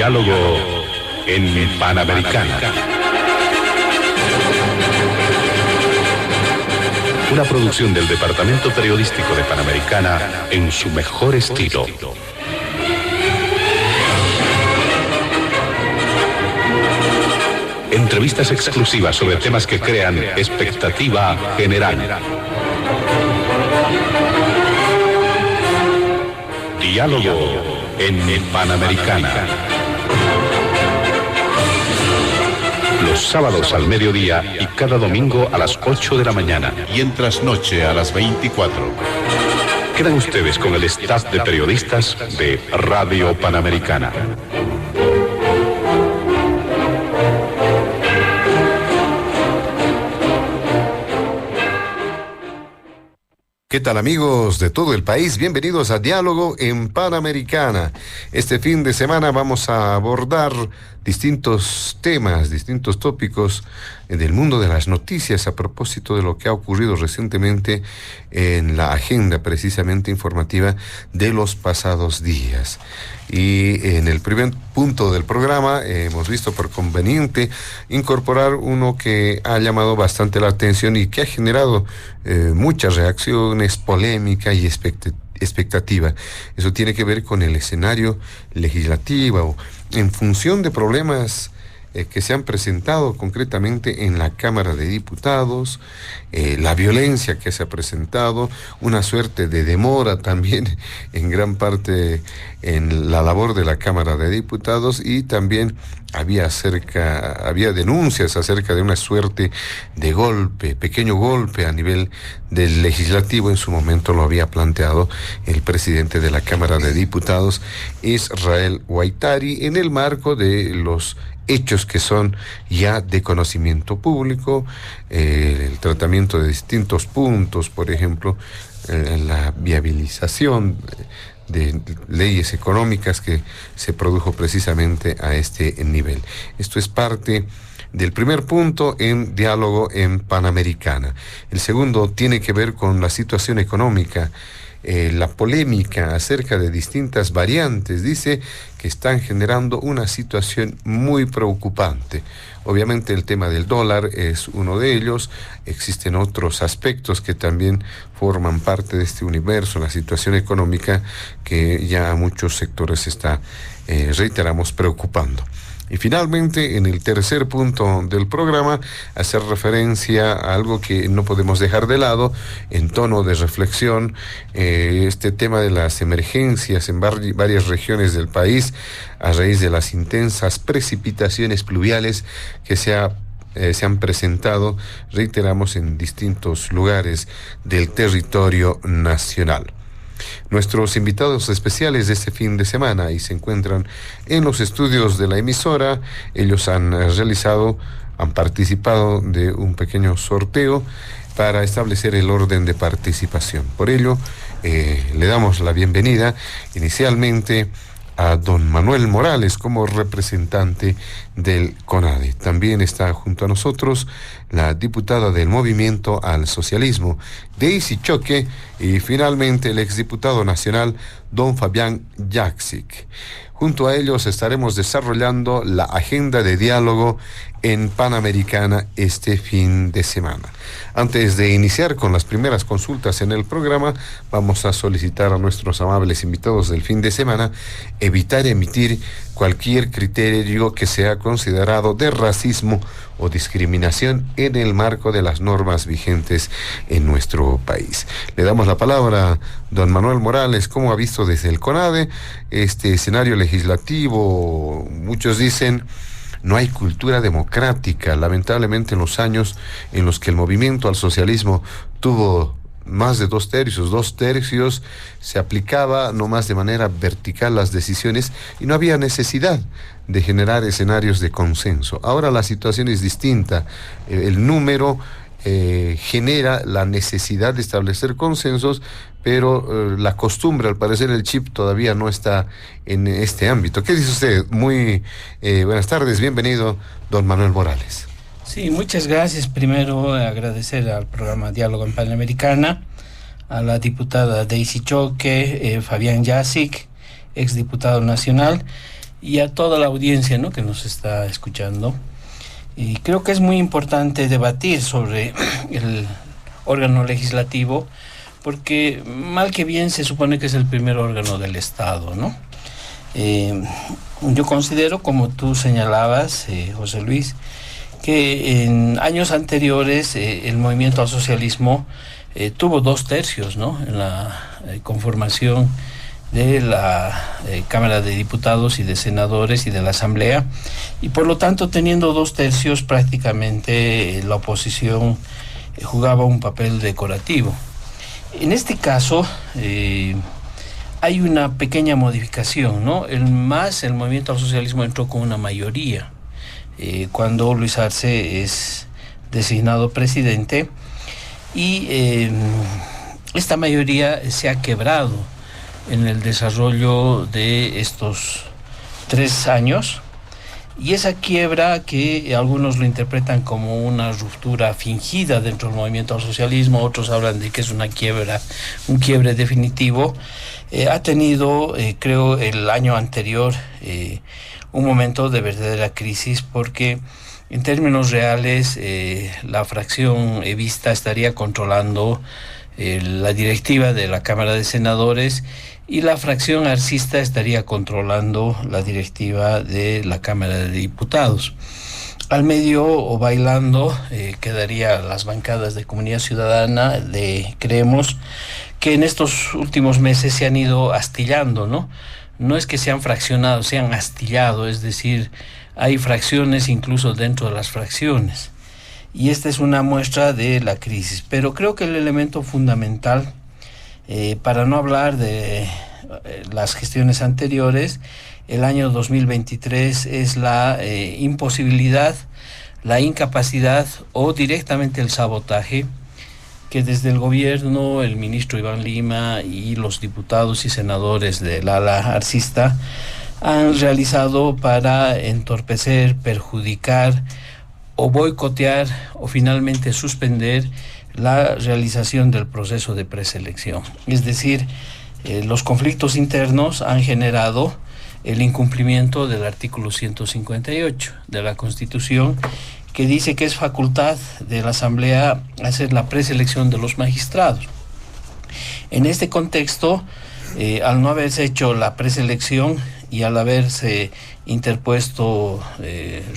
Diálogo en Panamericana. Una producción del Departamento Periodístico de Panamericana en su mejor estilo. Entrevistas exclusivas sobre temas que crean expectativa general. Diálogo en Panamericana. Los sábados al mediodía y cada domingo a las 8 de la mañana. Y en trasnoche a las 24. Quedan ustedes con el staff de periodistas de Radio Panamericana. ¿Qué tal, amigos de todo el país? Bienvenidos a Diálogo en Panamericana. Este fin de semana vamos a abordar distintos temas, distintos tópicos del mundo de las noticias a propósito de lo que ha ocurrido recientemente en la agenda precisamente informativa de los pasados días. Y en el primer punto del programa hemos visto por conveniente incorporar uno que ha llamado bastante la atención y que ha generado muchas reacciones, polémica y expectativa. Eso tiene que ver con el escenario legislativo en función de problemas que se han presentado concretamente en la Cámara de Diputados, la violencia que se ha presentado, una suerte de demora también en gran parte en la labor de la Cámara de Diputados, y también había denuncias acerca de una suerte de golpe, pequeño golpe a nivel del legislativo. En su momento lo había planteado el presidente de la Cámara de Diputados, Israel Huaytari, en el marco de los hechos que son ya de conocimiento público, el tratamiento de distintos puntos, por ejemplo, la viabilización de leyes económicas que se produjo precisamente a este nivel. Esto es parte del primer punto en Diálogo en Panamericana. El segundo tiene que ver con la situación económica. La polémica acerca de distintas variantes dice que están generando una situación muy preocupante. Obviamente el tema del dólar es uno de ellos. Existen otros aspectos que también forman parte de este universo, la situación económica que ya a muchos sectores está, reiteramos, preocupando. Y finalmente, en el tercer punto del programa, hacer referencia a algo que no podemos dejar de lado, en tono de reflexión, este tema de las emergencias en varias regiones del país, a raíz de las intensas precipitaciones pluviales que se han presentado, reiteramos, en distintos lugares del territorio nacional. Nuestros invitados especiales de este fin de semana y se encuentran en los estudios de la emisora. Ellos han participado de un pequeño sorteo para establecer el orden de participación. Por ello, le damos la bienvenida inicialmente a don Manuel Morales como representante del CONADE. También está junto a nosotros la diputada del Movimiento al Socialismo, Daisy Choque, y finalmente el exdiputado nacional, don Fabián Jaksic. Junto a ellos estaremos desarrollando la agenda de diálogo en Panamericana este fin de semana. Antes de iniciar con las primeras consultas en el programa, vamos a solicitar a nuestros amables invitados del fin de semana evitar emitir cualquier criterio que sea considerado de racismo o discriminación en el marco de las normas vigentes en nuestro país. Le damos la palabra a don Manuel Morales. ¿Cómo ha visto desde el CONADE este escenario legislativo? Muchos dicen no hay cultura democrática. Lamentablemente, en los años en los que el movimiento al socialismo tuvo más de 2/3, se aplicaba nomás de manera vertical las decisiones y no había necesidad de generar escenarios de consenso. Ahora la situación es distinta. El número genera la necesidad de establecer consensos, pero la costumbre, al parecer el chip todavía no está en este ámbito. ¿Qué dice usted? Muy buenas tardes, bienvenido, don Manuel Morales. Sí, muchas gracias. Primero agradecer al programa Diálogo en Panamericana, a la diputada Daisy Choque, Fabián Jaksic, exdiputado nacional, y a toda la audiencia, ¿no?, que nos está escuchando. Y creo que es muy importante debatir sobre el órgano legislativo, porque mal que bien se supone que es el primer órgano del Estado, ¿no? Yo considero, como tú señalabas, José Luis, que en años anteriores el movimiento al socialismo tuvo 2/3, ¿no?, en la conformación de la Cámara de Diputados y de Senadores y de la Asamblea, y por lo tanto, teniendo 2/3, prácticamente la oposición jugaba un papel decorativo. En este caso hay una pequeña modificación, ¿no? El movimiento al socialismo entró con una mayoría cuando Luis Arce es designado presidente, y esta mayoría se ha quebrado en el desarrollo de estos 3 años, y esa quiebra, que algunos lo interpretan como una ruptura fingida dentro del movimiento al socialismo, otros hablan de que es un quiebre definitivo, ha tenido, creo, el año anterior un momento de verdadera crisis, porque en términos reales la fracción evista estaría controlando la directiva de la Cámara de Senadores, y la fracción arcista estaría controlando la directiva de la Cámara de Diputados. Al medio, o bailando, quedaría las bancadas de Comunidad Ciudadana, de Creemos, que en estos últimos meses se han ido astillando, ¿no? No es que se han fraccionado, se han astillado, es decir, hay fracciones incluso dentro de las fracciones. Y esta es una muestra de la crisis. Pero creo que el elemento fundamental, para no hablar de las gestiones anteriores, el año 2023 es la imposibilidad, la incapacidad o directamente el sabotaje que desde el gobierno, el ministro Iván Lima y los diputados y senadores del ala arcista han realizado para entorpecer, perjudicar o boicotear o finalmente suspender la realización del proceso de preselección. Es decir, los conflictos internos han generado el incumplimiento del artículo 158 de la Constitución, que dice que es facultad de la Asamblea hacer la preselección de los magistrados. En este contexto, al no haberse hecho la preselección y al haberse interpuesto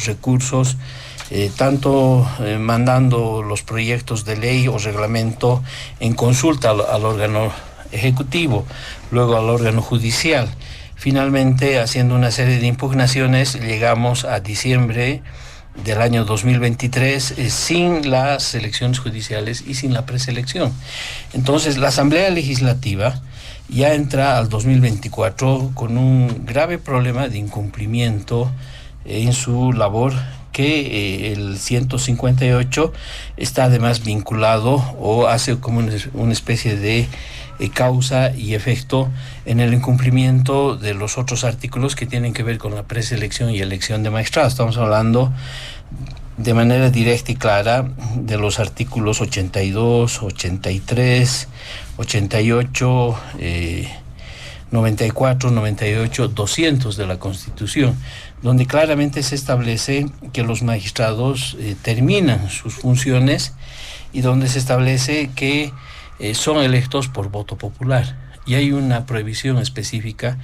recursos, tanto mandando los proyectos de ley o reglamento en consulta al órgano ejecutivo, luego al órgano judicial, finalmente haciendo una serie de impugnaciones, llegamos a diciembre del año 2023 sin las elecciones judiciales y sin la preselección. Entonces la Asamblea Legislativa ya entra al 2024 con un grave problema de incumplimiento en su labor, que el 158 está además vinculado o hace como una especie de causa y efecto en el incumplimiento de los otros artículos que tienen que ver con la preselección y elección de magistrados. Estamos hablando de manera directa y clara de los artículos 82, 83, 88, 94, 98, 200 de la Constitución, donde claramente se establece que los magistrados terminan sus funciones y donde se establece que son electos por voto popular. Y hay una prohibición específica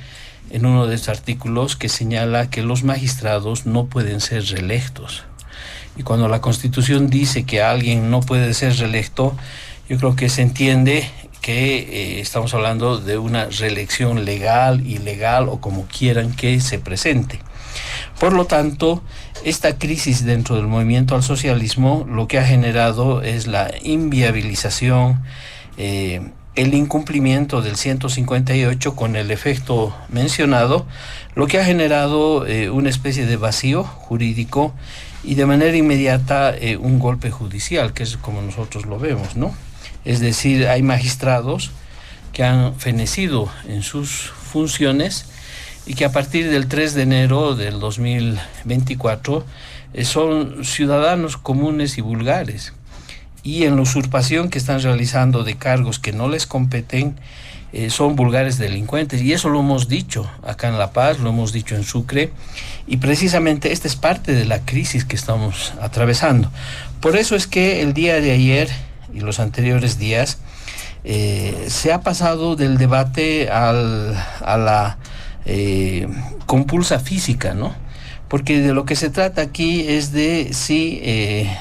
en uno de estos artículos que señala que los magistrados no pueden ser reelectos. Y cuando la Constitución dice que alguien no puede ser reelecto, yo creo que se entiende que estamos hablando de una reelección legal, ilegal o como quieran que se presente. Por lo tanto, esta crisis dentro del movimiento al socialismo lo que ha generado es la inviabilización, el incumplimiento del 158 con el efecto mencionado, lo que ha generado una especie de vacío jurídico y de manera inmediata un golpe judicial, que es como nosotros lo vemos, ¿no? Es decir, hay magistrados que han fenecido en sus funciones y que a partir del 3 de enero del 2024 son ciudadanos comunes y vulgares. y en la usurpación que están realizando de cargos que no les competen, son vulgares delincuentes, y eso lo hemos dicho acá en La Paz, lo hemos dicho en Sucre, y precisamente esta es parte de la crisis que estamos atravesando. Por eso es que el día de ayer y los anteriores días se ha pasado del debate a la compulsa física, ¿no? Porque de lo que se trata aquí es de si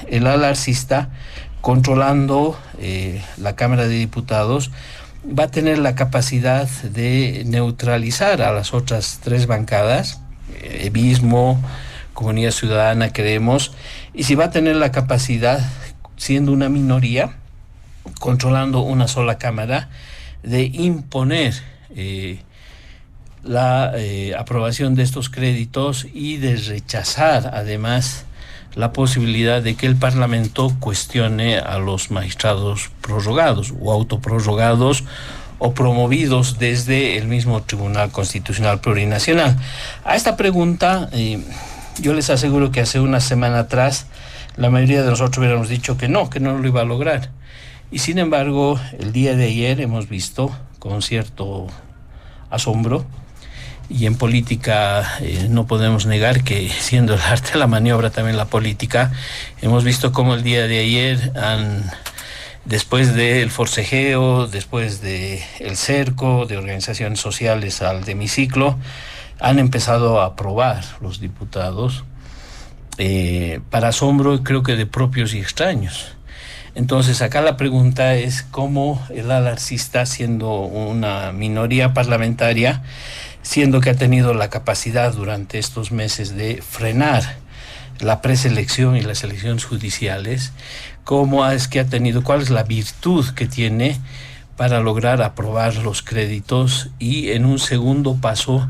el ala arcista, controlando la Cámara de Diputados, va a tener la capacidad de neutralizar a las otras tres bancadas, Evismo, Comunidad Ciudadana, Creemos, y si va a tener la capacidad, siendo una minoría, controlando una sola Cámara, de imponer la aprobación de estos créditos y de rechazar además la posibilidad de que el Parlamento cuestione a los magistrados prorrogados o autoprorrogados o promovidos desde el mismo Tribunal Constitucional Plurinacional. A esta pregunta, yo les aseguro que hace una semana atrás la mayoría de nosotros hubiéramos dicho que no lo iba a lograr. Y sin embargo, el día de ayer hemos visto con cierto asombro, y en política no podemos negar que, siendo el arte de la maniobra también la política, hemos visto cómo el día de ayer después del forcejeo, después del cerco de organizaciones sociales al hemiciclo, han empezado a aprobar los diputados, para asombro creo que de propios y extraños. Entonces acá la pregunta es cómo el ala arcista, siendo una minoría parlamentaria, siendo que ha tenido la capacidad durante estos meses de frenar la preselección y las elecciones judiciales, cómo es que ha tenido, cuál es la virtud que tiene para lograr aprobar los créditos, y en un segundo paso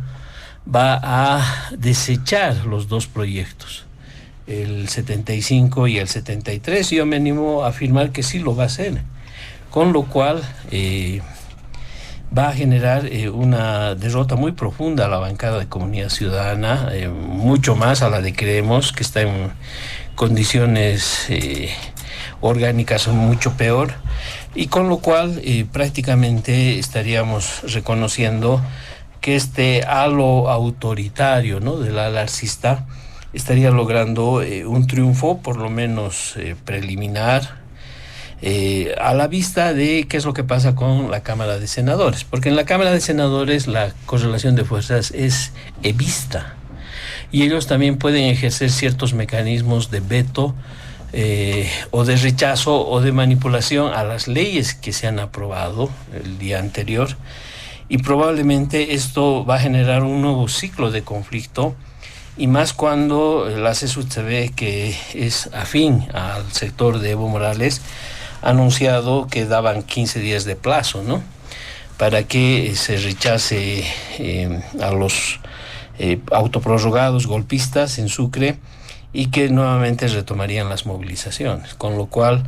va a desechar los dos proyectos, el 75 y el 73, y yo me animo a afirmar que sí lo va a hacer, con lo cual va a generar una derrota muy profunda a la bancada de Comunidad Ciudadana, mucho más a la de Creemos, que está en condiciones orgánicas mucho peor, y con lo cual prácticamente estaríamos reconociendo que este halo autoritario, ¿no?, del ala arcista estaría logrando un triunfo, por lo menos preliminar, a la vista de qué es lo que pasa con la Cámara de Senadores, porque en la Cámara de Senadores la correlación de fuerzas es vista, y ellos también pueden ejercer ciertos mecanismos de veto o de rechazo o de manipulación a las leyes que se han aprobado el día anterior, y probablemente esto va a generar un nuevo ciclo de conflicto, y más cuando la CESUD se ve que es afín al sector de Evo Morales, ha anunciado que daban 15 días de plazo, ¿no?, para que se rechace a los autoprorrogados golpistas en Sucre, y que nuevamente retomarían las movilizaciones, con lo cual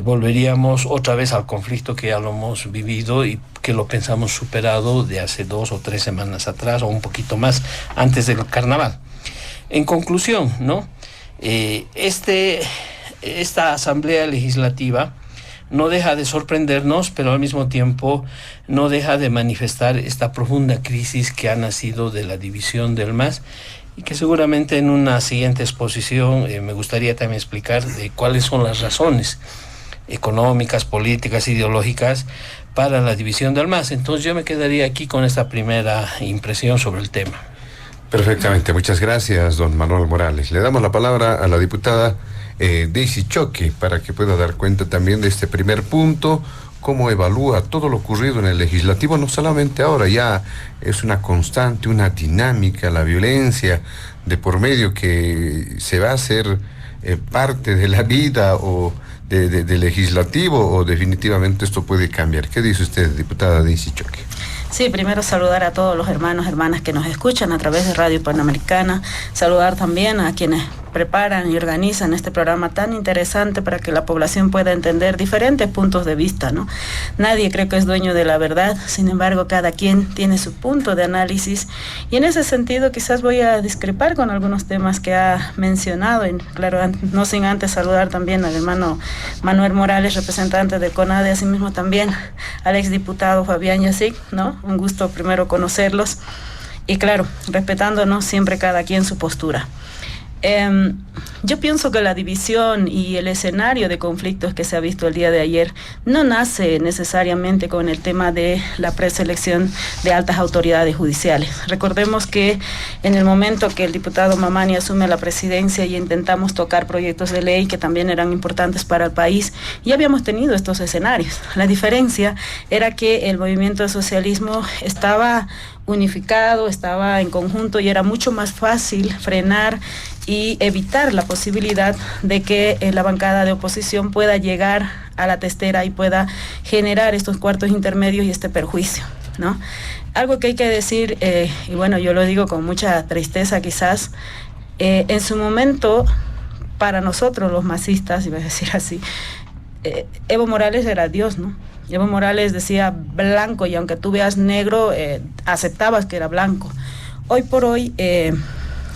volveríamos otra vez al conflicto que ya lo hemos vivido y que lo pensamos superado de hace 2 o 3 semanas atrás, o un poquito más, antes del carnaval. En conclusión, ¿no?, esta Asamblea Legislativa no deja de sorprendernos, pero al mismo tiempo no deja de manifestar esta profunda crisis que ha nacido de la división del MAS, y que seguramente en una siguiente exposición me gustaría también explicar de cuáles son las razones económicas, políticas, ideológicas para la división del MAS. Entonces yo me quedaría aquí con esta primera impresión sobre el tema. Perfectamente, muchas gracias, don Manuel Morales. Le damos la palabra a la diputada Daisy Choque para que pueda dar cuenta también de este primer punto, cómo evalúa todo lo ocurrido en el legislativo, no solamente ahora, ya es una constante, una dinámica, la violencia de por medio que se va a hacer parte de la vida o de legislativo, o definitivamente esto puede cambiar. ¿Qué dice usted, diputada Daisy Choque? Sí, primero saludar a todos los hermanos, hermanas que nos escuchan a través de Radio Panamericana, saludar también a quienes preparan y organizan este programa tan interesante para que la población pueda entender diferentes puntos de vista, ¿no? Nadie creo que es dueño de la verdad, sin embargo, cada quien tiene su punto de análisis, y en ese sentido quizás voy a discrepar con algunos temas que ha mencionado, y claro, no sin antes saludar también al hermano Manuel Morales, representante de CONADE, asimismo también al exdiputado Fabián Yacic, ¿no? Un gusto primero conocerlos, y claro, respetándonos siempre cada quien su postura. Yo pienso que la división y el escenario de conflictos que se ha visto el día de ayer no nace necesariamente con el tema de la preselección de altas autoridades judiciales. Recordemos que en el momento que el diputado Mamani asume la presidencia y intentamos tocar proyectos de ley que también eran importantes para el país, ya habíamos tenido estos escenarios. La diferencia era que el movimiento de socialismo estaba unificado, estaba en conjunto, y era mucho más fácil frenar y evitar la posibilidad de que la bancada de oposición pueda llegar a la testera y pueda generar estos cuartos intermedios y este perjuicio, ¿no? Algo que hay que decir, y bueno, yo lo digo con mucha tristeza quizás, en su momento, para nosotros los masistas, iba a decir así, Evo Morales era Dios, ¿no? Evo Morales decía blanco, y aunque tú veas negro, aceptabas que era blanco. Hoy por hoy,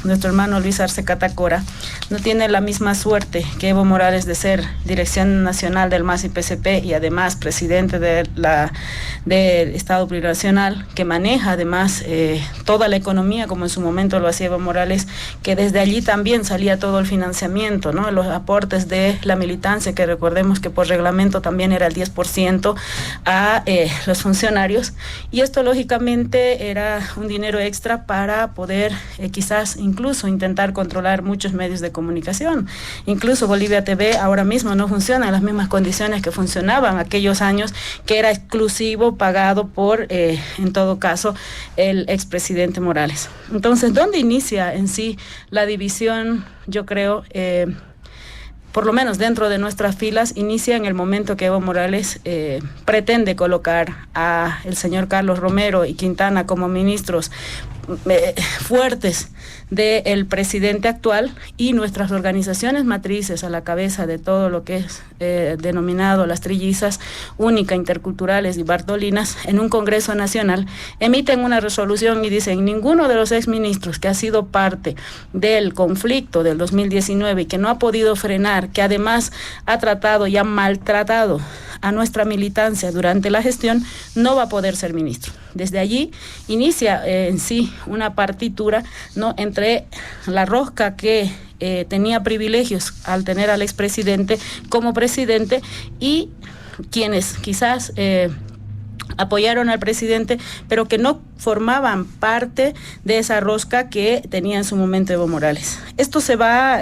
nuestro hermano Luis Arce Catacora no tiene la misma suerte que Evo Morales de ser dirección nacional del MAS y PCP, y además presidente del Estado Plurinacional, que maneja además toda la economía, como en su momento lo hacía Evo Morales, que desde allí también salía todo el financiamiento, ¿no? Los aportes de la militancia, que recordemos que por reglamento también era el 10% a los funcionarios, y esto lógicamente era un dinero extra para poder quizás incluso intentar controlar muchos medios de comunicación. Incluso Bolivia TV ahora mismo no funciona en las mismas condiciones que funcionaban aquellos años, que era exclusivo, pagado por, en todo caso, el expresidente Morales. Entonces, ¿dónde inicia en sí la división? Yo creo, por lo menos dentro de nuestras filas, inicia en el momento que Evo Morales pretende colocar a el señor Carlos Romero y Quintana como ministros fuertes del presidente actual, y nuestras organizaciones matrices a la cabeza de todo lo que es denominado las trillizas, Única, Interculturales y Bartolinas, en un Congreso Nacional, emiten una resolución y dicen: ninguno de los exministros que ha sido parte del conflicto del 2019 y que no ha podido frenar, que además ha tratado y ha maltratado a nuestra militancia durante la gestión, no va a poder ser ministro. Desde allí inicia en sí una partitura, ¿no?, entre la rosca que tenía privilegios al tener al expresidente como presidente, y quienes quizás apoyaron al presidente, pero que no formaban parte de esa rosca que tenía en su momento Evo Morales. Esto se va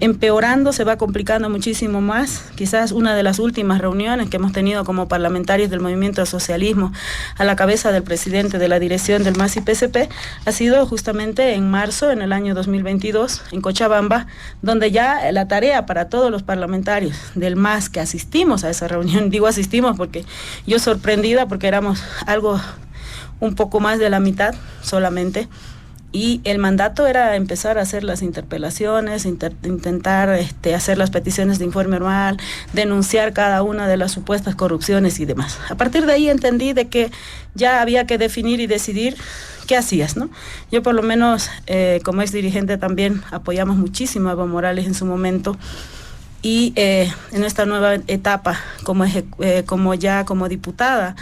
empeorando, se va complicando muchísimo más. Quizás una de las últimas reuniones que hemos tenido como parlamentarios del movimiento del socialismo a la cabeza del presidente de la dirección del MAS y PCP ha sido justamente en marzo, en el año 2022, en Cochabamba, donde ya la tarea para todos los parlamentarios del MAS que asistimos a esa reunión, digo asistimos porque yo sorprendida, porque éramos un poco más de la mitad solamente, y el mandato era empezar a hacer las interpelaciones, intentar hacer las peticiones de informe anual, denunciar cada una de las supuestas corrupciones y demás. A partir de ahí entendí de que ya había que definir y decidir qué hacías, ¿no? Yo por lo menos como ex dirigente también apoyamos muchísimo a Evo Morales en su momento, y en esta nueva etapa como diputada,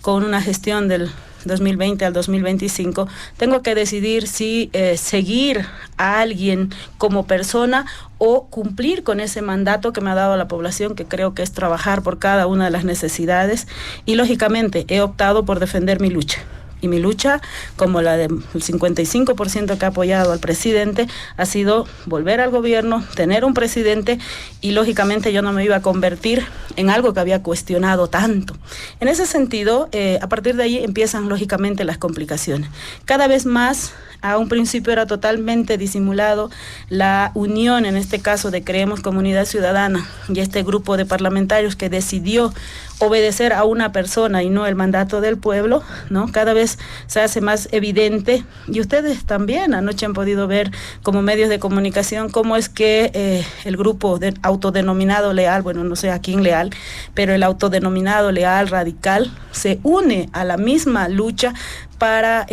con una gestión del 2020 al 2025, tengo que decidir si seguir a alguien como persona o cumplir con ese mandato que me ha dado la población, que creo que es trabajar por cada una de las necesidades, y lógicamente he optado por defender mi lucha. Y mi lucha, como la del 55% que ha apoyado al presidente, ha sido volver al gobierno, tener un presidente, y lógicamente yo no me iba a convertir en algo que había cuestionado tanto. En ese sentido, a partir de ahí empiezan lógicamente las complicaciones. Cada vez más, a un principio era totalmente disimulado la unión, en este caso de Creemos Comunidad Ciudadana, y este grupo de parlamentarios que decidió obedecer a una persona y no el mandato del pueblo, ¿no? Cada vez se hace más evidente, y ustedes también anoche han podido ver como medios de comunicación cómo es que el grupo autodenominado Leal, bueno, no sé a quién Leal, pero el autodenominado Leal Radical se une a la misma lucha para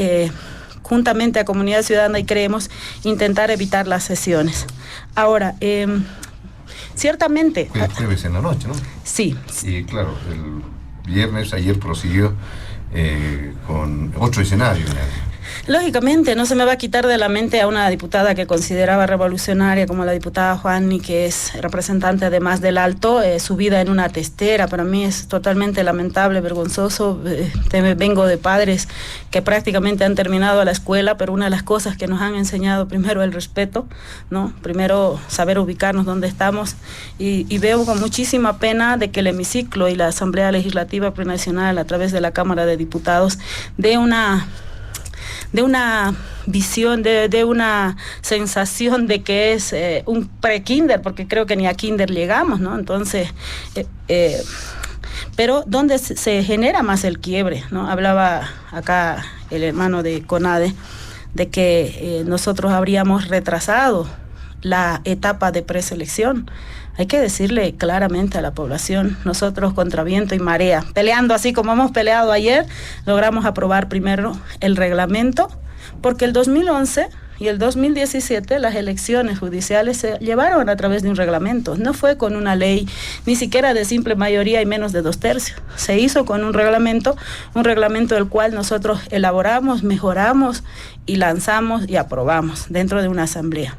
juntamente a Comunidad Ciudadana y Creemos intentar evitar las sesiones. Ahora, ciertamente... Fue el jueves en la noche, ¿no? Sí. Y claro, el viernes, ayer prosiguió con otro escenario. Lógicamente, no se me va a quitar de la mente a una diputada que consideraba revolucionaria como la diputada Juani, que es representante además del Alto, su vida en una testera. Para mí es totalmente lamentable, vergonzoso. Vengo de padres que prácticamente han terminado la escuela, pero una de las cosas que nos han enseñado, primero el respeto, ¿no? Primero saber ubicarnos donde estamos, y veo con muchísima pena de que el hemiciclo y la Asamblea Legislativa Plurinacional a través de la Cámara de Diputados de una visión, de una sensación de que es un pre-kinder, porque creo que ni a kinder llegamos, ¿no? Entonces, pero ¿dónde se genera más el quiebre, ¿no? Hablaba acá el hermano de CONADE de que nosotros habríamos retrasado la etapa de preselección. Hay que decirle claramente a la población, nosotros contra viento y marea, peleando así como hemos peleado ayer, logramos aprobar primero el reglamento, porque el 2011 y el 2017 las elecciones judiciales se llevaron a través de un reglamento, no fue con una ley ni siquiera de simple mayoría y menos de 2/3, se hizo con un reglamento del cual nosotros elaboramos, mejoramos y lanzamos y aprobamos dentro de una asamblea.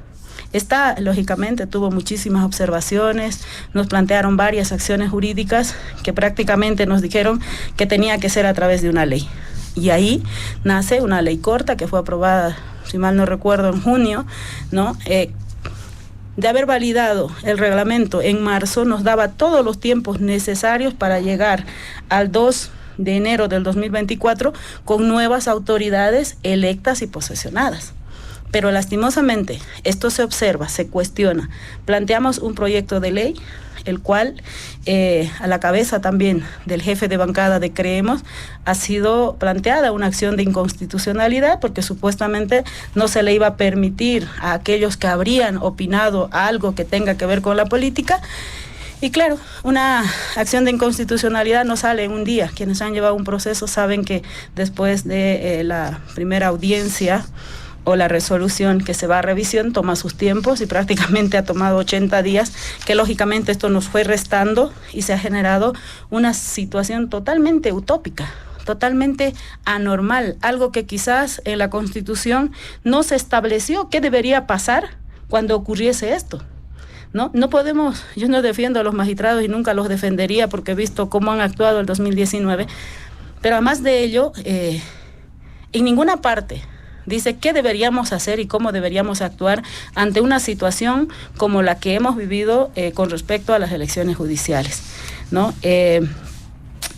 Esta, lógicamente, tuvo muchísimas observaciones, nos plantearon varias acciones jurídicas que prácticamente nos dijeron que tenía que ser a través de una ley. Y ahí nace una ley corta que fue aprobada, si mal no recuerdo, en junio, ¿no? De haber validado el reglamento en marzo, nos daba todos los tiempos necesarios para llegar al 2 de enero del 2024 con nuevas autoridades electas y posesionadas. Pero lastimosamente esto se observa, se cuestiona. Planteamos un proyecto de ley, el cual a la cabeza también del jefe de bancada de Creemos ha sido planteada una acción de inconstitucionalidad porque supuestamente no se le iba a permitir a aquellos que habrían opinado algo que tenga que ver con la política. Y claro, una acción de inconstitucionalidad no sale en un día. Quienes han llevado un proceso saben que después de la primera audiencia o la resolución que se va a revisión toma sus tiempos y prácticamente ha tomado 80 días, que lógicamente esto nos fue restando y se ha generado una situación totalmente utópica, totalmente anormal, algo que quizás en la Constitución no se estableció qué debería pasar cuando ocurriese esto. No podemos, yo no defiendo a los magistrados y nunca los defendería porque he visto cómo han actuado el 2019, pero además de ello, en ninguna parte dice qué deberíamos hacer y cómo deberíamos actuar ante una situación como la que hemos vivido con respecto a las elecciones judiciales, ¿no?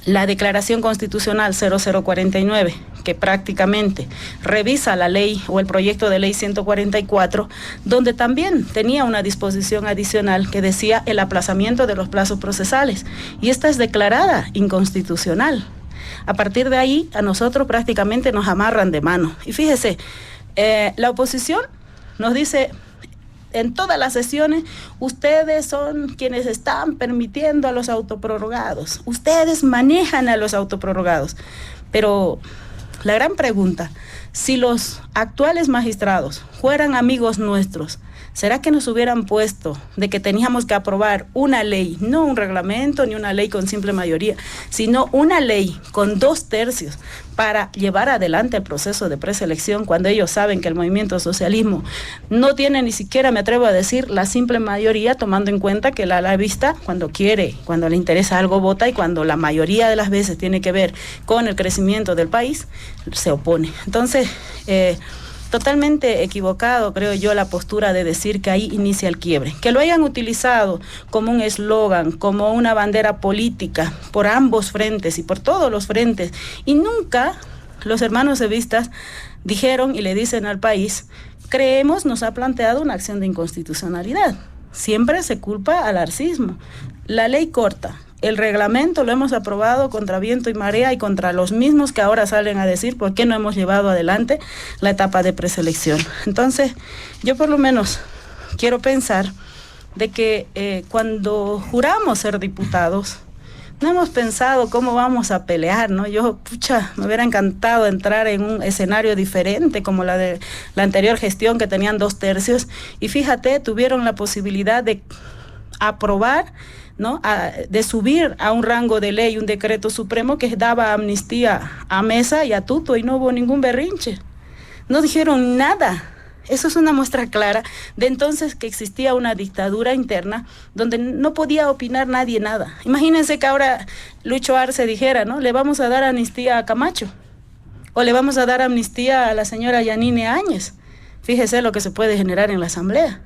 La Declaración Constitucional 0049, que prácticamente revisa la ley o el proyecto de ley 144, donde también tenía una disposición adicional que decía el aplazamiento de los plazos procesales, y esta es declarada inconstitucional. A partir de ahí, a nosotros prácticamente nos amarran de mano. Y fíjese, la oposición nos dice en todas las sesiones, ustedes son quienes están permitiendo a los autoprorrogados, ustedes manejan a los autoprorrogados. Pero la gran pregunta, si los actuales magistrados fueran amigos nuestros, ¿será que nos hubieran puesto de que teníamos que aprobar una ley, no un reglamento ni una ley con simple mayoría, sino una ley con 2/3 para llevar adelante el proceso de preselección cuando ellos saben que el movimiento socialismo no tiene ni siquiera, me atrevo a decir, la simple mayoría, tomando en cuenta que la vista cuando quiere, cuando le interesa algo vota y cuando la mayoría de las veces tiene que ver con el crecimiento del país, se opone? Entonces, totalmente equivocado, creo yo, la postura de decir que ahí inicia el quiebre. Que lo hayan utilizado como un eslogan, como una bandera política, por ambos frentes y por todos los frentes. Y nunca los hermanos evistas dijeron y le dicen al país, Creemos nos ha planteado una acción de inconstitucionalidad. Siempre se culpa al arcismo. La ley corta el reglamento lo hemos aprobado contra viento y marea y contra los mismos que ahora salen a decir por qué no hemos llevado adelante la etapa de preselección. Entonces, yo por lo menos quiero pensar de que cuando juramos ser diputados, no hemos pensado cómo vamos a pelear, ¿no? Yo, me hubiera encantado entrar en un escenario diferente como la de la anterior gestión, que tenían 2/3, y fíjate, tuvieron la posibilidad de aprobar, ¿no? De subir a un rango de ley un decreto supremo que daba amnistía a Mesa y a Tuto, y no hubo ningún berrinche. No dijeron nada. Eso es una muestra clara de entonces que existía una dictadura interna donde no podía opinar nadie nada. Imagínense que ahora Lucho Arce dijera, ¿no? Le vamos a dar amnistía a Camacho, o le vamos a dar amnistía a la señora Yanine Áñez. Fíjese lo que se puede generar en la asamblea.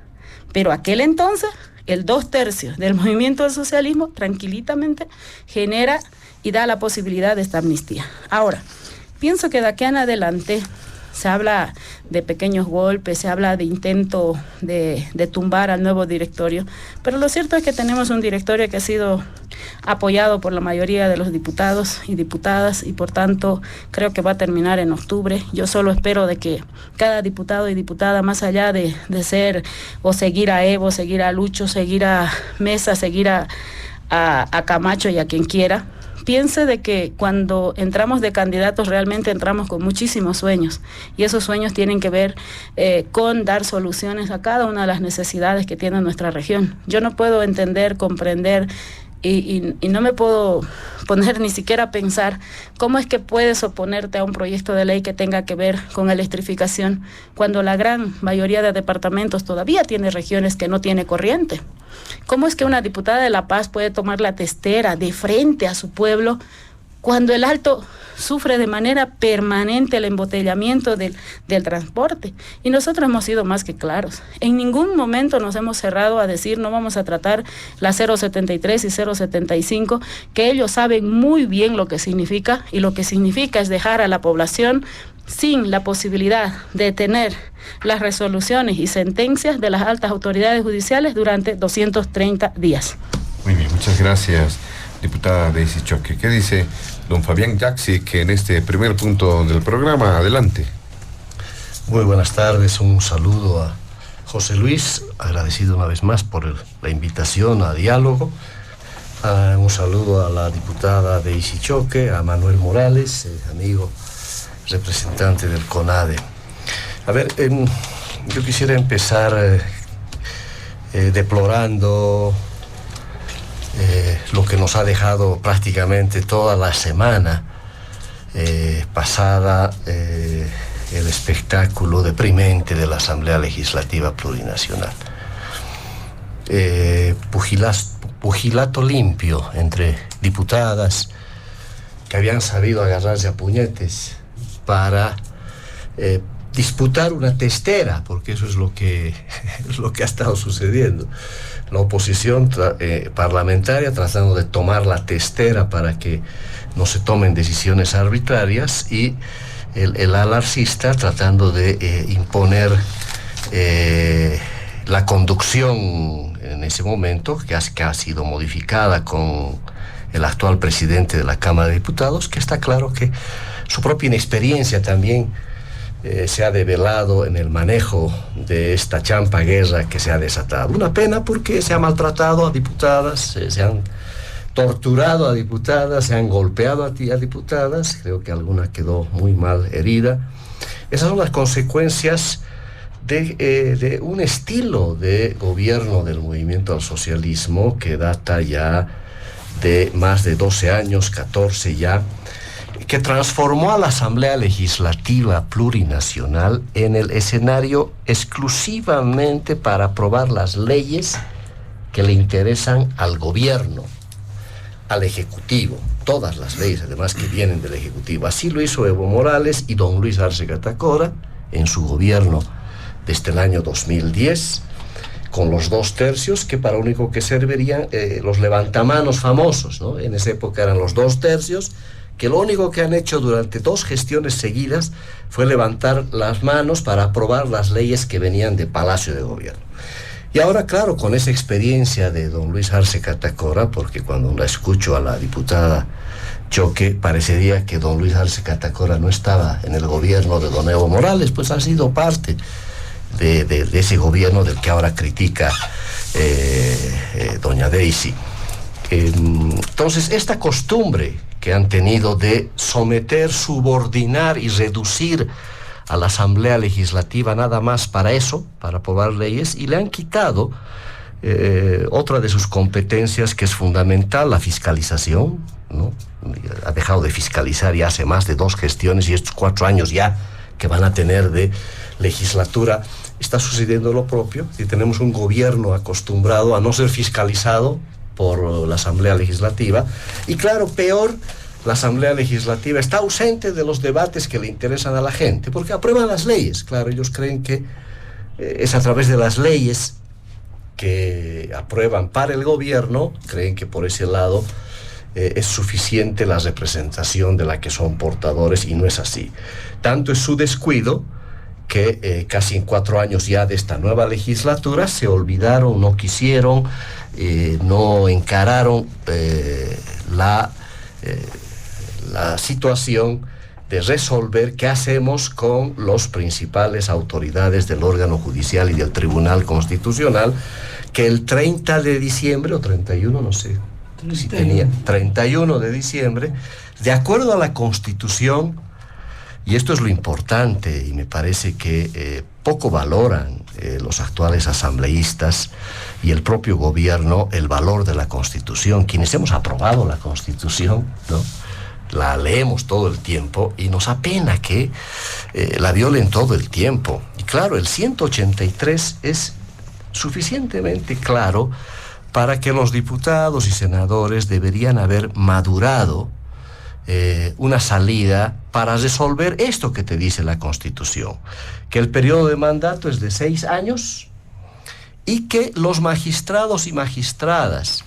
Pero aquel entonces, el 2/3 del movimiento del socialismo tranquilamente genera y da la posibilidad de esta amnistía. Ahora, pienso que de aquí en adelante se habla de pequeños golpes, se habla de intento de tumbar al nuevo directorio, pero lo cierto es que tenemos un directorio que ha sido apoyado por la mayoría de los diputados y diputadas, y por tanto creo que va a terminar en octubre. Yo solo espero de que cada diputado y diputada, más allá de ser o seguir a Evo, seguir a Lucho, seguir a Mesa, seguir a Camacho y a quien quiera, piense de que cuando entramos de candidatos realmente entramos con muchísimos sueños, y esos sueños tienen que ver con dar soluciones a cada una de las necesidades que tiene nuestra región. Yo no puedo entender, comprender y no me puedo poner ni siquiera a pensar cómo es que puedes oponerte a un proyecto de ley que tenga que ver con electrificación cuando la gran mayoría de departamentos todavía tiene regiones que no tiene corriente. ¿Cómo es que una diputada de La Paz puede tomar la testera de frente a su pueblo cuando el Alto sufre de manera permanente el embotellamiento del transporte? Y nosotros hemos sido más que claros. En ningún momento nos hemos cerrado a decir no vamos a tratar la 073 y 075, que ellos saben muy bien lo que significa, y lo que significa es dejar a la población sin la posibilidad de tener las resoluciones y sentencias de las altas autoridades judiciales durante 230 días. Muy bien, muchas gracias, diputada Daisy Choque. ¿Qué dice don Fabián Yaxi, que en este primer punto del programa? Adelante. Muy buenas tardes, un saludo a José Luis, agradecido una vez más por la invitación a diálogo. Un saludo a la diputada Daisy Choque, a Manuel Morales, amigo representante del CONADE. A ver, yo quisiera empezar deplorando lo que nos ha dejado prácticamente toda la semana pasada, el espectáculo deprimente de la Asamblea Legislativa Plurinacional. Pugilato limpio entre diputadas que habían sabido agarrarse a puñetes para disputar una testera, porque eso es lo que ha estado sucediendo. La oposición parlamentaria tratando de tomar la testera para que no se tomen decisiones arbitrarias, y el alarcista tratando de imponer la conducción en ese momento, que ha sido modificada con el actual presidente de la Cámara de Diputados, que está claro que su propia inexperiencia también se ha develado en el manejo de esta champa guerra que se ha desatado. Una pena, porque se ha maltratado a diputadas, se han torturado a diputadas, se han golpeado a diputadas, creo que alguna quedó muy mal herida. Esas son las consecuencias de un estilo de gobierno del movimiento al socialismo que data ya de más de 12 años, 14 ya, que transformó a la Asamblea Legislativa Plurinacional en el escenario exclusivamente para aprobar las leyes que le interesan al gobierno, al Ejecutivo, todas las leyes además que vienen del Ejecutivo. Así lo hizo Evo Morales y don Luis Arce Catacora en su gobierno desde el año 2010, con los 2/3, que para lo único que servirían los levantamanos famosos, ¿no? En esa época eran los 2/3, que lo único que han hecho durante 2 gestiones seguidas fue levantar las manos para aprobar las leyes que venían de Palacio de Gobierno. Y ahora, claro, con esa experiencia de don Luis Arce Catacora, porque cuando la escucho a la diputada Choque, parecería que don Luis Arce Catacora no estaba en el gobierno de don Evo Morales, pues ha sido parte de ese gobierno del que ahora critica doña Daisy. Entonces, esta costumbre que han tenido de someter, subordinar y reducir a la Asamblea Legislativa nada más para eso, para aprobar leyes, y le han quitado otra de sus competencias que es fundamental, la fiscalización, ¿no? Ha dejado de fiscalizar ya hace más de 2 gestiones, y estos 4 años ya que van a tener de legislatura está sucediendo lo propio. Si tenemos un gobierno acostumbrado a no ser fiscalizado por la Asamblea Legislativa, y claro, peor, la Asamblea Legislativa está ausente de los debates que le interesan a la gente, porque aprueban las leyes. Claro, ellos creen que es a través de las leyes que aprueban para el gobierno, creen que por ese lado es suficiente la representación de la que son portadores, y no es así. Tanto es su descuido que casi en 4 años ya de esta nueva legislatura se olvidaron, no quisieron, no encararon la situación de resolver qué hacemos con los principales autoridades del órgano judicial y del Tribunal Constitucional, que el 30 de diciembre, o 31, no sé, 31. Si tenía 31 de diciembre, de acuerdo a la Constitución, y esto es lo importante, y me parece que poco valoran los actuales asambleístas y el propio gobierno el valor de la Constitución. Quienes hemos aprobado la Constitución, ¿no?, la leemos todo el tiempo y nos apena que la violen todo el tiempo. Y claro, el 183 es suficientemente claro para que los diputados y senadores deberían haber madurado una salida para resolver esto que te dice la Constitución, que el periodo de mandato es de 6 años y que los magistrados y magistradas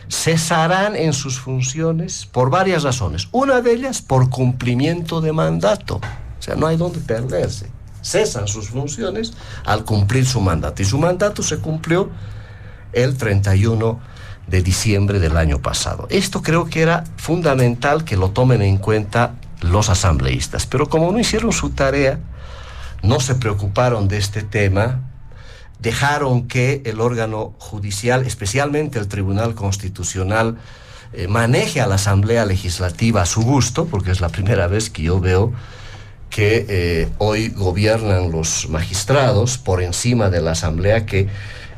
cesarán en sus funciones por varias razones. Una de ellas, por cumplimiento de mandato. O sea, no hay donde perderse. Cesan sus funciones al cumplir su mandato. Y su mandato se cumplió el 31 de diciembre del año pasado. Esto creo que era fundamental que lo tomen en cuenta los asambleístas. Pero como no hicieron su tarea, no se preocuparon de este tema, dejaron que el órgano judicial, especialmente el Tribunal Constitucional, maneje a la Asamblea Legislativa a su gusto, porque es la primera vez que yo veo que hoy gobiernan los magistrados por encima de la Asamblea, que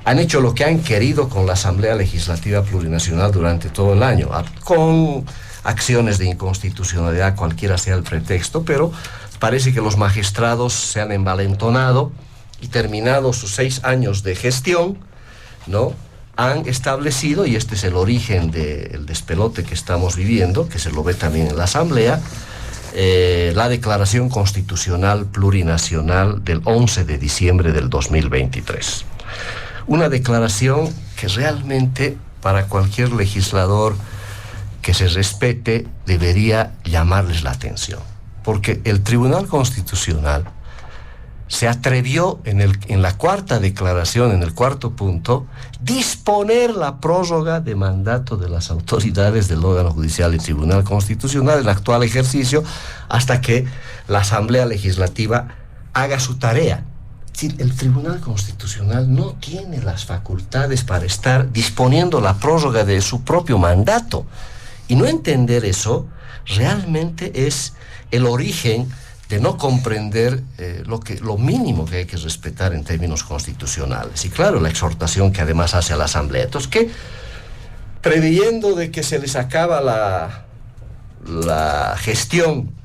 han hecho lo que han querido con la Asamblea Legislativa Plurinacional durante todo el año, con acciones de inconstitucionalidad, cualquiera sea el pretexto, pero parece que los magistrados se han envalentonado y terminados sus 6 años de gestión, ¿no?, han establecido, y este es el origen del despelote que estamos viviendo, que se lo ve también en la Asamblea, la Declaración Constitucional Plurinacional del 11 de diciembre del 2023. Una declaración que realmente para cualquier legislador que se respete debería llamarles la atención, porque el Tribunal Constitucional se atrevió en la 4ª declaración, en el 4º punto, disponer la prórroga de mandato de las autoridades del órgano judicial y Tribunal Constitucional en el actual ejercicio hasta que la Asamblea Legislativa haga su tarea. Es decir, el Tribunal Constitucional no tiene las facultades para estar disponiendo la prórroga de su propio mandato. Y no entender eso realmente es el origen de no comprender lo mínimo que hay que respetar en términos constitucionales. Y claro, la exhortación que además hace a la Asamblea. Entonces, que preveyendo de que se les acaba la gestión,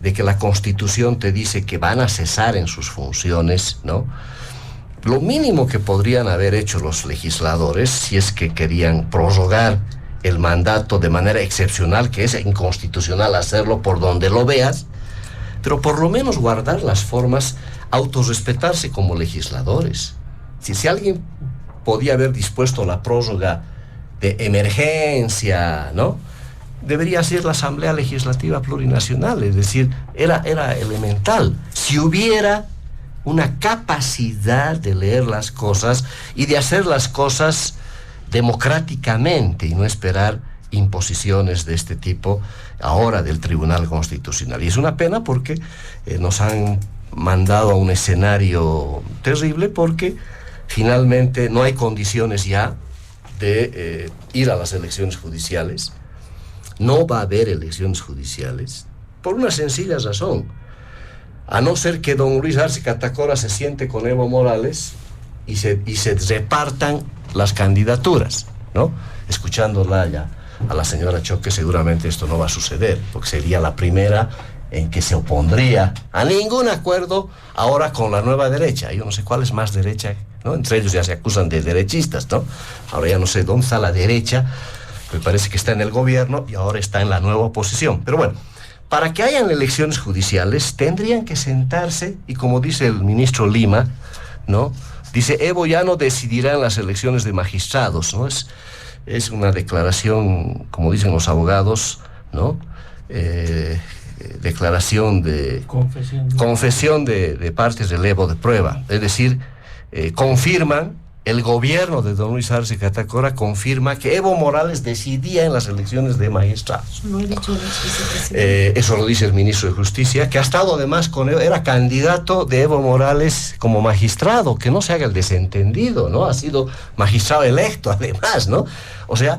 de que la Constitución te dice que van a cesar en sus funciones, ¿no?, lo mínimo que podrían haber hecho los legisladores, si es que querían prorrogar el mandato de manera excepcional, que es inconstitucional hacerlo por donde lo veas, pero por lo menos guardar las formas, autorrespetarse como legisladores. Si alguien podía haber dispuesto la prórroga de emergencia, ¿no?, debería ser la Asamblea Legislativa Plurinacional, es decir, era elemental. Si hubiera una capacidad de leer las cosas y de hacer las cosas democráticamente y no esperar imposiciones de este tipo ahora del Tribunal Constitucional. Y es una pena porque nos han mandado a un escenario terrible, porque finalmente no hay condiciones ya de ir a las elecciones judiciales. No va a haber elecciones judiciales por una sencilla razón: a no ser que don Luis Arce Catacora se siente con Evo Morales y se repartan las candidaturas, ¿no? Escuchándola ya a la señora Choque, seguramente esto no va a suceder, porque sería la primera en que se opondría a ningún acuerdo ahora con la nueva derecha. Yo no sé cuál es más derecha, ¿no? Entre ellos ya se acusan de derechistas, ¿no? Ahora ya no sé dónde está la derecha, me parece que está en el gobierno y ahora está en la nueva oposición. Pero bueno, para que hayan elecciones judiciales tendrían que sentarse, y como dice el ministro Lima, ¿no? Dice, Evo ya no decidirá en las elecciones de magistrados, ¿no? Es una declaración, como dicen los abogados, ¿no? Declaración de... Confesión de partes del Evo de prueba. Es decir, confirman, el gobierno de don Luis Arce Catacora confirma que Evo Morales decidía en las elecciones de magistrados. No he dicho eso. Eso lo dice el ministro de Justicia, que ha estado además con Evo, era candidato de Evo Morales como magistrado, que no se haga el desentendido, ¿no? Ha sido magistrado electo además, ¿no? O sea,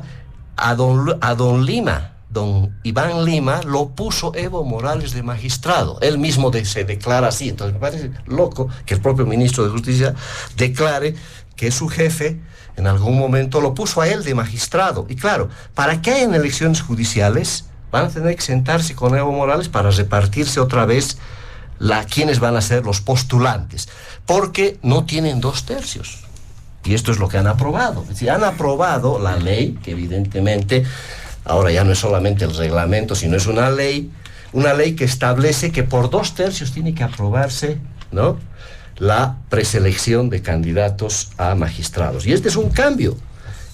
a don Lima, don Iván Lima, lo puso Evo Morales de magistrado. Él mismo se declara así. Entonces me parece loco que el propio ministro de Justicia declare que su jefe en algún momento lo puso a él de magistrado. Y claro, para que hayan elecciones judiciales van a tener que sentarse con Evo Morales para repartirse otra vez quiénes van a ser los postulantes, porque no tienen 2/3. Y esto es lo que han aprobado. Es decir, han aprobado la ley, que evidentemente ahora ya no es solamente el reglamento, sino es una ley que establece que por 2/3 tiene que aprobarse, ¿no?, la preselección de candidatos a magistrados. Y este es un cambio.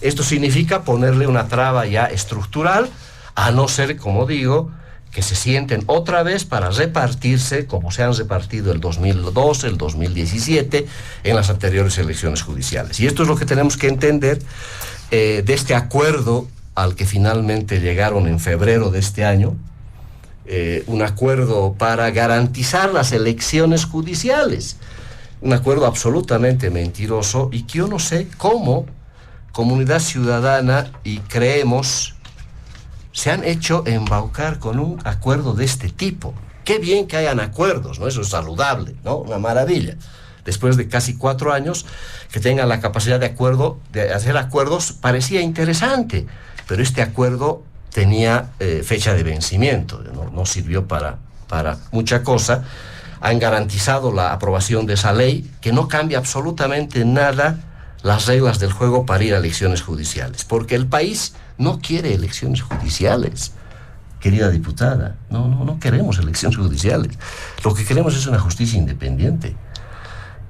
Esto significa ponerle una traba ya estructural, a no ser, como digo, que se sienten otra vez para repartirse, como se han repartido el 2012, el 2017, en las anteriores elecciones judiciales. Y esto es lo que tenemos que entender de este acuerdo al que finalmente llegaron en febrero de este año, un acuerdo para garantizar las elecciones judiciales. Un acuerdo absolutamente mentiroso, y que yo no sé cómo Comunidad Ciudadana y Creemos se han hecho embaucar con un acuerdo de este tipo. Qué bien que hayan acuerdos, ¿no? Eso es saludable, ¿no? Una maravilla. Después de casi 4 años, que tengan la capacidad de hacer acuerdos, parecía interesante, pero este acuerdo tenía fecha de vencimiento, no sirvió para mucha cosa. Han garantizado la aprobación de esa ley, que no cambia absolutamente nada las reglas del juego para ir a elecciones judiciales, porque el país no quiere elecciones judiciales, querida diputada. No queremos elecciones judiciales. Lo que queremos es una justicia independiente.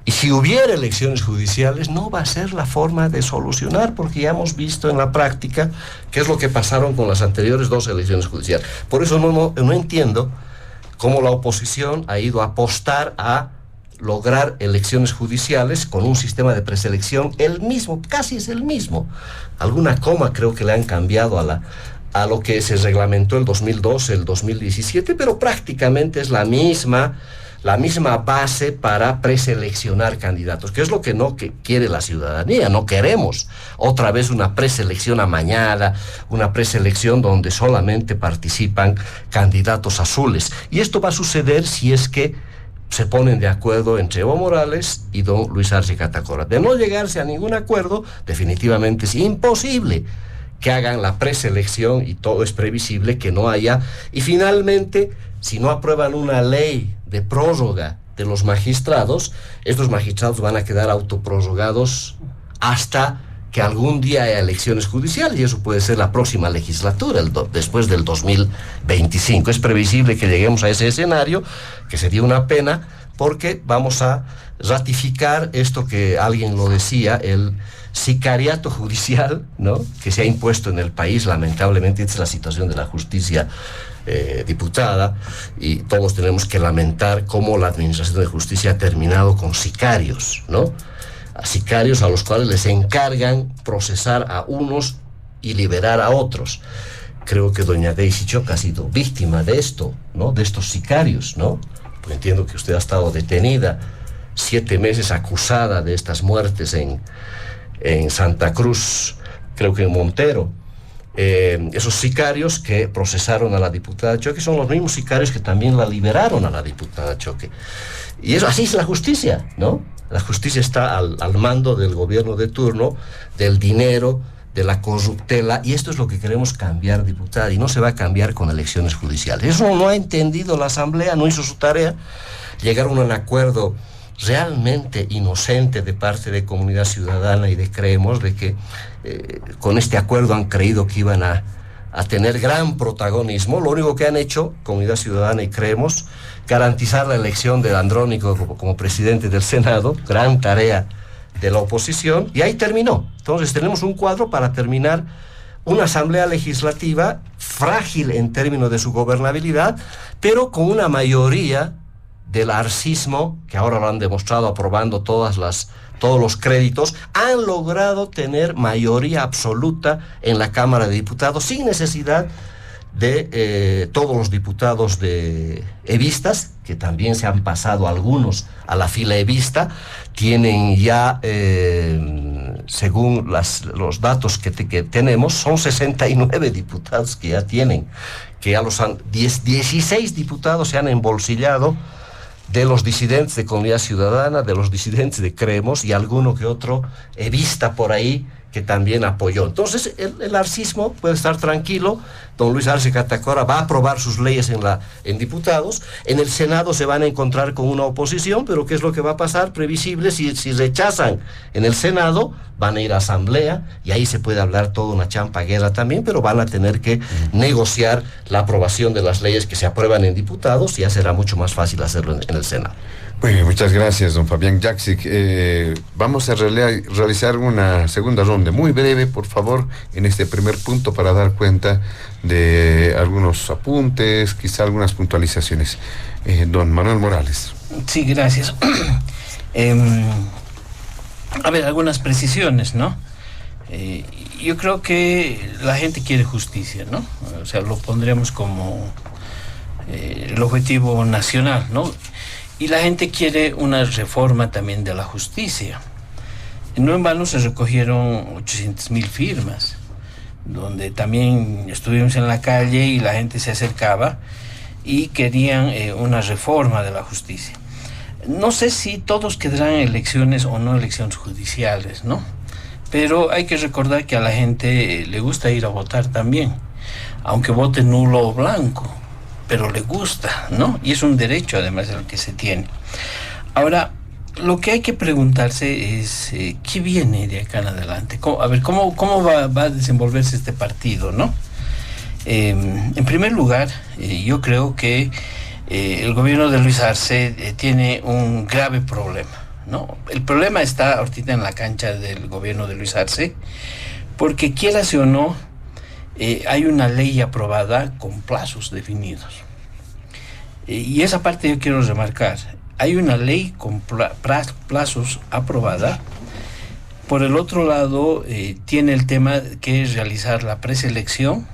Y si hubiera elecciones judiciales, no va a ser la forma de solucionar, porque ya hemos visto en la práctica qué es lo que pasaron con las anteriores 2 elecciones judiciales. Por eso no entiendo cómo la oposición ha ido a apostar a lograr elecciones judiciales con un sistema de preselección el mismo, casi es el mismo. Alguna coma creo que le han cambiado a lo que se reglamentó el 2012, el 2017, pero prácticamente es la misma base para preseleccionar candidatos, que es lo que no quiere la ciudadanía. No queremos otra vez una preselección amañada, una preselección donde solamente participan candidatos azules. Y esto va a suceder si es que se ponen de acuerdo entre Evo Morales y don Luis Arce Catacora. De no llegarse a ningún acuerdo, definitivamente es imposible que hagan la preselección, y todo es previsible que no haya. Y finalmente, si no aprueban una ley de prórroga de los magistrados, estos magistrados van a quedar autoprorrogados hasta que algún día haya elecciones judiciales, y eso puede ser la próxima legislatura, después del 2025. Es previsible que lleguemos a ese escenario, que sería una pena, porque vamos a ratificar esto que alguien lo decía, el sicariato judicial, ¿no?, que se ha impuesto en el país. Lamentablemente esta es la situación de la justicia diputada, y todos tenemos que lamentar cómo la administración de justicia ha terminado con sicarios, ¿no?, a sicarios a los cuales les encargan procesar a unos y liberar a otros. Creo que doña Daisy Choca ha sido víctima de esto, ¿no?, de estos sicarios, ¿no? Pues entiendo que usted ha estado detenida 7 meses, acusada de estas muertes en Santa Cruz, creo que en Montero. Esos sicarios que procesaron a la diputada Choque son los mismos sicarios que también la liberaron a la diputada Choque. Y eso, así es la justicia, ¿no? La justicia está al mando del gobierno de turno, del dinero, de la corruptela, y esto es lo que queremos cambiar, diputada, y no se va a cambiar con elecciones judiciales. Eso no ha entendido la Asamblea, no hizo su tarea. Llegaron a un acuerdo realmente inocente de parte de Comunidad Ciudadana y de Creemos, de que con este acuerdo han creído que iban a tener gran protagonismo. Lo único que han hecho, Comunidad Ciudadana y Creemos, garantizar la elección de Andrónico como presidente del Senado, gran tarea de la oposición, y ahí terminó. Entonces tenemos un cuadro para terminar una asamblea legislativa frágil en términos de su gobernabilidad, pero con una mayoría del arcismo, que ahora lo han demostrado aprobando todos los créditos, han logrado tener mayoría absoluta en la Cámara de Diputados sin necesidad de todos los diputados de evistas, que también se han pasado algunos a la fila evista. Tienen ya, según los datos que tenemos, son 69 diputados que ya tienen, que ya 16 diputados se han embolsillado de los disidentes de Comunidad Ciudadana, de los disidentes de Creemos, y alguno que otro evista por ahí que también apoyó. Entonces el arcismo puede estar tranquilo. Don Luis Arce Catacora va a aprobar sus leyes en diputados. En el Senado se van a encontrar con una oposición, pero ¿qué es lo que va a pasar? Previsible. Si rechazan en el Senado, van a ir a Asamblea, y ahí se puede hablar toda una champaguera también, pero van a tener que negociar la aprobación de las leyes que se aprueban en diputados, y ya será mucho más fácil hacerlo en el Senado. Bueno, muchas gracias, don Fabián Jaksic. Vamos a realizar una segunda ronda muy breve, por favor, en este primer punto, para dar cuenta de algunos apuntes, quizá algunas puntualizaciones. Don Manuel Morales. Sí, gracias. A ver, algunas precisiones, ¿no? Yo creo que la gente quiere justicia, ¿no? O sea, lo pondremos como el objetivo nacional, ¿no? Y la gente quiere una reforma también de la justicia. No en vano se recogieron 800,000 firmas, donde también estuvimos en la calle y la gente se acercaba y querían una reforma de la justicia. No sé si todos quedarán elecciones o no elecciones judiciales, ¿no? Pero hay que recordar que a la gente le gusta ir a votar también, aunque vote nulo o blanco, pero le gusta, ¿no? Y es un derecho además el que se tiene. Ahora, lo que hay que preguntarse es ¿qué viene de acá en adelante? ¿Cómo va a desenvolverse este partido, ¿no? En primer lugar, yo creo que el gobierno de Luis Arce tiene un grave problema, ¿no? El problema está ahorita en la cancha del gobierno de Luis Arce, porque quieras o no, hay una ley aprobada con plazos definidos. Y esa parte yo quiero remarcar. Hay una ley con plazos aprobada. Por el otro lado, tiene el tema que es realizar la preselección,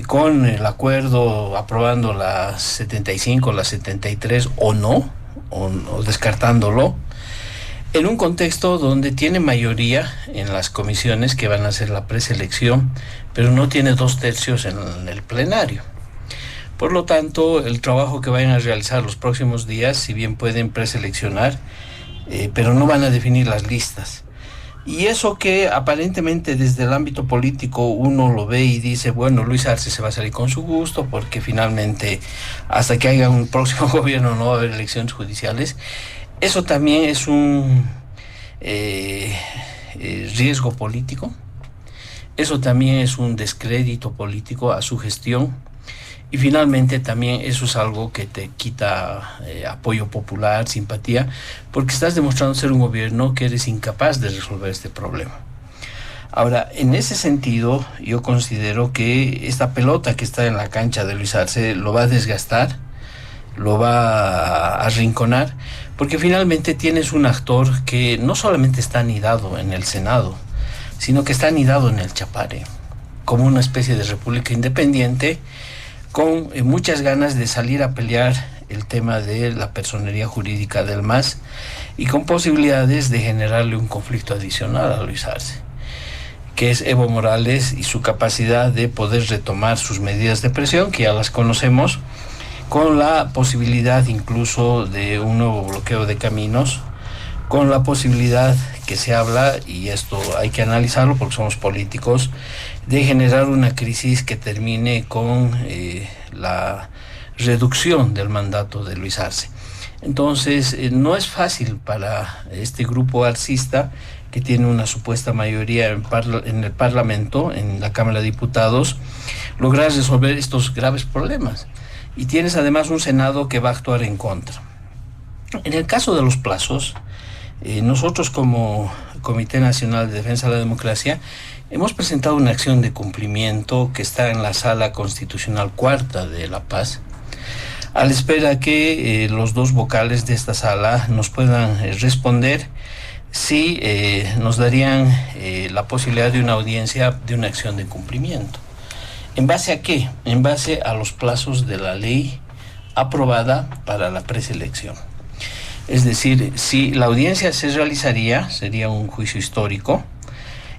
con el acuerdo aprobando las 75, las 73 o no, o descartándolo, en un contexto donde tiene mayoría en las comisiones que van a hacer la preselección, pero no tiene 2/3 en el plenario. Por lo tanto, el trabajo que vayan a realizar los próximos días, si bien pueden preseleccionar, pero no van a definir las listas. Y eso que aparentemente desde el ámbito político uno lo ve y dice, bueno, Luis Arce se va a salir con su gusto, porque finalmente hasta que haya un próximo gobierno no va a haber elecciones judiciales. Eso también es riesgo político. Eso también es un descrédito político a su gestión. Y finalmente también eso es algo que te quita apoyo popular, simpatía, porque estás demostrando ser un gobierno que eres incapaz de resolver este problema. Ahora, en ese sentido, yo considero que esta pelota que está en la cancha de Luis Arce lo va a desgastar, lo va a arrinconar, porque finalmente tienes un actor que no solamente está anidado en el Senado, sino que está anidado en el Chapare, como una especie de república independiente, con muchas ganas de salir a pelear el tema de la personería jurídica del MAS y con posibilidades de generarle un conflicto adicional a Luis Arce, que es Evo Morales y su capacidad de poder retomar sus medidas de presión, que ya las conocemos, con la posibilidad incluso de un nuevo bloqueo de caminos, con la posibilidad que se habla, y esto hay que analizarlo porque somos políticos, de generar una crisis que termine con la reducción del mandato de Luis Arce. Entonces, no es fácil para este grupo arcista, que tiene una supuesta mayoría en el Parlamento, en la Cámara de Diputados, lograr resolver estos graves problemas. Y tienes además un Senado que va a actuar en contra. En el caso de los plazos, nosotros como Comité Nacional de Defensa de la Democracia hemos presentado una acción de cumplimiento que está en la Sala Constitucional Cuarta de La Paz, a la espera que los dos vocales de esta sala nos puedan responder si nos darían la posibilidad de una audiencia de una acción de cumplimiento. ¿En base a qué? En base a los plazos de la ley aprobada para la preselección. Es decir, si la audiencia se realizaría, sería un juicio histórico,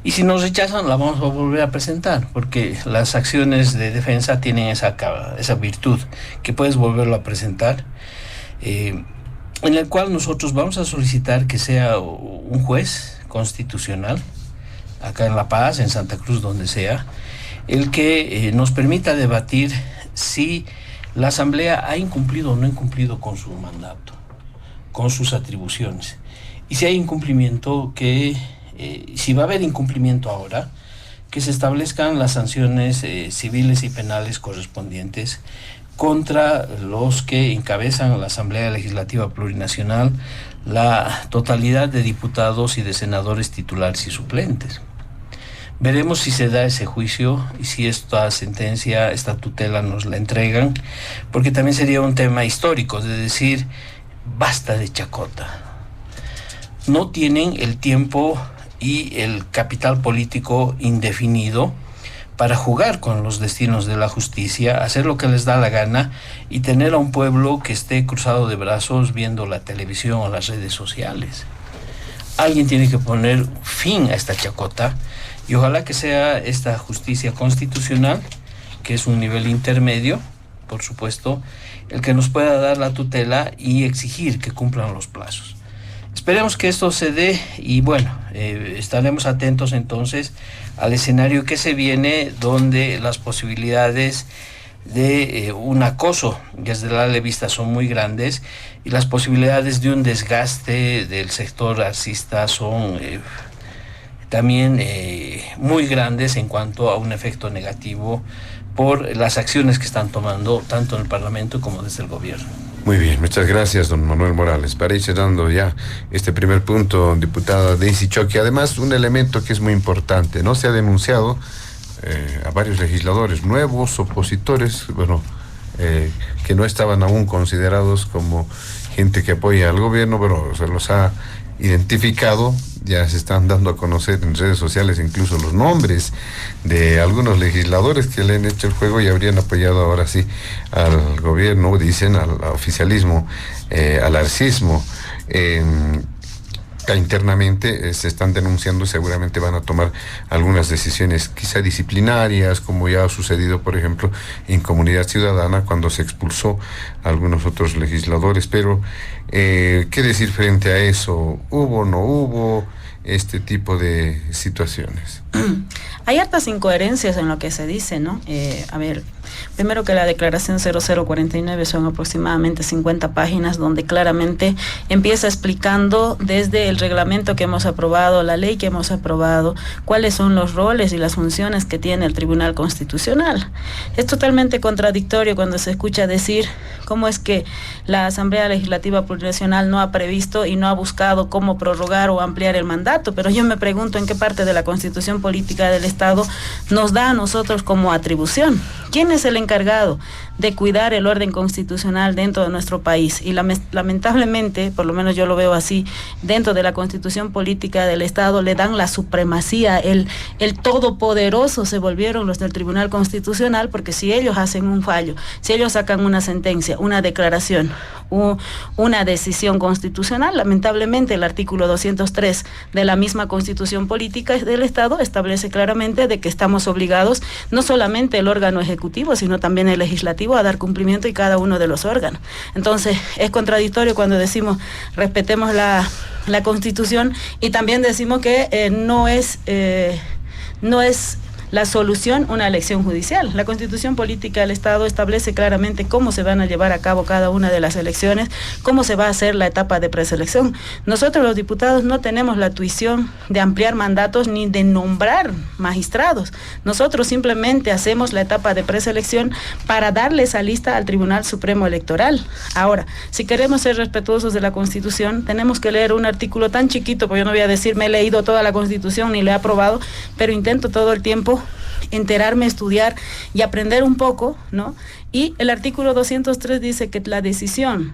y si nos rechazan, la vamos a volver a presentar, porque las acciones de defensa tienen esa virtud, que puedes volverlo a presentar, en el cual nosotros vamos a solicitar que sea un juez constitucional, acá en La Paz, en Santa Cruz, donde sea, el que nos permita debatir si la Asamblea ha incumplido o no incumplido con su mandato, con sus atribuciones. Y si hay incumplimiento, si va a haber incumplimiento ahora, que se establezcan las sanciones civiles y penales correspondientes contra los que encabezan la Asamblea Legislativa Plurinacional, la totalidad de diputados y de senadores titulares y suplentes. Veremos si se da ese juicio y si esta sentencia, esta tutela nos la entregan, porque también sería un tema histórico de decir, basta de chacota. No tienen el tiempo y el capital político indefinido para jugar con los destinos de la justicia, hacer lo que les da la gana y tener a un pueblo que esté cruzado de brazos viendo la televisión o las redes sociales. Alguien tiene que poner fin a esta chacota y ojalá que sea esta justicia constitucional, que es un nivel intermedio, por supuesto, el que nos pueda dar la tutela y exigir que cumplan los plazos. Esperemos que esto se dé y bueno, estaremos atentos entonces al escenario que se viene, donde las posibilidades de un acoso desde la vista son muy grandes y las posibilidades de un desgaste del sector arcista son también muy grandes en cuanto a un efecto negativo por las acciones que están tomando tanto en el Parlamento como desde el gobierno. Muy bien, muchas gracias, don Manuel Morales. Para ir cerrando ya este primer punto, diputada Daisy Choque, además un elemento que es muy importante, ¿no? Se ha denunciado a varios legisladores nuevos, opositores, que no estaban aún considerados como gente que apoya al gobierno, pero se los ha identificado, ya se están dando a conocer en redes sociales incluso los nombres de algunos legisladores que le han hecho el juego y habrían apoyado ahora sí al gobierno, dicen, al oficialismo, al arcismo. Internamente se están denunciando, seguramente van a tomar algunas decisiones quizá disciplinarias, como ya ha sucedido, por ejemplo, en Comunidad Ciudadana, cuando se expulsó a algunos otros legisladores. Pero, ¿qué decir frente a eso? ¿Hubo, no hubo? este tipo de situaciones? Hay hartas incoherencias en lo que se dice, ¿no? A ver, primero que la declaración 0049 son aproximadamente 50 páginas donde claramente empieza explicando desde el reglamento que hemos aprobado, la ley que hemos aprobado, cuáles son los roles y las funciones que tiene el Tribunal Constitucional. Es totalmente contradictorio cuando se escucha decir cómo es que la Asamblea Legislativa Plurinacional no ha previsto y no ha buscado cómo prorrogar o ampliar el mandato, pero yo me pregunto en qué parte de la Constitución Política del Estado nos da a nosotros como atribución. ¿Quién es el encargado de cuidar el orden constitucional dentro de nuestro país? Y lamentablemente, por lo menos yo lo veo así, dentro de la Constitución Política del Estado le dan la supremacía, el todopoderoso se volvieron los del Tribunal Constitucional, porque si ellos hacen un fallo, si ellos sacan una sentencia, una declaración, una decisión constitucional, lamentablemente el artículo 203 de la misma Constitución Política del Estado establece claramente de que estamos obligados, no solamente el órgano ejecutivo, sino también el legislativo, a dar cumplimiento y cada uno de los órganos. Entonces, es contradictorio cuando decimos respetemos la Constitución y también decimos que no es la solución una elección judicial. La Constitución Política del Estado establece claramente cómo se van a llevar a cabo cada una de las elecciones, cómo se va a hacer la etapa de preselección. Nosotros los diputados no tenemos la tuición de ampliar mandatos ni de nombrar magistrados. Nosotros simplemente hacemos la etapa de preselección para darle esa lista al Tribunal Supremo Electoral. Ahora, si queremos ser respetuosos de la Constitución, tenemos que leer un artículo tan chiquito, porque yo no voy a decir me he leído toda la Constitución ni la he aprobado, pero intento todo el tiempo enterarme, estudiar y aprender un poco, ¿no? Y el artículo 203 dice que la decisión,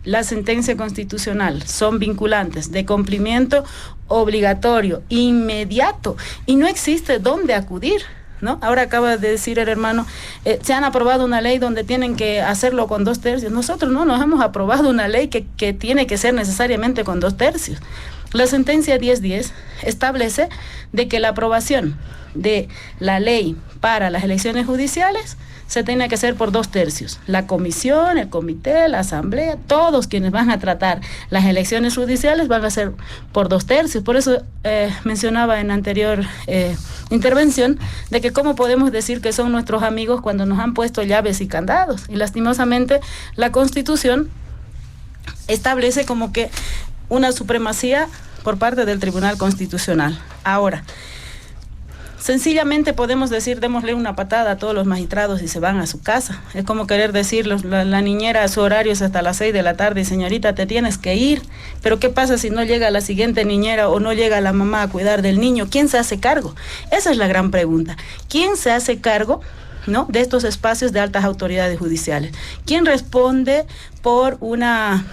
la sentencia constitucional son vinculantes, de cumplimiento obligatorio, inmediato, y no existe dónde acudir, ¿no? Ahora acaba de decir el hermano, se han aprobado una ley donde tienen que hacerlo con 2/3. Nosotros no nos hemos aprobado una ley que tiene que ser necesariamente con 2/3. La sentencia 1010 establece de que la aprobación de la ley para las elecciones judiciales se tiene que hacer por 2/3. La comisión, el comité, la asamblea, todos quienes van a tratar las elecciones judiciales van a ser por 2/3. Por eso mencionaba en anterior intervención de que cómo podemos decir que son nuestros amigos cuando nos han puesto llaves y candados. Y lastimosamente la Constitución establece como que una supremacía por parte del Tribunal Constitucional. Ahora, sencillamente podemos decir, démosle una patada a todos los magistrados y se van a su casa. Es como querer decir, la niñera, su horario es hasta las 6 de la tarde y señorita, te tienes que ir. Pero ¿qué pasa si no llega la siguiente niñera o no llega la mamá a cuidar del niño? ¿Quién se hace cargo? Esa es la gran pregunta. ¿Quién se hace cargo, ¿no?, de estos espacios de altas autoridades judiciales? ¿Quién responde por una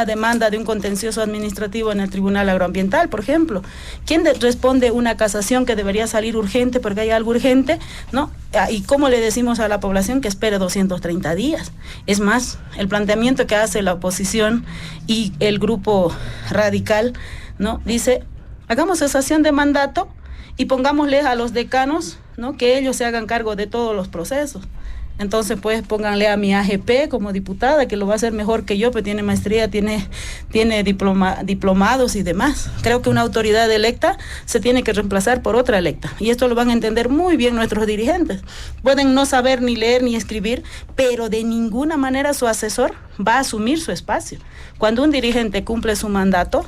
demanda de un contencioso administrativo en el Tribunal Agroambiental, por ejemplo? ¿Quién responde una casación que debería salir urgente porque hay algo urgente, ¿no? ¿Y cómo le decimos a la población que espere 230 días? Es más, el planteamiento que hace la oposición y el grupo radical, ¿no?, dice, hagamos cesación de mandato y pongámosle a los decanos, ¿no?, que ellos se hagan cargo de todos los procesos. Entonces, pues, pónganle a mi AGP como diputada, que lo va a hacer mejor que yo, pero tiene maestría, tiene diplomados y demás. Creo que una autoridad electa se tiene que reemplazar por otra electa. Y esto lo van a entender muy bien nuestros dirigentes. Pueden no saber ni leer ni escribir, pero de ninguna manera su asesor va a asumir su espacio. Cuando un dirigente cumple su mandato,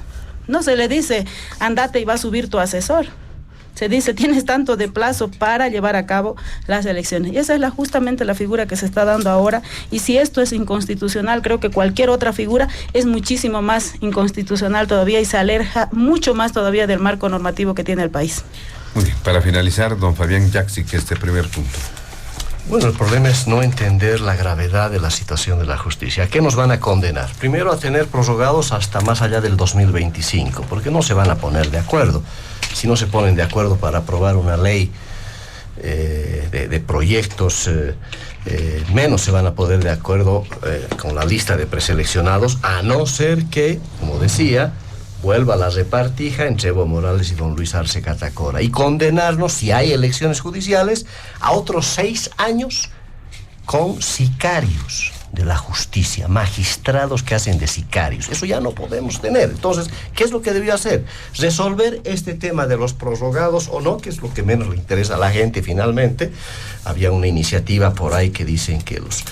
no se le dice, andate y va a subir tu asesor. Se dice, tienes tanto de plazo para llevar a cabo las elecciones. Y esa es justamente la figura que se está dando ahora. Y si esto es inconstitucional, creo que cualquier otra figura es muchísimo más inconstitucional todavía y se aleja mucho más todavía del marco normativo que tiene el país. Muy bien, para finalizar, don Fabián Jaksic, este primer punto. Bueno, el problema es no entender la gravedad de la situación de la justicia. ¿A qué nos van a condenar? Primero, a tener prorrogados hasta más allá del 2025, porque no se van a poner de acuerdo. Si no se ponen de acuerdo para aprobar una ley de proyectos, menos se van a poner de acuerdo con la lista de preseleccionados, a no ser que, como decía, vuelva la repartija entre Evo Morales y don Luis Arce Catacora y condenarnos, si hay elecciones judiciales, a otros 6 años con sicarios. de la justicia, magistrados que hacen de sicarios. Eso ya no podemos tener. Entonces, ¿qué es lo que debió hacer? Resolver este tema de los prorrogados o no, que es lo que menos le interesa a la gente finalmente. Había una iniciativa por ahí que dicen que los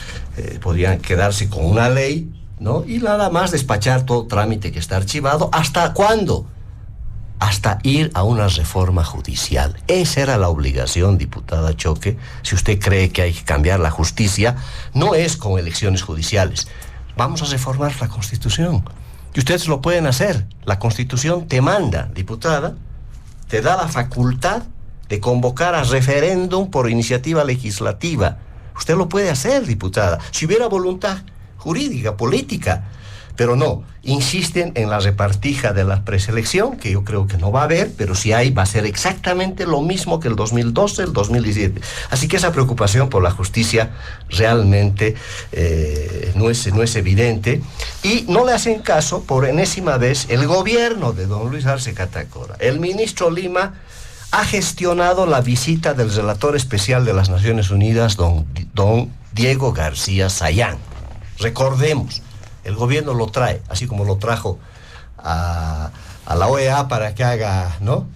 podrían quedarse con una ley, ¿no? Y nada más despachar todo trámite que está archivado. ¿Hasta cuándo? Hasta ir a una reforma judicial. Esa era la obligación, diputada Choque. Si usted cree que hay que cambiar la justicia, no es con elecciones judiciales. Vamos a reformar la Constitución. Y ustedes lo pueden hacer. La Constitución te manda, diputada, te da la facultad de convocar a referéndum por iniciativa legislativa. Usted lo puede hacer, diputada, si hubiera voluntad jurídica, política. Pero no, insisten en la repartija de la preselección, que yo creo que no va a haber, pero si hay, va a ser exactamente lo mismo que el 2012, el 2017. Así que esa preocupación por la justicia realmente no es evidente. Y no le hacen caso, por enésima vez, el gobierno de don Luis Arce Catacora. El ministro Lima ha gestionado la visita del relator especial de las Naciones Unidas, don Diego García Sayán. Recordemos, el gobierno lo trae, así como lo trajo a la OEA para que haga, ¿no?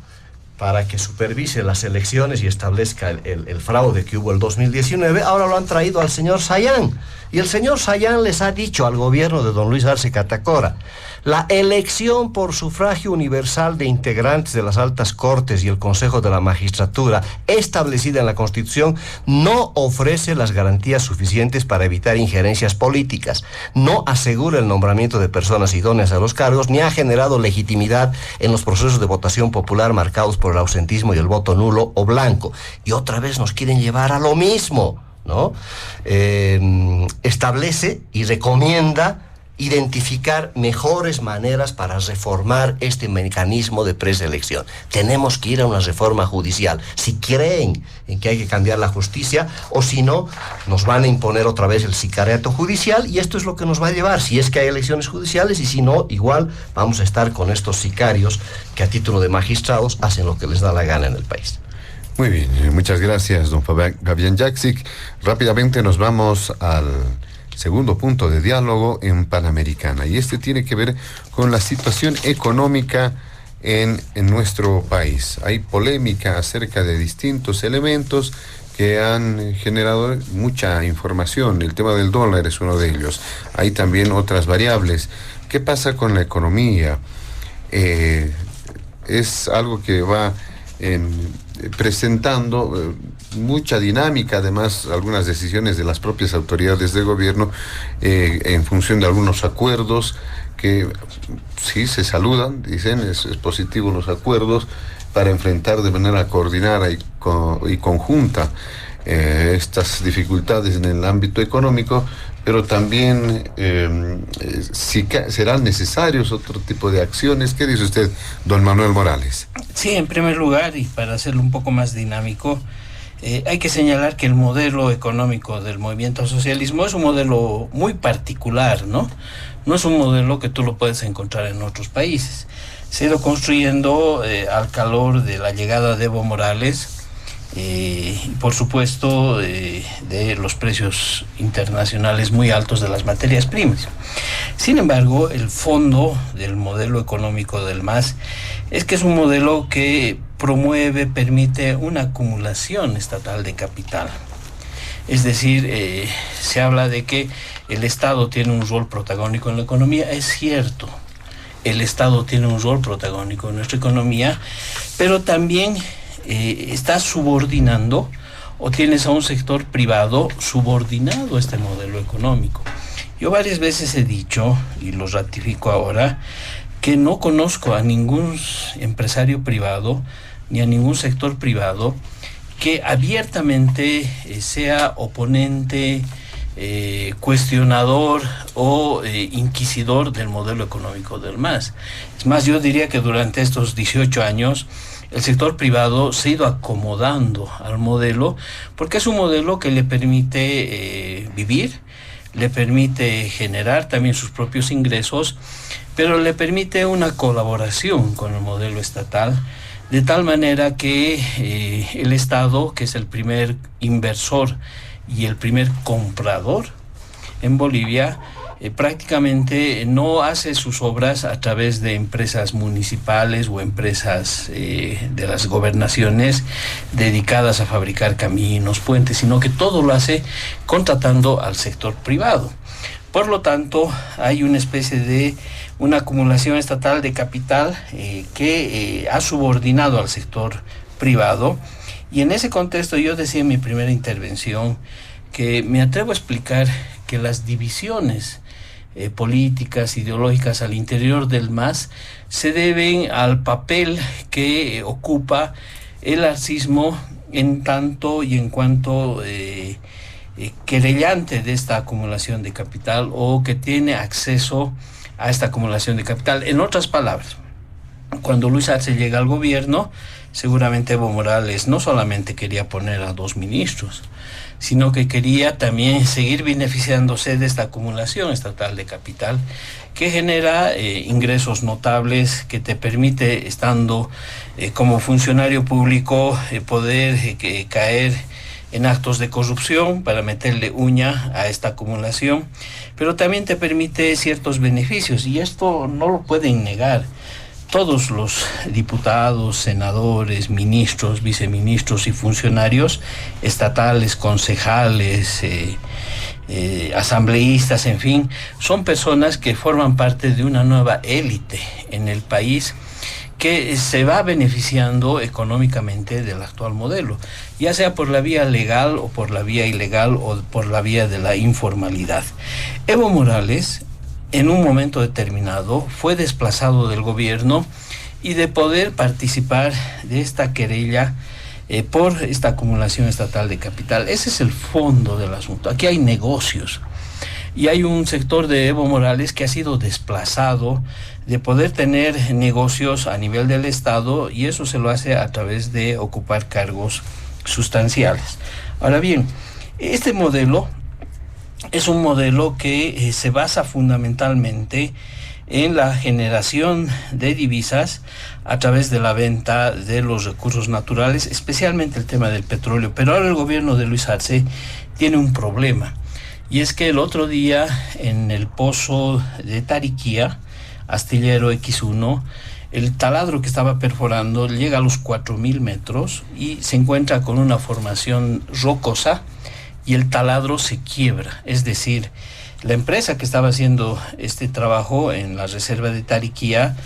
Para que supervise las elecciones y establezca el fraude que hubo el 2019, ahora lo han traído al señor Sayán. Y el señor Sayán les ha dicho al gobierno de don Luis Arce Catacora: la elección por sufragio universal de integrantes de las altas cortes y el Consejo de la Magistratura establecida en la Constitución no ofrece las garantías suficientes para evitar injerencias políticas, no asegura el nombramiento de personas idóneas a los cargos, ni ha generado legitimidad en los procesos de votación popular marcados por el ausentismo y el voto nulo o blanco. Y otra vez nos quieren llevar a lo mismo, ¿no? Establece y recomienda identificar mejores maneras para reformar este mecanismo de preselección. Tenemos que ir a una reforma judicial, si creen en que hay que cambiar la justicia, o si no, nos van a imponer otra vez el sicariato judicial, y esto es lo que nos va a llevar, si es que hay elecciones judiciales, y si no, igual vamos a estar con estos sicarios que a título de magistrados hacen lo que les da la gana en el país. Muy bien, muchas gracias, don Fabián Jaksic. Rápidamente nos vamos al segundo punto de diálogo en Panamericana, y este tiene que ver con la situación económica en nuestro país. Hay polémica acerca de distintos elementos que han generado mucha información. El tema del dólar es uno de ellos. Hay también otras variables. ¿Qué pasa con la economía? Es algo que va presentando mucha dinámica, además algunas decisiones de las propias autoridades de gobierno en función de algunos acuerdos que sí se saludan, dicen es positivo los acuerdos para enfrentar de manera coordinada y conjunta estas dificultades en el ámbito económico, pero también si serán necesarios otro tipo de acciones. ¿Qué dice usted, don Manuel Morales? Sí, en primer lugar, y para hacerlo un poco más dinámico, hay que señalar que el modelo económico del movimiento socialismo es un modelo muy particular, ¿no? No es un modelo que tú lo puedes encontrar en otros países. Se ha ido construyendo al calor de la llegada de Evo Morales, y por supuesto de los precios internacionales muy altos de las materias primas. Sin embargo, el fondo del modelo económico del MAS es que es un modelo que permite una acumulación estatal de capital. Es decir, se habla de que el Estado tiene un rol protagónico en la economía. Es cierto, el Estado tiene un rol protagónico en nuestra economía, pero también está subordinando, o tienes a un sector privado subordinado a este modelo económico. Yo varias veces he dicho, y lo ratifico ahora, que no conozco a ningún empresario privado ni a ningún sector privado que abiertamente sea oponente, cuestionador o inquisidor del modelo económico del MAS. Es más, yo diría que durante estos 18 años el sector privado se ha ido acomodando al modelo, porque es un modelo que le permite vivir, le permite generar también sus propios ingresos, pero le permite una colaboración con el modelo estatal, de tal manera que el Estado, que es el primer inversor y el primer comprador, en Bolivia prácticamente no hace sus obras a través de empresas municipales o empresas de las gobernaciones dedicadas a fabricar caminos, puentes, sino que todo lo hace contratando al sector privado. Por lo tanto, hay una especie de una acumulación estatal de capital que ha subordinado al sector privado. Y en ese contexto yo decía en mi primera intervención que me atrevo a explicar que las divisiones políticas, ideológicas al interior del MAS se deben al papel que ocupa el arcismo en tanto y en cuanto querellante de esta acumulación de capital o que tiene acceso a esta acumulación de capital. En otras palabras, cuando Luis Arce llega al gobierno, seguramente Evo Morales no solamente quería poner a 2 ministros, sino que quería también seguir beneficiándose de esta acumulación estatal de capital que genera ingresos notables, que te permite, estando como funcionario público, poder caer en actos de corrupción para meterle uña a esta acumulación, pero también te permite ciertos beneficios, y esto no lo pueden negar todos los diputados, senadores, ministros, viceministros y funcionarios estatales, concejales, asambleístas, en fin, son personas que forman parte de una nueva élite en el país que se va beneficiando económicamente del actual modelo, ya sea por la vía legal o por la vía ilegal o por la vía de la informalidad. Evo Morales, en un momento determinado, fue desplazado del gobierno y de poder participar de esta querella por esta acumulación estatal de capital. Ese es el fondo del asunto. Aquí hay negocios y hay un sector de Evo Morales que ha sido desplazado de poder tener negocios a nivel del Estado, y eso se lo hace a través de ocupar cargos sustanciales. Ahora bien, este modelo es un modelo que se basa fundamentalmente en la generación de divisas a través de la venta de los recursos naturales, especialmente el tema del petróleo. Pero ahora el gobierno de Luis Arce tiene un problema, y es que el otro día en el pozo de Tariquía, Astillero X1, el taladro que estaba perforando llega a los 4.000 metros y se encuentra con una formación rocosa, y el taladro se quiebra. Es decir, la empresa que estaba haciendo este trabajo en la reserva de Tariquía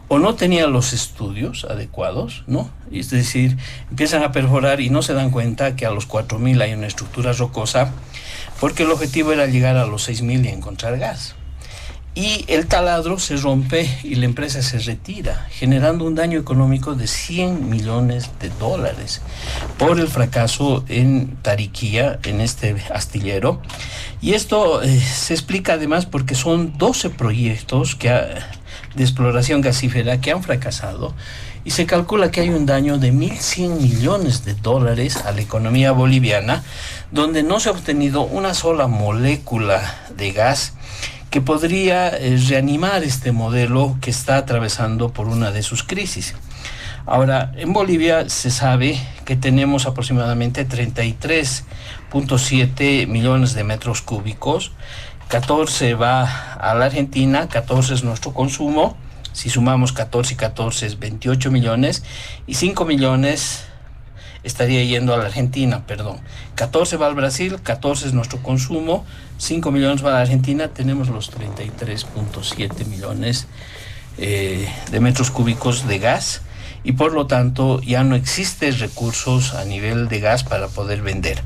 o no tenía los estudios adecuados, ¿no? Es decir, empiezan a perforar y no se dan cuenta que a los 4.000 hay una estructura rocosa, porque el objetivo era llegar a los 6.000 y encontrar gas. Y el taladro se rompe y la empresa se retira, generando un daño económico de $100 millones por el fracaso en Tariquía, en este astillero. Y esto se explica además porque son 12 proyectos de exploración gasífera que han fracasado, y se calcula que hay un daño de $1.100 millones a la economía boliviana, donde no se ha obtenido una sola molécula de gas que podría reanimar este modelo que está atravesando por una de sus crisis. Ahora, en Bolivia se sabe que tenemos aproximadamente 33.7 millones de metros cúbicos, 14 va a la Argentina, 14 es nuestro consumo, si sumamos 14 y 14 es 28 millones, y 5 millones estaría yendo a la Argentina, 14 va al Brasil, 14 es nuestro consumo, 5 millones va a la Argentina, tenemos los 33.7 millones de metros cúbicos de gas, y por lo tanto ya no existen recursos a nivel de gas para poder vender.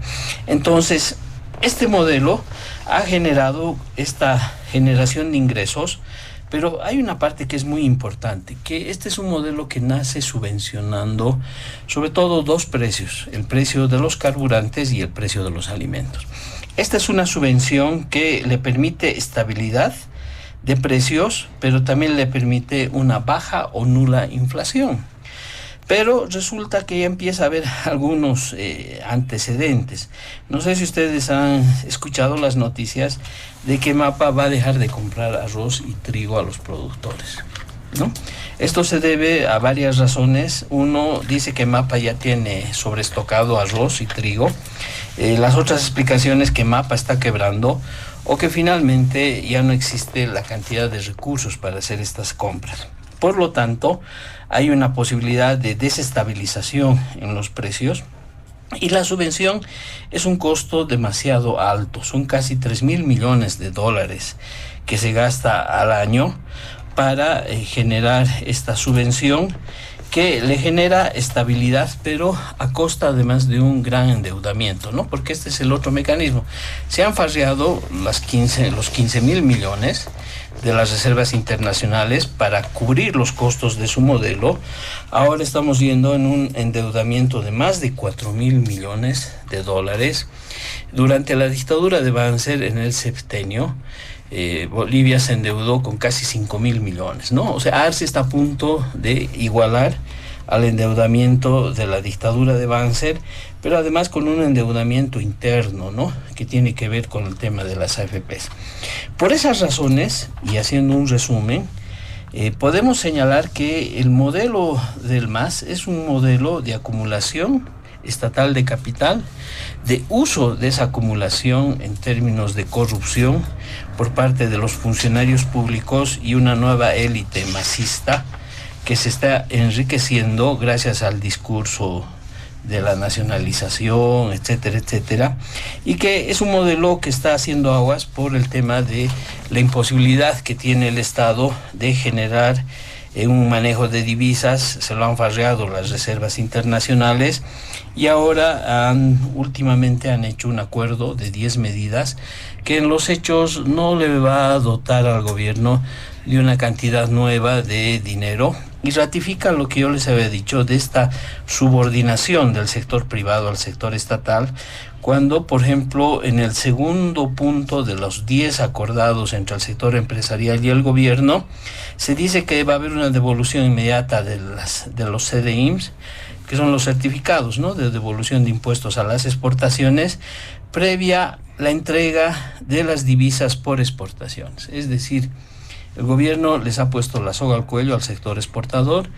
Entonces, este modelo ha generado esta generación de ingresos, pero hay una parte que es muy importante, que este es un modelo que nace subvencionando sobre todo 2 precios, el precio de los carburantes y el precio de los alimentos. Esta es una subvención que le permite estabilidad de precios, pero también le permite una baja o nula inflación. Pero resulta que ya empieza a haber algunos antecedentes. No sé si ustedes han escuchado las noticias de que MAPA va a dejar de comprar arroz y trigo a los productores, ¿no? Esto se debe a varias razones. Uno dice que MAPA ya tiene sobreestocado arroz y trigo. Las otras explicaciones, que MAPA está quebrando. o que finalmente ya no existe la cantidad de recursos para hacer estas compras. Por lo tanto, hay una posibilidad de desestabilización en los precios y la subvención es un costo demasiado alto, son casi 3.000 millones de dólares que se gasta al año para generar esta subvención que le genera estabilidad, pero a costa además de un gran endeudamiento, ¿no? Porque este es el otro mecanismo. Se han farreado los 15.000 millones de las reservas internacionales para cubrir los costos de su modelo. Ahora estamos yendo en un endeudamiento de más de 4.000 millones de dólares. Durante la dictadura de Banzer en el septenio, Bolivia se endeudó con casi 5.000 millones, ¿no? O sea, Arce está a punto de igualar al endeudamiento de la dictadura de Banzer, pero además con un endeudamiento interno, ¿no? Que tiene que ver con el tema de las AFPs. Por esas razones, y haciendo un resumen, podemos señalar que el modelo del MAS es un modelo de acumulación estatal de capital, de uso de esa acumulación en términos de corrupción por parte de los funcionarios públicos y una nueva élite masista que se está enriqueciendo gracias al discurso de la nacionalización, etcétera, etcétera, y que es un modelo que está haciendo aguas por el tema de la imposibilidad que tiene el Estado de generar un manejo de divisas. Se lo han farreado las reservas internacionales y ahora últimamente han hecho un acuerdo de 10 medidas que en los hechos no le va a dotar al gobierno de una cantidad nueva de dinero y ratifica lo que yo les había dicho de esta subordinación del sector privado al sector estatal, cuando, por ejemplo, en el segundo punto de los 10 acordados entre el sector empresarial y el gobierno, se dice que va a haber una devolución inmediata de los CDIMs, que son los certificados, ¿no?, de devolución de impuestos a las exportaciones, previa la entrega de las divisas por exportaciones. Es decir, el gobierno les ha puesto la soga al cuello al sector exportador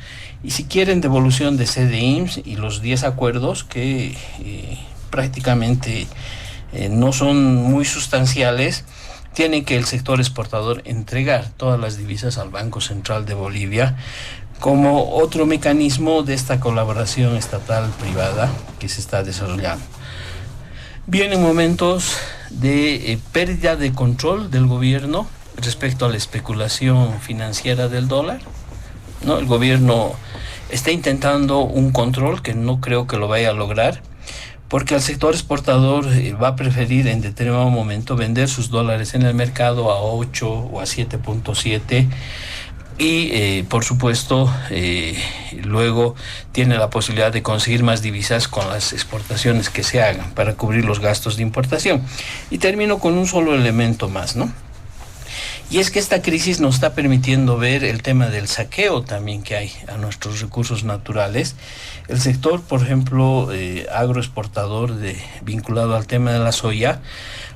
y si quieren devolución de CDIMs y los 10 acuerdos que prácticamente no son muy sustanciales, tiene que el sector exportador entregar todas las divisas al Banco Central de Bolivia como otro mecanismo de esta colaboración estatal-privada que se está desarrollando. Vienen momentos de pérdida de control del gobierno respecto a la especulación financiera del dólar, ¿no? El gobierno está intentando un control que no creo que lo vaya a lograr, porque el sector exportador va a preferir en determinado momento vender sus dólares en el mercado a 8 o a 7.7 y por supuesto luego tiene la posibilidad de conseguir más divisas con las exportaciones que se hagan para cubrir los gastos de importación. Y termino con un solo elemento más, ¿no? Y es que esta crisis nos está permitiendo ver el tema del saqueo también que hay a nuestros recursos naturales. El sector, por ejemplo, agroexportador vinculado al tema de la soya,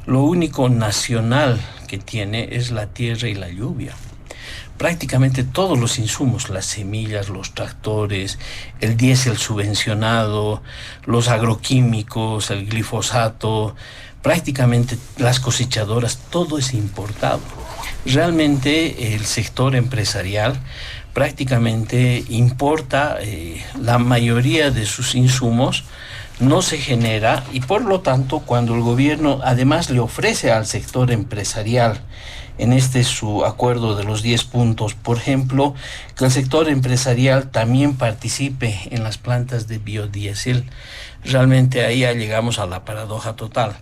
lo único nacional que tiene es la tierra y la lluvia. Prácticamente todos los insumos, las semillas, los tractores, el diésel subvencionado, los agroquímicos, el glifosato, prácticamente las cosechadoras, todo es importado. Realmente el sector empresarial prácticamente importa la mayoría de sus insumos, no se genera y por lo tanto cuando el gobierno además le ofrece al sector empresarial en su acuerdo de los 10 puntos, por ejemplo, que el sector empresarial también participe en las plantas de biodiesel, realmente ahí ya llegamos a la paradoja total.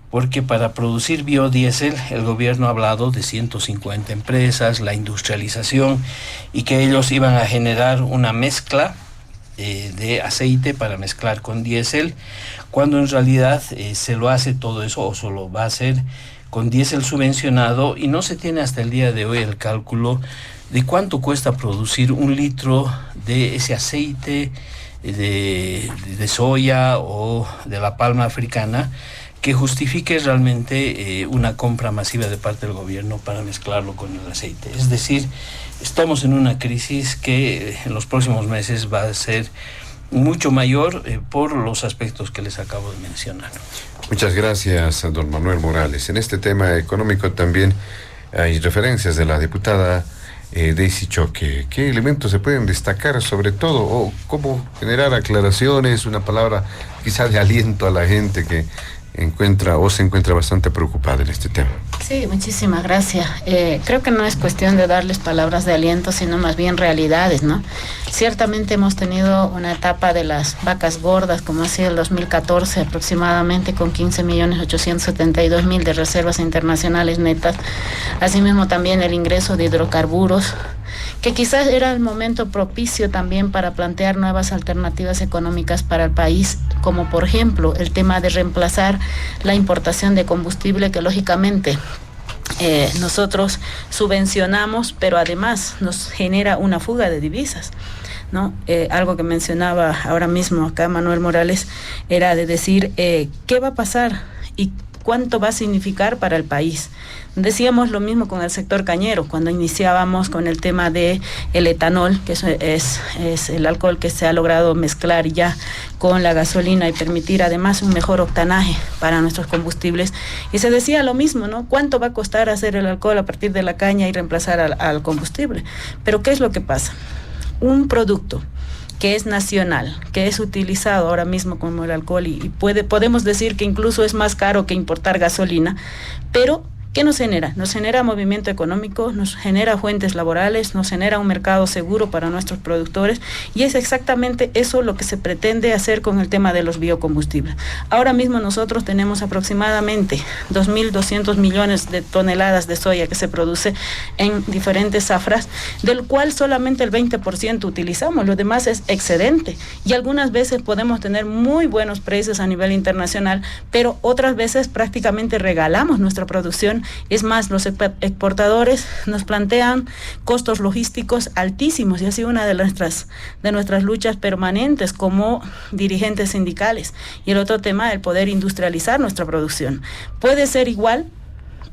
Porque para producir biodiesel el gobierno ha hablado de 150 empresas, la industrialización y que ellos iban a generar una mezcla de aceite para mezclar con diésel, cuando en realidad se lo hace todo eso o solo va a hacer con diésel subvencionado y no se tiene hasta el día de hoy el cálculo de cuánto cuesta producir 1 litro de ese aceite de soya o de la palma africana que justifique realmente una compra masiva de parte del gobierno para mezclarlo con el aceite. Es decir, estamos en una crisis que en los próximos meses va a ser mucho mayor por los aspectos que les acabo de mencionar. Muchas gracias, don Manuel Morales. En este tema económico también hay referencias de la diputada Daisy Choque. ¿Qué elementos se pueden destacar sobre todo o cómo generar aclaraciones, una palabra quizás de aliento a la gente que se encuentra bastante preocupada en este tema? Sí, muchísimas gracias. Creo que no es cuestión de darles palabras de aliento, sino más bien realidades, ¿no? Ciertamente hemos tenido una etapa de las vacas gordas, como ha sido el 2014, aproximadamente con 15.872.000 de reservas internacionales netas. Asimismo también el ingreso de hidrocarburos, que quizás era el momento propicio también para plantear nuevas alternativas económicas para el país, como por ejemplo el tema de reemplazar la importación de combustible que lógicamente nosotros subvencionamos, pero además nos genera una fuga de divisas, ¿no? Algo que mencionaba ahora mismo acá Manuel Morales era de decir qué va a pasar y cuánto va a significar para el país. Decíamos lo mismo con el sector cañero, cuando iniciábamos con el tema de el etanol, que es el alcohol que se ha logrado mezclar ya con la gasolina y permitir además un mejor octanaje para nuestros combustibles. Y se decía lo mismo, ¿no? ¿Cuánto va a costar hacer el alcohol a partir de la caña y reemplazar al combustible? Pero ¿qué es lo que pasa? Un producto que es nacional, que es utilizado ahora mismo como el alcohol y podemos decir que incluso es más caro que importar gasolina, pero ¿qué nos genera? Nos genera movimiento económico, nos genera fuentes laborales, nos genera un mercado seguro para nuestros productores y es exactamente eso lo que se pretende hacer con el tema de los biocombustibles. Ahora mismo nosotros tenemos aproximadamente 2.200 millones de toneladas de soya que se produce en diferentes zafras, del cual solamente el 20% utilizamos, lo demás es excedente y algunas veces podemos tener muy buenos precios a nivel internacional, pero otras veces prácticamente regalamos nuestra producción. Es más, los exportadores nos plantean costos logísticos altísimos y ha sido una de nuestras luchas permanentes como dirigentes sindicales. Y el otro tema, el poder industrializar nuestra producción. Puede ser igual,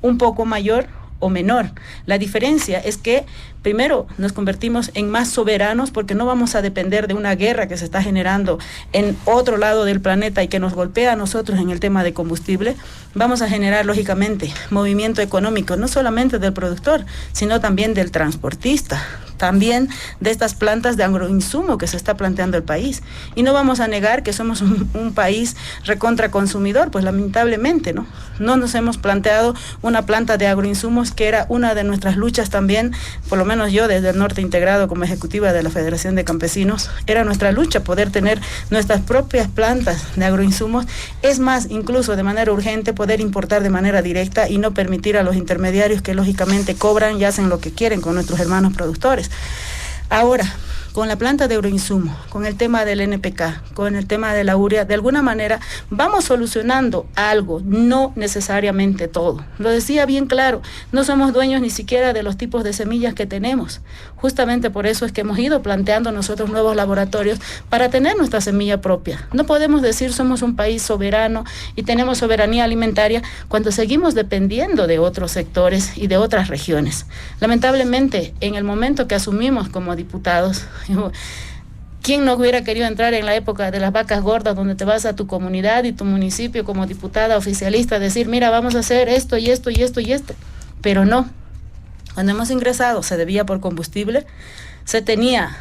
un poco mayor o menor. La diferencia es que primero nos convertimos en más soberanos porque no vamos a depender de una guerra que se está generando en otro lado del planeta y que nos golpea a nosotros en el tema de combustible. Vamos a generar lógicamente movimiento económico, no solamente del productor, sino también del transportista, también de estas plantas de agroinsumo que se está planteando el país. Y no vamos a negar que somos un país recontra consumidor, pues lamentablemente, ¿no? No nos hemos planteado una planta de agroinsumos que era una de nuestras luchas también, por lo menos yo desde el norte integrado como ejecutiva de la Federación de Campesinos, era nuestra lucha poder tener nuestras propias plantas de agroinsumos, es más, incluso de manera urgente poder importar de manera directa y no permitir a los intermediarios que lógicamente cobran y hacen lo que quieren con nuestros hermanos productores. Ahora, con la planta de agroinsumo, con el tema del NPK, con el tema de la urea, de alguna manera vamos solucionando algo, no necesariamente todo. Lo decía bien claro, no somos dueños ni siquiera de los tipos de semillas que tenemos. Justamente por eso es que hemos ido planteando nosotros nuevos laboratorios para tener nuestra semilla propia. No podemos decir somos un país soberano y tenemos soberanía alimentaria cuando seguimos dependiendo de otros sectores y de otras regiones. Lamentablemente, en el momento que asumimos como diputados, ¿quién no hubiera querido entrar en la época de las vacas gordas donde te vas a tu comunidad y tu municipio como diputada oficialista a decir, mira, vamos a hacer esto y esto y esto y esto? Pero no. Cuando hemos ingresado se debía por combustible, se tenía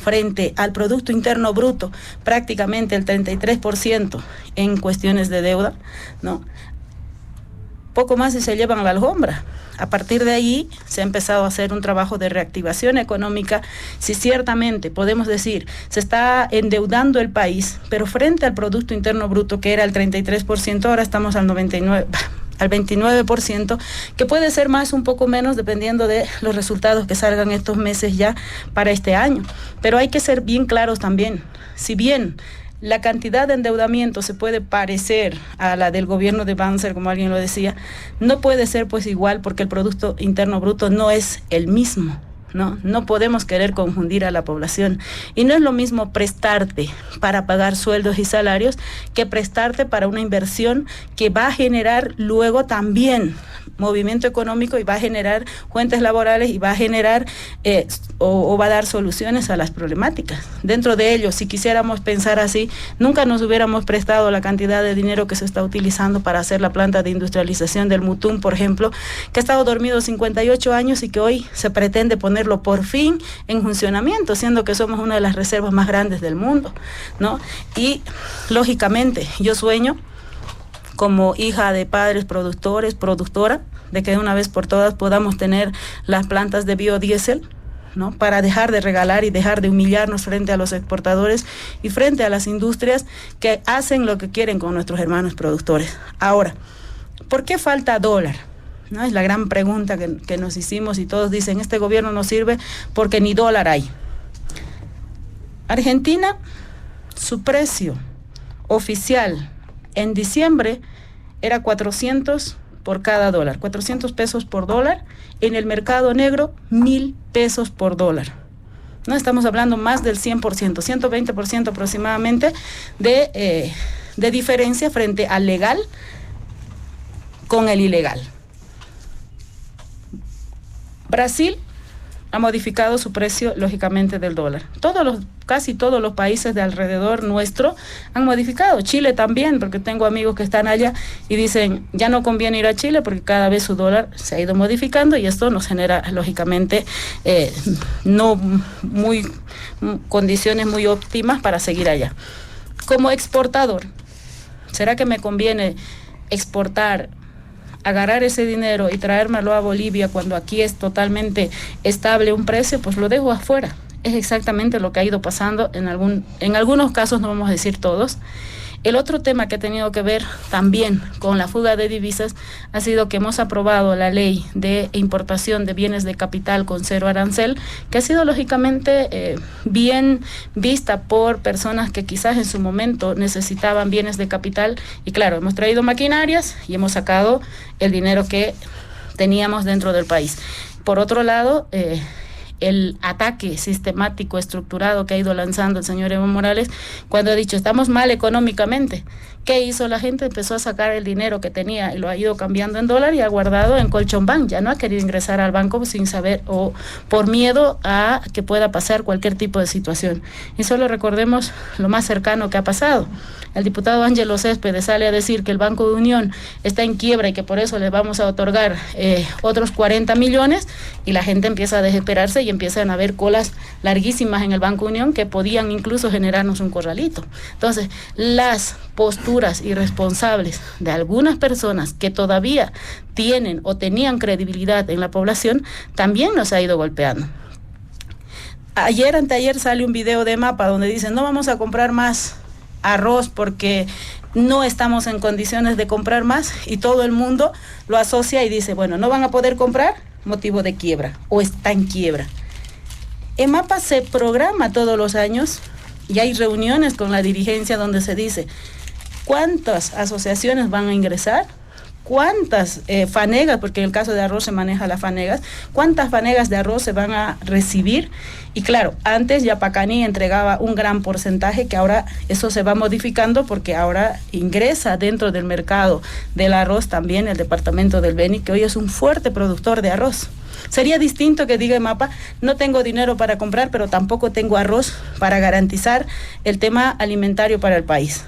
frente al Producto Interno Bruto prácticamente el 33% en cuestiones de deuda, ¿no? Poco más y se llevan la alfombra. A partir de ahí se ha empezado a hacer un trabajo de reactivación económica. Si ciertamente podemos decir, se está endeudando el país, pero frente al Producto Interno Bruto, que era el 33%, ahora estamos al 29%, que puede ser más, un poco menos, dependiendo de los resultados que salgan estos meses ya para este año. Pero hay que ser bien claros también. Si bien la cantidad de endeudamiento se puede parecer a la del gobierno de Banzer, como alguien lo decía, no puede ser pues igual porque el Producto Interno Bruto no es el mismo. No podemos querer confundir a la población. Y no es lo mismo prestarte para pagar sueldos y salarios que prestarte para una inversión que va a generar luego también movimiento económico y va a generar fuentes laborales y va a generar o va a dar soluciones a las problemáticas. Dentro de ello, si quisiéramos pensar así, nunca nos hubiéramos prestado la cantidad de dinero que se está utilizando para hacer la planta de industrialización del Mutum, por ejemplo, que ha estado dormido 58 años y que hoy se pretende ponerlo por fin en funcionamiento, siendo que somos una de las reservas más grandes del mundo, ¿no? Y lógicamente yo sueño como hija de padres productores, productora, de que de una vez por todas podamos tener las plantas de biodiesel, ¿no? Para dejar de regalar y dejar de humillarnos frente a los exportadores y frente a las industrias que hacen lo que quieren con nuestros hermanos productores. Ahora, ¿por qué falta dólar? ¿No? Es la gran pregunta que nos hicimos y todos dicen, este gobierno no sirve porque ni dólar hay. Argentina, su precio oficial en diciembre era 400 por cada dólar, 400 pesos por dólar. En el mercado negro, 1.000 pesos por dólar. No estamos hablando más del 100%, 120% aproximadamente de diferencia frente al legal con el ilegal. Brasil ha modificado su precio, lógicamente, del dólar. Casi todos los países de alrededor nuestro han modificado. Chile también, porque tengo amigos que están allá y dicen, ya no conviene ir a Chile porque cada vez su dólar se ha ido modificando y esto nos genera, lógicamente, condiciones muy óptimas para seguir allá. Como exportador, ¿será que me conviene exportar, agarrar ese dinero y traérmelo a Bolivia cuando aquí es totalmente estable un precio? Pues lo dejo afuera. Es exactamente lo que ha ido pasando en algunos casos, no vamos a decir todos. El otro tema que ha tenido que ver también con la fuga de divisas ha sido que hemos aprobado la ley de importación de bienes de capital con 0 arancel, que ha sido lógicamente bien vista por personas que quizás en su momento necesitaban bienes de capital. Y claro, hemos traído maquinarias y hemos sacado el dinero que teníamos dentro del país. Por otro lado, el ataque sistemático, estructurado que ha ido lanzando el señor Evo Morales, cuando ha dicho estamos mal económicamente. ¿Qué hizo la gente? Empezó a sacar el dinero que tenía y lo ha ido cambiando en dólar y ha guardado en Colchón Bank. Ya no ha querido ingresar al banco sin saber o por miedo a que pueda pasar cualquier tipo de situación. Y solo recordemos lo más cercano que ha pasado. El diputado Ángelo Céspedes sale a decir que el Banco de Unión está en quiebra y que por eso le vamos a otorgar otros 40 millones y la gente empieza a desesperarse y empiezan a haber colas larguísimas en el Banco de Unión que podían incluso generarnos un corralito. Entonces, las posturas irresponsables de algunas personas que todavía tienen o tenían credibilidad en la población también nos ha ido golpeando. Anteayer sale un video de Mapa donde dicen no vamos a comprar más arroz porque no estamos en condiciones de comprar más y todo el mundo lo asocia y dice, bueno, no van a poder comprar, motivo de quiebra o está en quiebra. EMAPA se programa todos los años y hay reuniones con la dirigencia donde se dice cuántas asociaciones van a ingresar, cuántas fanegas, porque en el caso de arroz se maneja las fanegas, cuántas fanegas de arroz se van a recibir. Y claro, antes Yapacaní entregaba un gran porcentaje, que ahora eso se va modificando porque ahora ingresa dentro del mercado del arroz también el departamento del Beni, que hoy es un fuerte productor de arroz. Sería distinto que diga EMAPA, no tengo dinero para comprar, pero tampoco tengo arroz para garantizar el tema alimentario para el país.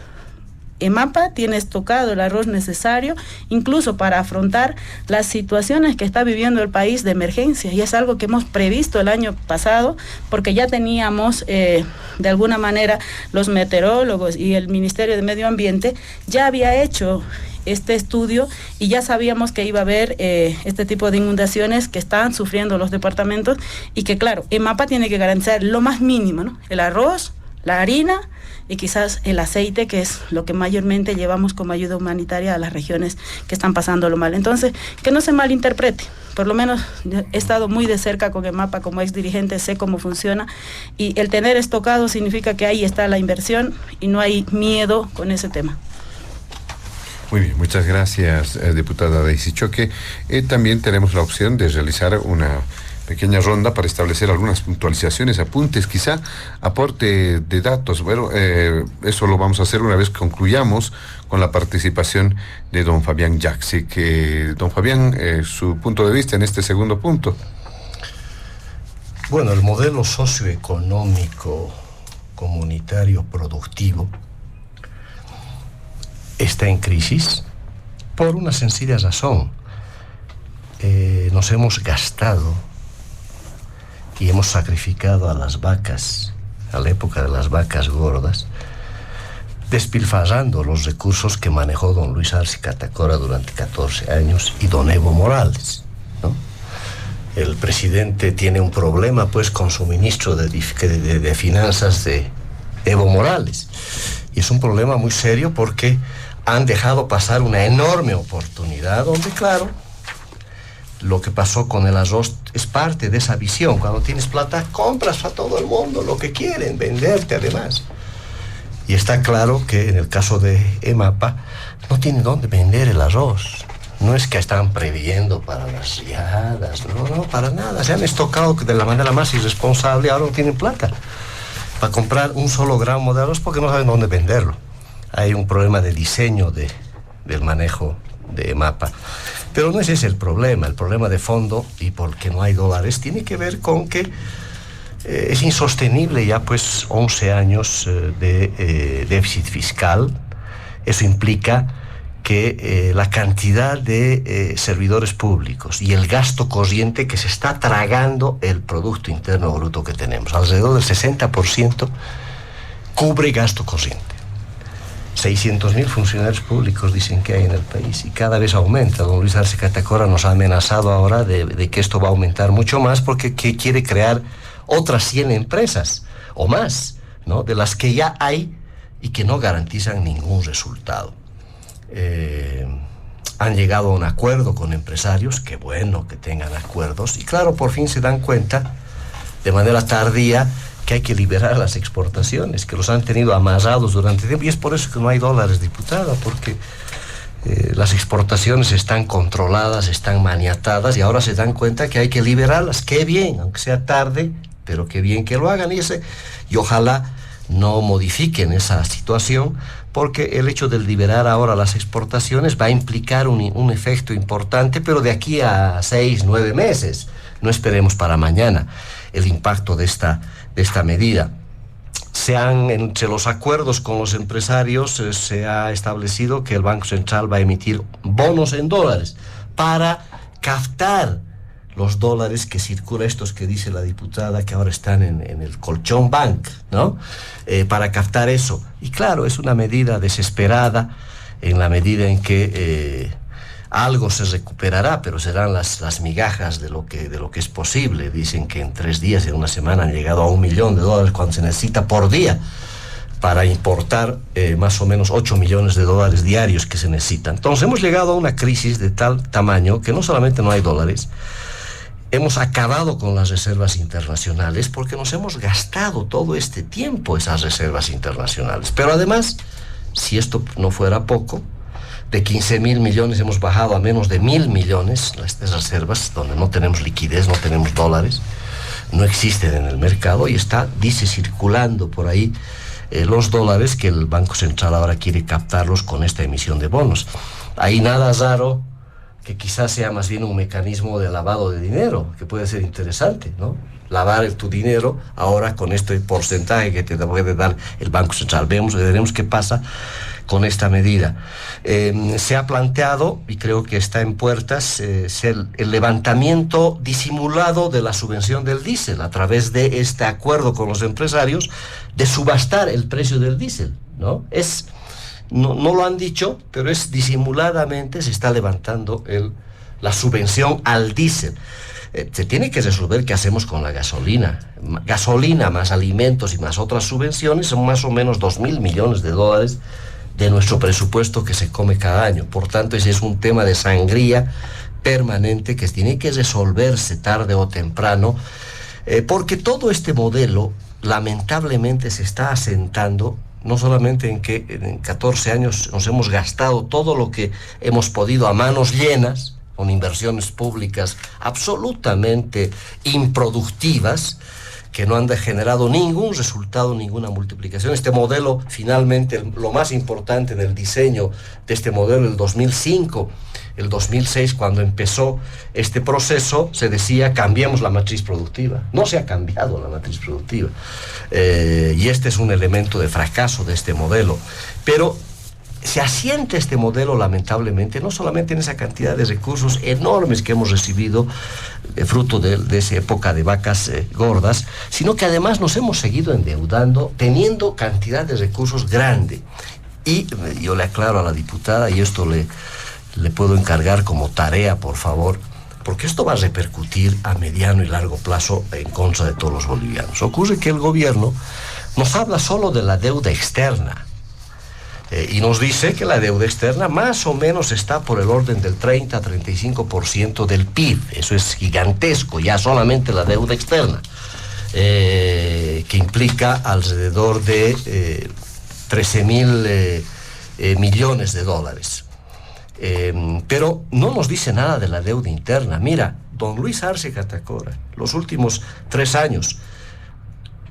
EMAPA tiene estocado el arroz necesario, incluso para afrontar las situaciones que está viviendo el país de emergencia, y es algo que hemos previsto el año pasado, porque ya teníamos, de alguna manera, los meteorólogos y el Ministerio de Medio Ambiente ya había hecho este estudio y ya sabíamos que iba a haber este tipo de inundaciones que están sufriendo los departamentos y que, claro, EMAPA tiene que garantizar lo más mínimo, ¿no? El arroz, la harina y quizás el aceite, que es lo que mayormente llevamos como ayuda humanitaria a las regiones que están pasándolo mal. Entonces, que no se malinterprete. Por lo menos he estado muy de cerca con EMAPA como ex dirigente, sé cómo funciona, y el tener estocado significa que ahí está la inversión y no hay miedo con ese tema. Muy bien, muchas gracias, diputada Daisy Choque. También tenemos la opción de realizar una pequeña ronda para establecer algunas puntualizaciones, apuntes, quizá aporte de datos. Bueno, eso lo vamos a hacer una vez que concluyamos con la participación de don Fabián Jaksic. Don Fabián, su punto de vista en este segundo punto. Bueno, el modelo socioeconómico comunitario productivo está en crisis por una sencilla razón. Nos hemos gastado y hemos sacrificado a las vacas, a la época de las vacas gordas, despilfarrando los recursos que manejó don Luis Arce Catacora durante 14 años y don Evo Morales, ¿no? El presidente tiene un problema pues con su ministro de Finanzas de Evo Morales, y es un problema muy serio porque han dejado pasar una enorme oportunidad donde, claro, lo que pasó con el arroz es parte de esa visión. Cuando tienes plata, compras a todo el mundo lo que quieren, venderte además. Y está claro que en el caso de EMAPA no tiene dónde vender el arroz. No es que están previendo para las riadas, no, para nada. Se han estocado de la manera más irresponsable y ahora no tienen plata para comprar un solo gramo de arroz porque no saben dónde venderlo. Hay un problema de diseño del manejo de EMAPA. Pero no ese es el problema de fondo, y porque no hay dólares, tiene que ver con que es insostenible ya pues 11 años de déficit fiscal. Eso implica que la cantidad de servidores públicos y el gasto corriente que se está tragando el Producto Interno Bruto que tenemos, alrededor del 60% cubre gasto corriente. 600.000 funcionarios públicos dicen que hay en el país y cada vez aumenta. Don Luis Arce Catacora nos ha amenazado ahora de que esto va a aumentar mucho más porque quiere crear otras 100 empresas o más, ¿no?, de las que ya hay y que no garantizan ningún resultado. Han llegado a un acuerdo con empresarios, qué bueno que tengan acuerdos, y claro, por fin se dan cuenta de manera tardía que hay que liberar las exportaciones, que los han tenido amarrados durante tiempo, y es por eso que no hay dólares, diputada, porque las exportaciones están controladas, están maniatadas, y ahora se dan cuenta que hay que liberarlas. Qué bien, aunque sea tarde, pero qué bien que lo hagan, y ojalá no modifiquen esa situación, porque el hecho de liberar ahora las exportaciones va a implicar un efecto importante, pero de aquí a 6, 9 meses. No esperemos para mañana el impacto de esta medida. Entre los acuerdos con los empresarios se ha establecido que el Banco Central va a emitir bonos en dólares para captar los dólares que circulan, estos que dice la diputada que ahora están en el colchón bank, ¿no? Para captar eso. Y claro, es una medida desesperada en la medida en que algo se recuperará, pero serán las migajas de lo que es posible. Dicen que en 3 días, en una semana, han llegado a $1 millón cuando se necesita por día para importar más o menos $8 millones diarios que se necesitan. Entonces hemos llegado a una crisis de tal tamaño que no solamente no hay dólares, hemos acabado con las reservas internacionales porque nos hemos gastado todo este tiempo esas reservas internacionales. Pero además, si esto no fuera poco, de 15.000 millones hemos bajado a menos de 1.000 millones las reservas, donde no tenemos liquidez, no tenemos dólares, no existen en el mercado, y dice circulando por ahí los dólares que el Banco Central ahora quiere captarlos con esta emisión de bonos. Ahí nada raro que quizás sea más bien un mecanismo de lavado de dinero, que puede ser interesante, ¿no? Lavar tu dinero ahora con este porcentaje que te puede dar el Banco Central. Veremos qué pasa con esta medida. Se ha planteado, y creo que está en puertas, el levantamiento disimulado de la subvención del diésel a través de este acuerdo con los empresarios de subastar el precio del diésel, ¿no? No lo han dicho, pero es disimuladamente se está levantando la subvención al diésel. Se tiene que resolver qué hacemos con la gasolina. Gasolina más alimentos y más otras subvenciones son más o menos $2.000 millones de nuestro presupuesto que se come cada año. Por tanto, ese es un tema de sangría permanente que tiene que resolverse tarde o temprano, porque todo este modelo lamentablemente se está asentando no solamente en que en 14 años nos hemos gastado todo lo que hemos podido a manos llenas, con inversiones públicas absolutamente improductivas, que no han generado ningún resultado, ninguna multiplicación. Este modelo, finalmente, lo más importante del diseño de este modelo, el 2005, el 2006, cuando empezó este proceso, se decía, cambiemos la matriz productiva. No se ha cambiado la matriz productiva. Y este es un elemento de fracaso de este modelo. Pero se asienta este modelo, lamentablemente, no solamente en esa cantidad de recursos enormes que hemos recibido, fruto de esa época de vacas gordas, sino que además nos hemos seguido endeudando, teniendo cantidad de recursos grande. Y yo le aclaro a la diputada, y esto le puedo encargar como tarea, por favor, porque esto va a repercutir a mediano y largo plazo en contra de todos los bolivianos. Ocurre que el gobierno nos habla solo de la deuda externa, y nos dice que la deuda externa más o menos está por el orden del 30-35% del PIB. Eso es gigantesco, ya solamente la deuda externa, que implica alrededor de 13.000 millones de dólares. Pero no nos dice nada de la deuda interna. Mira, don Luis Arce Catacora, los últimos 3 años,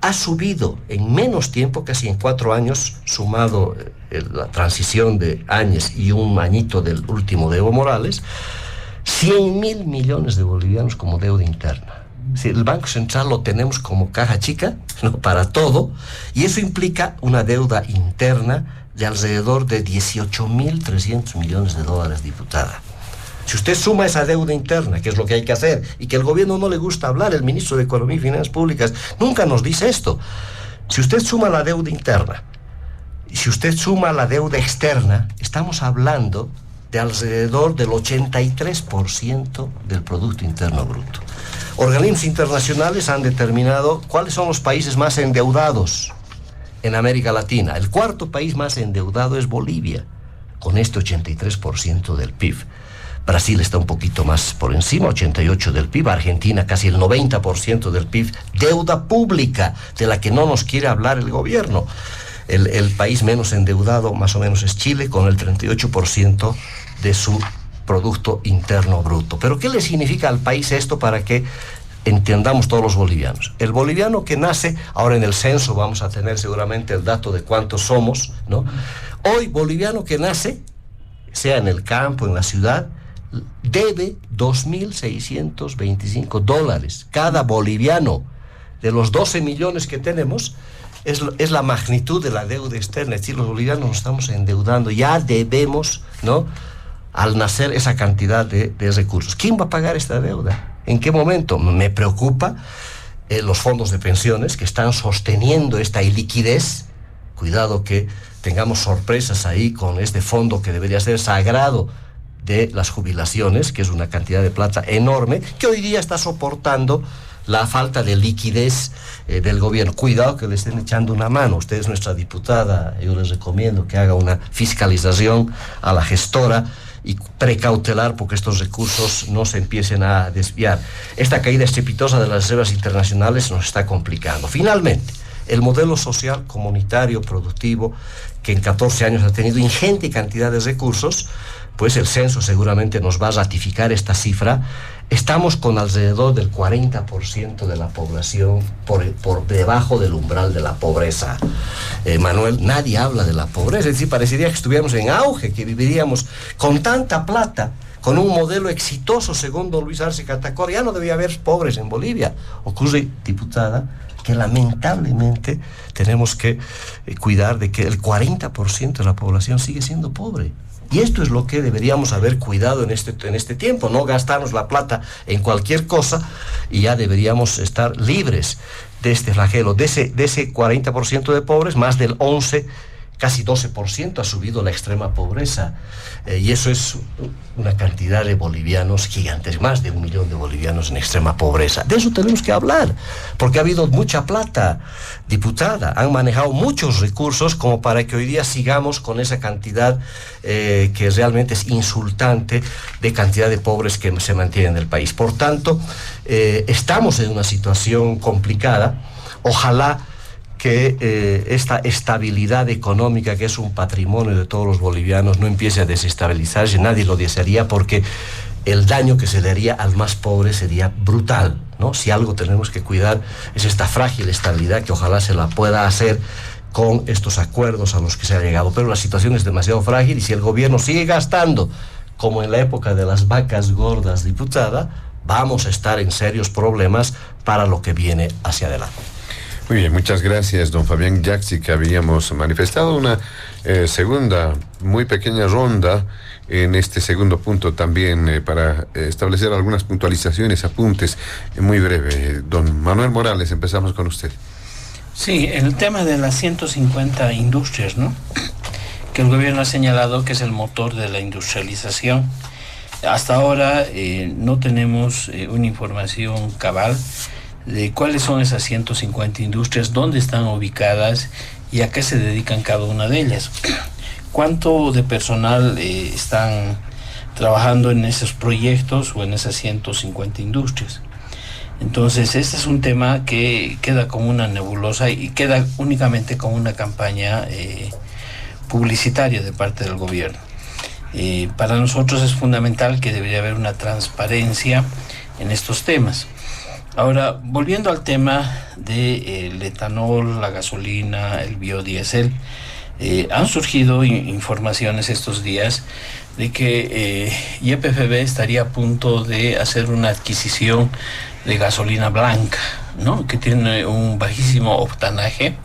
ha subido en menos tiempo, casi en 4 años, sumado la transición de Áñez y un añito del último de Evo Morales, 100.000 millones de bolivianos como deuda interna. El Banco Central lo tenemos como caja chica, ¿no?, para todo, y eso implica una deuda interna de alrededor de 18.300 millones de dólares, diputada. Si usted suma esa deuda interna, que es lo que hay que hacer, y que el gobierno no le gusta hablar, el ministro de Economía y Finanzas Públicas nunca nos dice esto. Si usted suma la deuda interna, y si usted suma la deuda externa, estamos hablando de alrededor del 83% del Producto Interno Bruto. Organismos internacionales han determinado cuáles son los países más endeudados en América Latina. El 4º país más endeudado es Bolivia, con este 83% del PIB. Brasil está un poquito más por encima, 88% del PIB. Argentina casi el 90% del PIB. Deuda pública, de la que no nos quiere hablar el gobierno. El país menos endeudado más o menos es Chile, con el 38% de su Producto Interno Bruto. ¿Pero qué le significa al país esto para que entendamos todos los bolivianos? El boliviano que nace, ahora en el censo vamos a tener seguramente el dato de cuántos somos, ¿no? Hoy, boliviano que nace, sea en el campo, en la ciudad, debe 2.625 dólares. Cada boliviano de los 12 millones que tenemos es la magnitud de la deuda externa. Es decir, los bolivianos nos estamos endeudando, ya debemos, ¿no?, al nacer esa cantidad de recursos. ¿Quién va a pagar esta deuda? ¿En qué momento? Me preocupa los fondos de pensiones que están sosteniendo esta iliquidez. Cuidado que tengamos sorpresas ahí con este fondo que debería ser sagrado de las jubilaciones, que es una cantidad de plata enorme, que hoy día está soportando la falta de liquidez del gobierno. Cuidado que le estén echando una mano. Usted es nuestra diputada, yo les recomiendo que haga una fiscalización a la gestora y precautelar porque estos recursos no se empiecen a desviar. Esta caída estrepitosa de las reservas internacionales nos está complicando. Finalmente, el modelo social, comunitario, productivo, que en 14 años ha tenido ingente cantidad de recursos, pues el censo seguramente nos va a ratificar esta cifra. Estamos con alrededor del 40% de la población por debajo del umbral de la pobreza. Manuel, nadie habla de la pobreza, es decir, parecería que estuviéramos en auge, que viviríamos con tanta plata, con un modelo exitoso según don Luis Arce Catacora. Ya no debía haber pobres en Bolivia. Ocurre, diputada, que lamentablemente tenemos que cuidar de que el 40% de la población sigue siendo pobre. Y esto es lo que deberíamos haber cuidado en este tiempo, no gastarnos la plata en cualquier cosa, y ya deberíamos estar libres de este flagelo. De ese 40% de pobres, más del 11%, casi 12% ha subido la extrema pobreza, y eso es una cantidad de bolivianos gigantes, más de 1 millón de bolivianos en extrema pobreza. De eso tenemos que hablar, porque ha habido mucha plata, diputada, han manejado muchos recursos como para que hoy día sigamos con esa cantidad que realmente es insultante de cantidad de pobres que se mantienen en el país. Por tanto, estamos en una situación complicada. Ojalá que esta estabilidad económica, que es un patrimonio de todos los bolivianos, no empiece a desestabilizarse. Nadie lo desearía, porque el daño que se le haría al más pobre sería brutal, ¿no? Si algo tenemos que cuidar es esta frágil estabilidad que ojalá se la pueda hacer con estos acuerdos a los que se ha llegado. Pero la situación es demasiado frágil y si el gobierno sigue gastando como en la época de las vacas gordas, diputada, vamos a estar en serios problemas para lo que viene hacia adelante. Muy bien, muchas gracias, don Fabián Yaxi, que habíamos manifestado una segunda, muy pequeña ronda en este segundo punto también para establecer algunas puntualizaciones, apuntes, muy breve. Don Manuel Morales, empezamos con usted. Sí, el tema de las 150 industrias, ¿no?, que el gobierno ha señalado que es el motor de la industrialización. Hasta ahora no tenemos una información cabal de cuáles son esas 150 industrias, dónde están ubicadas y a qué se dedican cada una de ellas. ¿Cuánto de personal están trabajando en esos proyectos o en esas 150 industrias? Entonces, este es un tema que queda como una nebulosa y queda únicamente como una campaña publicitaria de parte del gobierno. Para nosotros es fundamental que debería haber una transparencia en estos temas. Ahora, volviendo al tema del etanol, la gasolina, el biodiesel, han surgido informaciones estos días de que YPFB estaría a punto de hacer una adquisición de gasolina blanca, ¿no?, que tiene un bajísimo octanaje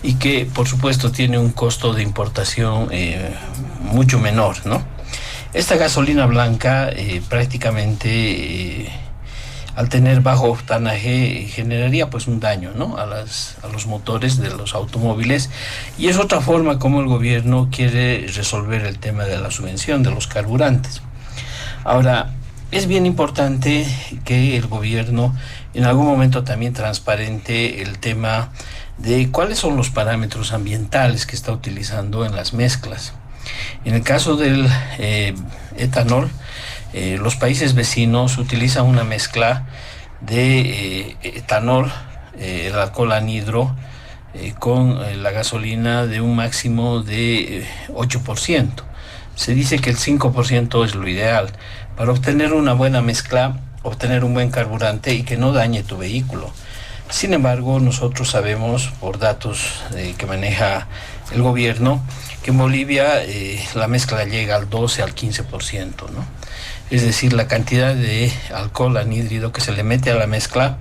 y que por supuesto tiene un costo de importación mucho menor, ¿no? Esta gasolina blanca prácticamente al tener bajo octanaje generaría pues un daño, ¿no?, a los motores de los automóviles, y es otra forma como el gobierno quiere resolver el tema de la subvención de los carburantes. Ahora, es bien importante que el gobierno en algún momento también transparente el tema de cuáles son los parámetros ambientales que está utilizando en las mezclas. En el caso del etanol, los países vecinos utilizan una mezcla de etanol, el alcohol anhidro, con la gasolina de un máximo de 8%. Se dice que el 5% es lo ideal para obtener una buena mezcla, obtener un buen carburante y que no dañe tu vehículo. Sin embargo, nosotros sabemos por datos que maneja el gobierno que en Bolivia la mezcla llega al 12 al 15%, ¿no? Es decir, la cantidad de alcohol anhídrido que se le mete a la mezcla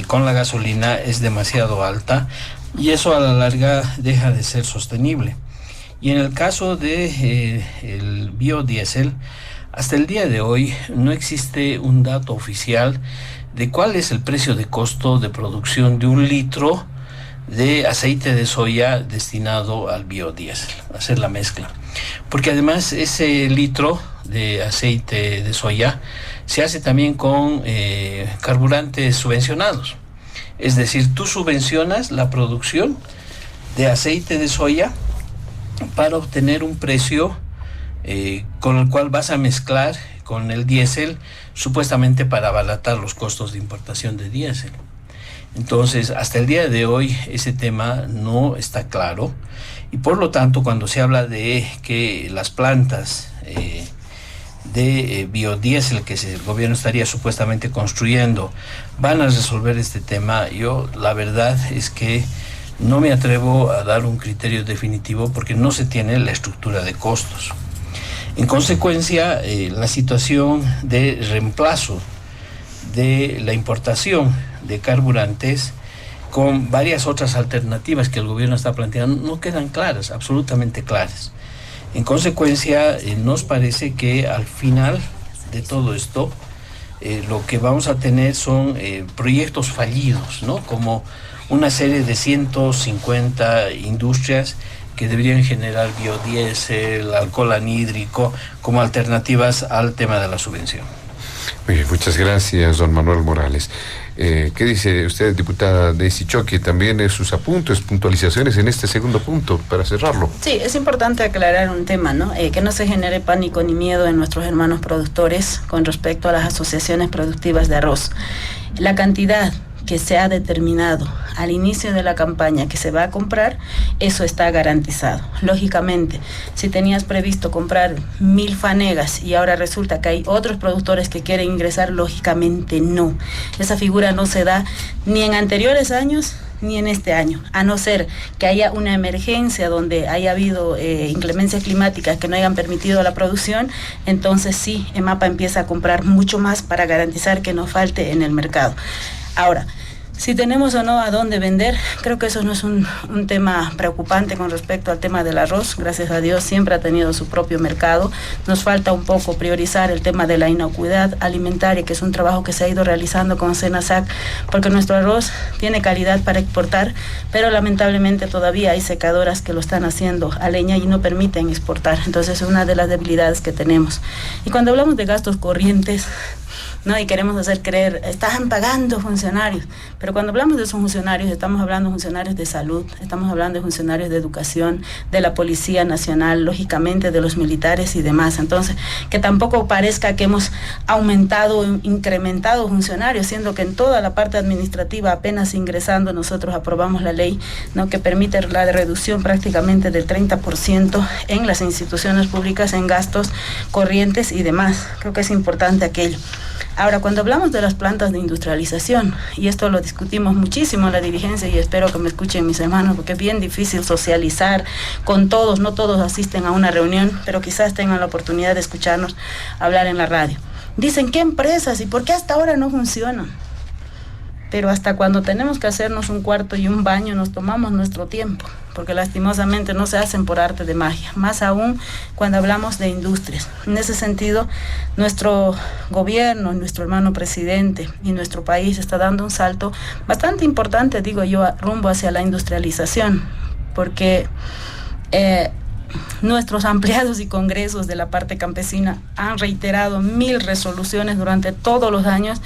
con la gasolina es demasiado alta y eso a la larga deja de ser sostenible. Y en el caso de el biodiesel, hasta el día de hoy no existe un dato oficial de cuál es el precio de costo de producción de 1 litro de aceite de soya destinado al biodiesel, a hacer la mezcla. Porque además ese litro de aceite de soya se hace también con carburantes subvencionados. Es decir, tú subvencionas la producción de aceite de soya para obtener un precio con el cual vas a mezclar con el diésel, supuestamente para abaratar los costos de importación de diésel. Entonces, hasta el día de hoy ese tema no está claro y por lo tanto cuando se habla de que las plantas de biodiesel que el gobierno estaría supuestamente construyendo van a resolver este tema, yo la verdad es que no me atrevo a dar un criterio definitivo porque no se tiene la estructura de costos. En consecuencia, la situación de reemplazo de la importación de carburantes con varias otras alternativas que el gobierno está planteando no quedan claras, absolutamente claras. En consecuencia, nos parece que al final de todo esto, lo que vamos a tener son proyectos fallidos, ¿no?, como una serie de 150 industrias que deberían generar biodiesel, alcohol anhídrico, como alternativas al tema de la subvención. Muy bien, muchas gracias, don Manuel Morales. ¿Qué dice usted, diputada Daisy Choque? También sus apuntes, puntualizaciones en este segundo punto, para cerrarlo. Sí, es importante aclarar un tema, ¿no? Que no se genere pánico ni miedo en nuestros hermanos productores con respecto a las asociaciones productivas de arroz. La cantidad que se ha determinado al inicio de la campaña que se va a comprar, eso está garantizado. Lógicamente, si tenías previsto comprar 1000 fanegas y ahora resulta que hay otros productores que quieren ingresar, lógicamente no. Esa figura no se da ni en anteriores años ni en este año, a no ser que haya una emergencia donde haya habido inclemencias climáticas que no hayan permitido la producción, entonces sí, EMAPA empieza a comprar mucho más para garantizar que no falte en el mercado. Ahora, si tenemos o no a dónde vender, creo que eso no es un tema preocupante con respecto al tema del arroz. Gracias a Dios siempre ha tenido su propio mercado. Nos falta un poco priorizar el tema de la inocuidad alimentaria, que es un trabajo que se ha ido realizando con SENASAC, porque nuestro arroz tiene calidad para exportar, pero lamentablemente todavía hay secadoras que lo están haciendo a leña y no permiten exportar. Entonces es una de las debilidades que tenemos. Y cuando hablamos de gastos corrientes, ¿no? Y queremos hacer creer, están pagando funcionarios, pero cuando hablamos de esos funcionarios, estamos hablando de funcionarios de salud, estamos hablando de funcionarios de educación, de la Policía Nacional, lógicamente de los militares y demás. Entonces, que tampoco parezca que hemos aumentado, incrementado funcionarios, siendo que en toda la parte administrativa, apenas ingresando, nosotros aprobamos la ley, ¿no?, que permite la reducción prácticamente del 30% en las instituciones públicas, en gastos corrientes y demás. Creo que es importante aquello. Ahora, cuando hablamos de las plantas de industrialización, y esto lo discutimos muchísimo en la dirigencia y espero que me escuchen mis hermanos, porque es bien difícil socializar con todos, no todos asisten a una reunión, pero quizás tengan la oportunidad de escucharnos hablar en la radio. Dicen, ¿qué empresas y por qué hasta ahora no funcionan? Pero hasta cuando tenemos que hacernos un cuarto y un baño nos tomamos nuestro tiempo, porque lastimosamente no se hacen por arte de magia, más aún cuando hablamos de industrias. En ese sentido, nuestro gobierno, nuestro hermano presidente y nuestro país está dando un salto bastante importante, digo yo, rumbo hacia la industrialización, porque nuestros ampliados y congresos de la parte campesina han reiterado 1000 resoluciones durante todos los años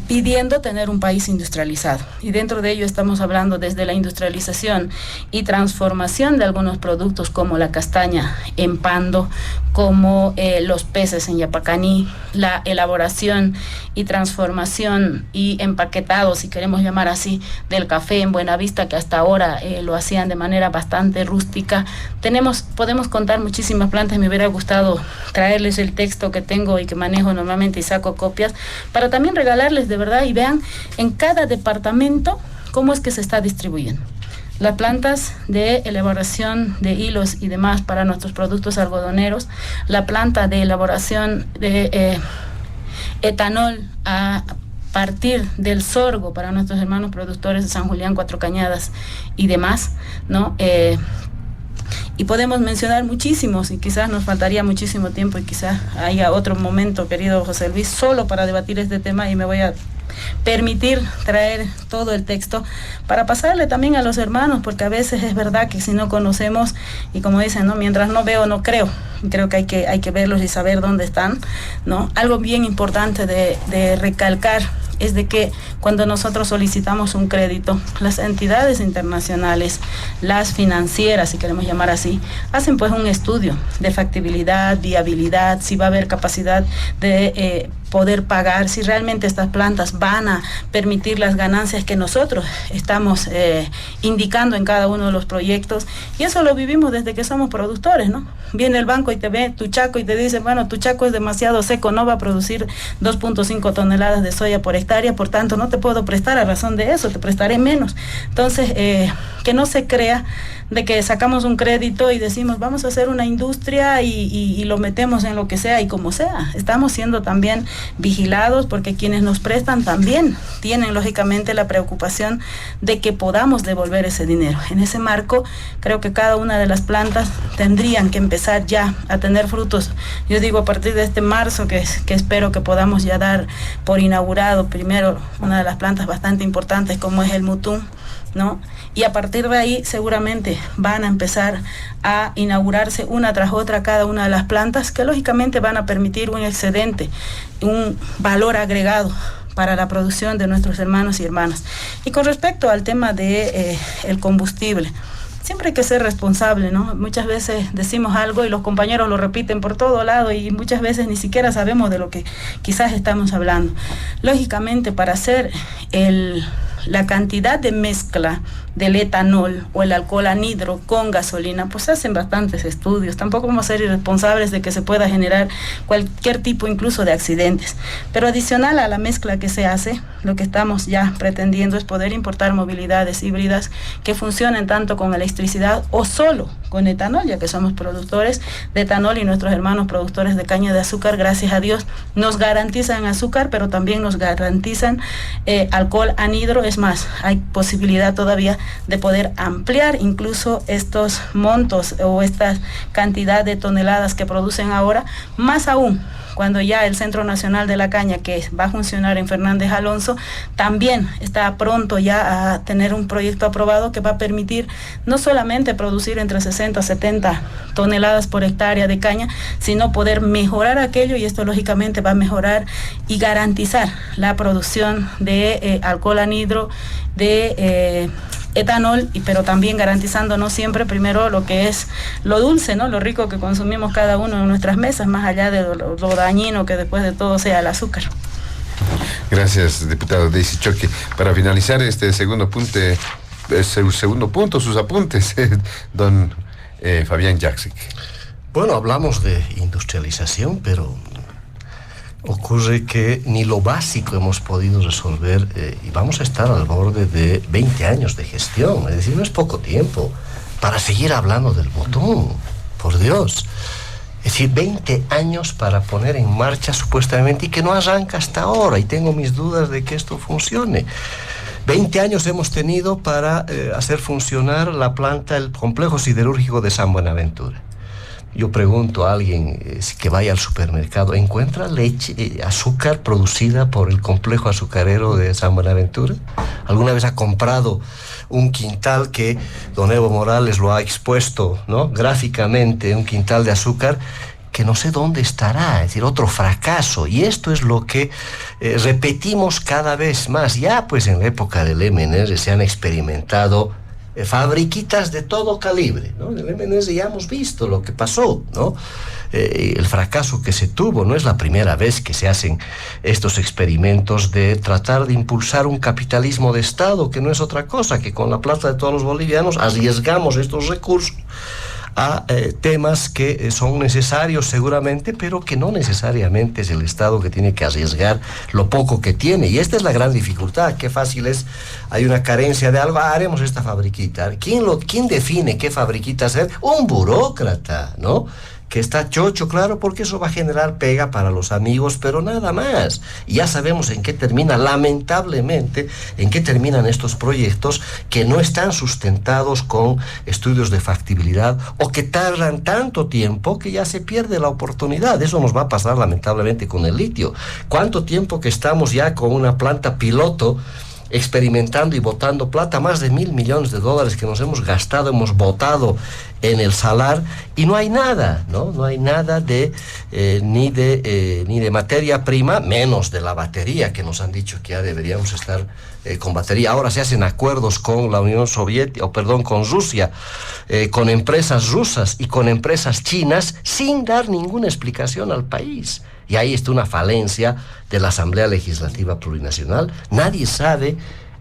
pidiendo tener un país industrializado. Y dentro de ello estamos hablando desde la industrialización y transformación de algunos productos como la castaña en Pando, como los peces en Yapacaní, la elaboración y transformación y empaquetado, si queremos llamar así, del café en Buenavista, que hasta ahora lo hacían de manera bastante rústica. Podemos contar muchísimas plantas. Me hubiera gustado traerles el texto que tengo y que manejo normalmente y saco copias, para también regalarles de verdad y vean en cada departamento cómo es que se está distribuyendo. Las plantas de elaboración de hilos y demás para nuestros productos algodoneros, la planta de elaboración de etanol a partir del sorgo para nuestros hermanos productores de San Julián, Cuatro Cañadas y demás, ¿no? Y podemos mencionar muchísimos y quizás nos faltaría muchísimo tiempo y quizás haya otro momento, querido José Luis, solo para debatir este tema, y me voy a permitir traer todo el texto para pasarle también a los hermanos, porque a veces es verdad que si no conocemos, y como dicen, ¿no?, mientras no veo no creo. Creo que hay que verlos y saber dónde están, ¿no? Algo bien importante de recalcar es de que cuando nosotros solicitamos un crédito, las entidades internacionales, las financieras, si queremos llamar así, hacen pues un estudio de factibilidad, viabilidad, si va a haber capacidad de poder pagar, si realmente estas plantas van a permitir las ganancias que nosotros estamos indicando en cada uno de los proyectos. Y eso lo vivimos desde que somos productores, ¿no? Viene el banco y te ve tu chaco y te dice, bueno, tu chaco es demasiado seco, no va a producir 2.5 toneladas de soya por hectárea, por tanto no te puedo prestar a razón de eso, te prestaré menos. Entonces, que no se crea de que sacamos un crédito y decimos vamos a hacer una industria y lo metemos en lo que sea y como sea. Estamos siendo también vigilados, porque quienes nos prestan también tienen lógicamente la preocupación de que podamos devolver ese dinero. En ese marco, creo que cada una de las plantas tendrían que empezar ya a tener frutos. Yo digo, a partir de este marzo, que espero que podamos ya dar por inaugurado primero una de las plantas bastante importantes como es el Mutún, ¿no? Y a partir de ahí seguramente van a empezar a inaugurarse una tras otra cada una de las plantas, que lógicamente van a permitir un excedente, un valor agregado para la producción de nuestros hermanos y hermanas. Y con respecto al tema de el combustible, siempre hay que ser responsable, ¿no? Muchas veces decimos algo y los compañeros lo repiten por todo lado y muchas veces ni siquiera sabemos de lo que quizás estamos hablando. Lógicamente, para hacer la cantidad de mezcla del etanol o el alcohol anhidro con gasolina, pues se hacen bastantes estudios. Tampoco vamos a ser irresponsables de que se pueda generar cualquier tipo incluso de accidentes. Pero adicional a la mezcla que se hace, lo que estamos ya pretendiendo es poder importar movilidades híbridas que funcionen tanto con electricidad o solo con etanol, ya que somos productores de etanol y nuestros hermanos productores de caña de azúcar, gracias a Dios, nos garantizan azúcar, pero también nos garantizan alcohol anhidro. Es más, hay posibilidad todavía de poder ampliar incluso estos montos o esta cantidad de toneladas que producen ahora, más aún cuando ya el Centro Nacional de la Caña, que va a funcionar en Fernández Alonso, también está pronto ya a tener un proyecto aprobado que va a permitir no solamente producir entre 60 a 70 toneladas por hectárea de caña, sino poder mejorar aquello, y esto lógicamente va a mejorar y garantizar la producción de alcohol anhidro, de etanol, pero también garantizándonos siempre primero lo que es lo dulce, ¿no? Lo rico que consumimos cada uno en nuestras mesas, más allá de lo dañino que después de todo sea el azúcar. Gracias, diputado Daisy Choque. Para finalizar este segundo punto, sus apuntes, don Fabián Jaksic. Bueno, hablamos de industrialización, pero ocurre que ni lo básico hemos podido resolver y vamos a estar al borde de 20 años de gestión. Es decir, no es poco tiempo para seguir hablando del botón, por Dios. Es decir, 20 años para poner en marcha supuestamente y que no arranca hasta ahora, y tengo mis dudas de que esto funcione. 20 años hemos tenido para hacer funcionar la planta, el complejo siderúrgico de San Buenaventura. Yo pregunto a alguien que vaya al supermercado, ¿encuentra leche, azúcar producida por el complejo azucarero de San Buenaventura? ¿Alguna vez ha comprado un quintal que don Evo Morales lo ha expuesto, ¿no?, gráficamente, un quintal de azúcar que no sé dónde estará? Es decir, otro fracaso. Y esto es lo que repetimos cada vez más. Ya pues en la época del MNR se han experimentado fabriquitas de todo calibre, ¿no? En el MNS ya hemos visto lo que pasó, ¿no? El fracaso que se tuvo. No es la primera vez que se hacen estos experimentos de tratar de impulsar un capitalismo de Estado, que no es otra cosa que con la plata de todos los bolivianos arriesgamos estos recursos a temas que son necesarios seguramente, pero que no necesariamente es el Estado que tiene que arriesgar lo poco que tiene. Y esta es la gran dificultad. Qué fácil es, hay una carencia de algo, haremos esta fabriquita. ¿Quién define qué fabriquita hacer? Un burócrata, ¿no?, que está chocho, claro, porque eso va a generar pega para los amigos, pero nada más. Y ya sabemos en qué termina, lamentablemente, en qué terminan estos proyectos que no están sustentados con estudios de factibilidad o que tardan tanto tiempo que ya se pierde la oportunidad. Eso nos va a pasar lamentablemente con el litio. ¿Cuánto tiempo que estamos ya con una planta piloto experimentando y botando plata? Más de $1.000 millones que nos hemos gastado, hemos botado en el salar, y no hay nada, ¿no? No hay nada ni de materia prima, menos de la batería, que nos han dicho que ya deberíamos estar con batería. Ahora se hacen acuerdos con la Unión Soviética, con Rusia, con empresas rusas y con empresas chinas, sin dar ninguna explicación al país. Y ahí está una falencia de la Asamblea Legislativa Plurinacional. Nadie sabe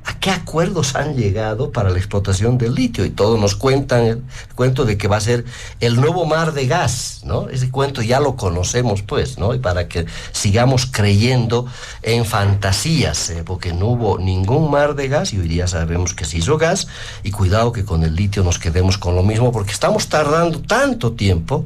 a qué acuerdos han llegado para la explotación del litio, y todos nos cuentan el cuento de que va a ser el nuevo mar de gas, ¿no? Ese cuento ya lo conocemos, pues, ¿no? Y para que sigamos creyendo en fantasías, porque no hubo ningún mar de gas y hoy día sabemos que se hizo gas, y cuidado que con el litio nos quedemos con lo mismo, porque estamos tardando tanto tiempo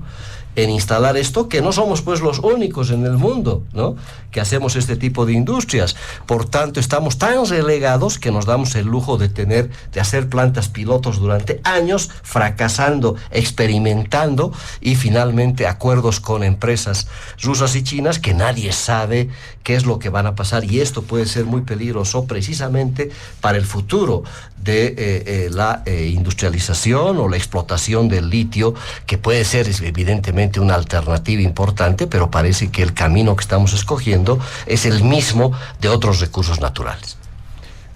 en instalar esto, que no somos pues los únicos en el mundo, ¿no?, que hacemos este tipo de industrias. Por tanto, estamos tan relegados que nos damos el lujo de hacer plantas pilotos durante años, fracasando, experimentando, y finalmente acuerdos con empresas rusas y chinas que nadie sabe qué es lo que van a pasar, y esto puede ser muy peligroso precisamente para el futuro de la industrialización o la explotación del litio, que puede ser evidentemente una alternativa importante, pero parece que el camino que estamos escogiendo es el mismo de otros recursos naturales.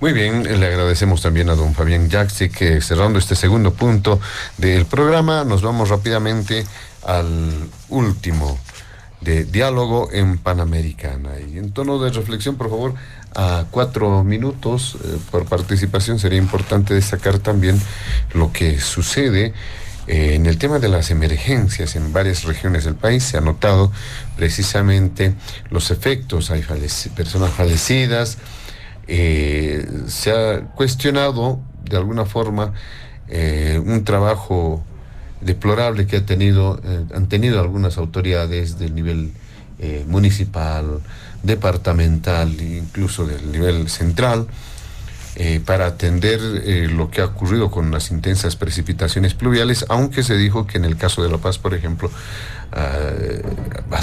Muy bien, le agradecemos también a don Fabián Yaxi, que cerrando este segundo punto del programa, nos vamos rápidamente al último de diálogo en Panamericana. Y en tono de reflexión, por favor, a 4 minutos por participación, sería importante destacar también lo que sucede en el tema de las emergencias en varias regiones del país. Se ha notado precisamente los efectos, hay personas fallecidas. Se ha cuestionado de alguna forma un trabajo deplorable que han tenido algunas autoridades del nivel municipal, departamental e incluso del nivel central para atender lo que ha ocurrido con las intensas precipitaciones pluviales, aunque se dijo que en el caso de La Paz, por ejemplo,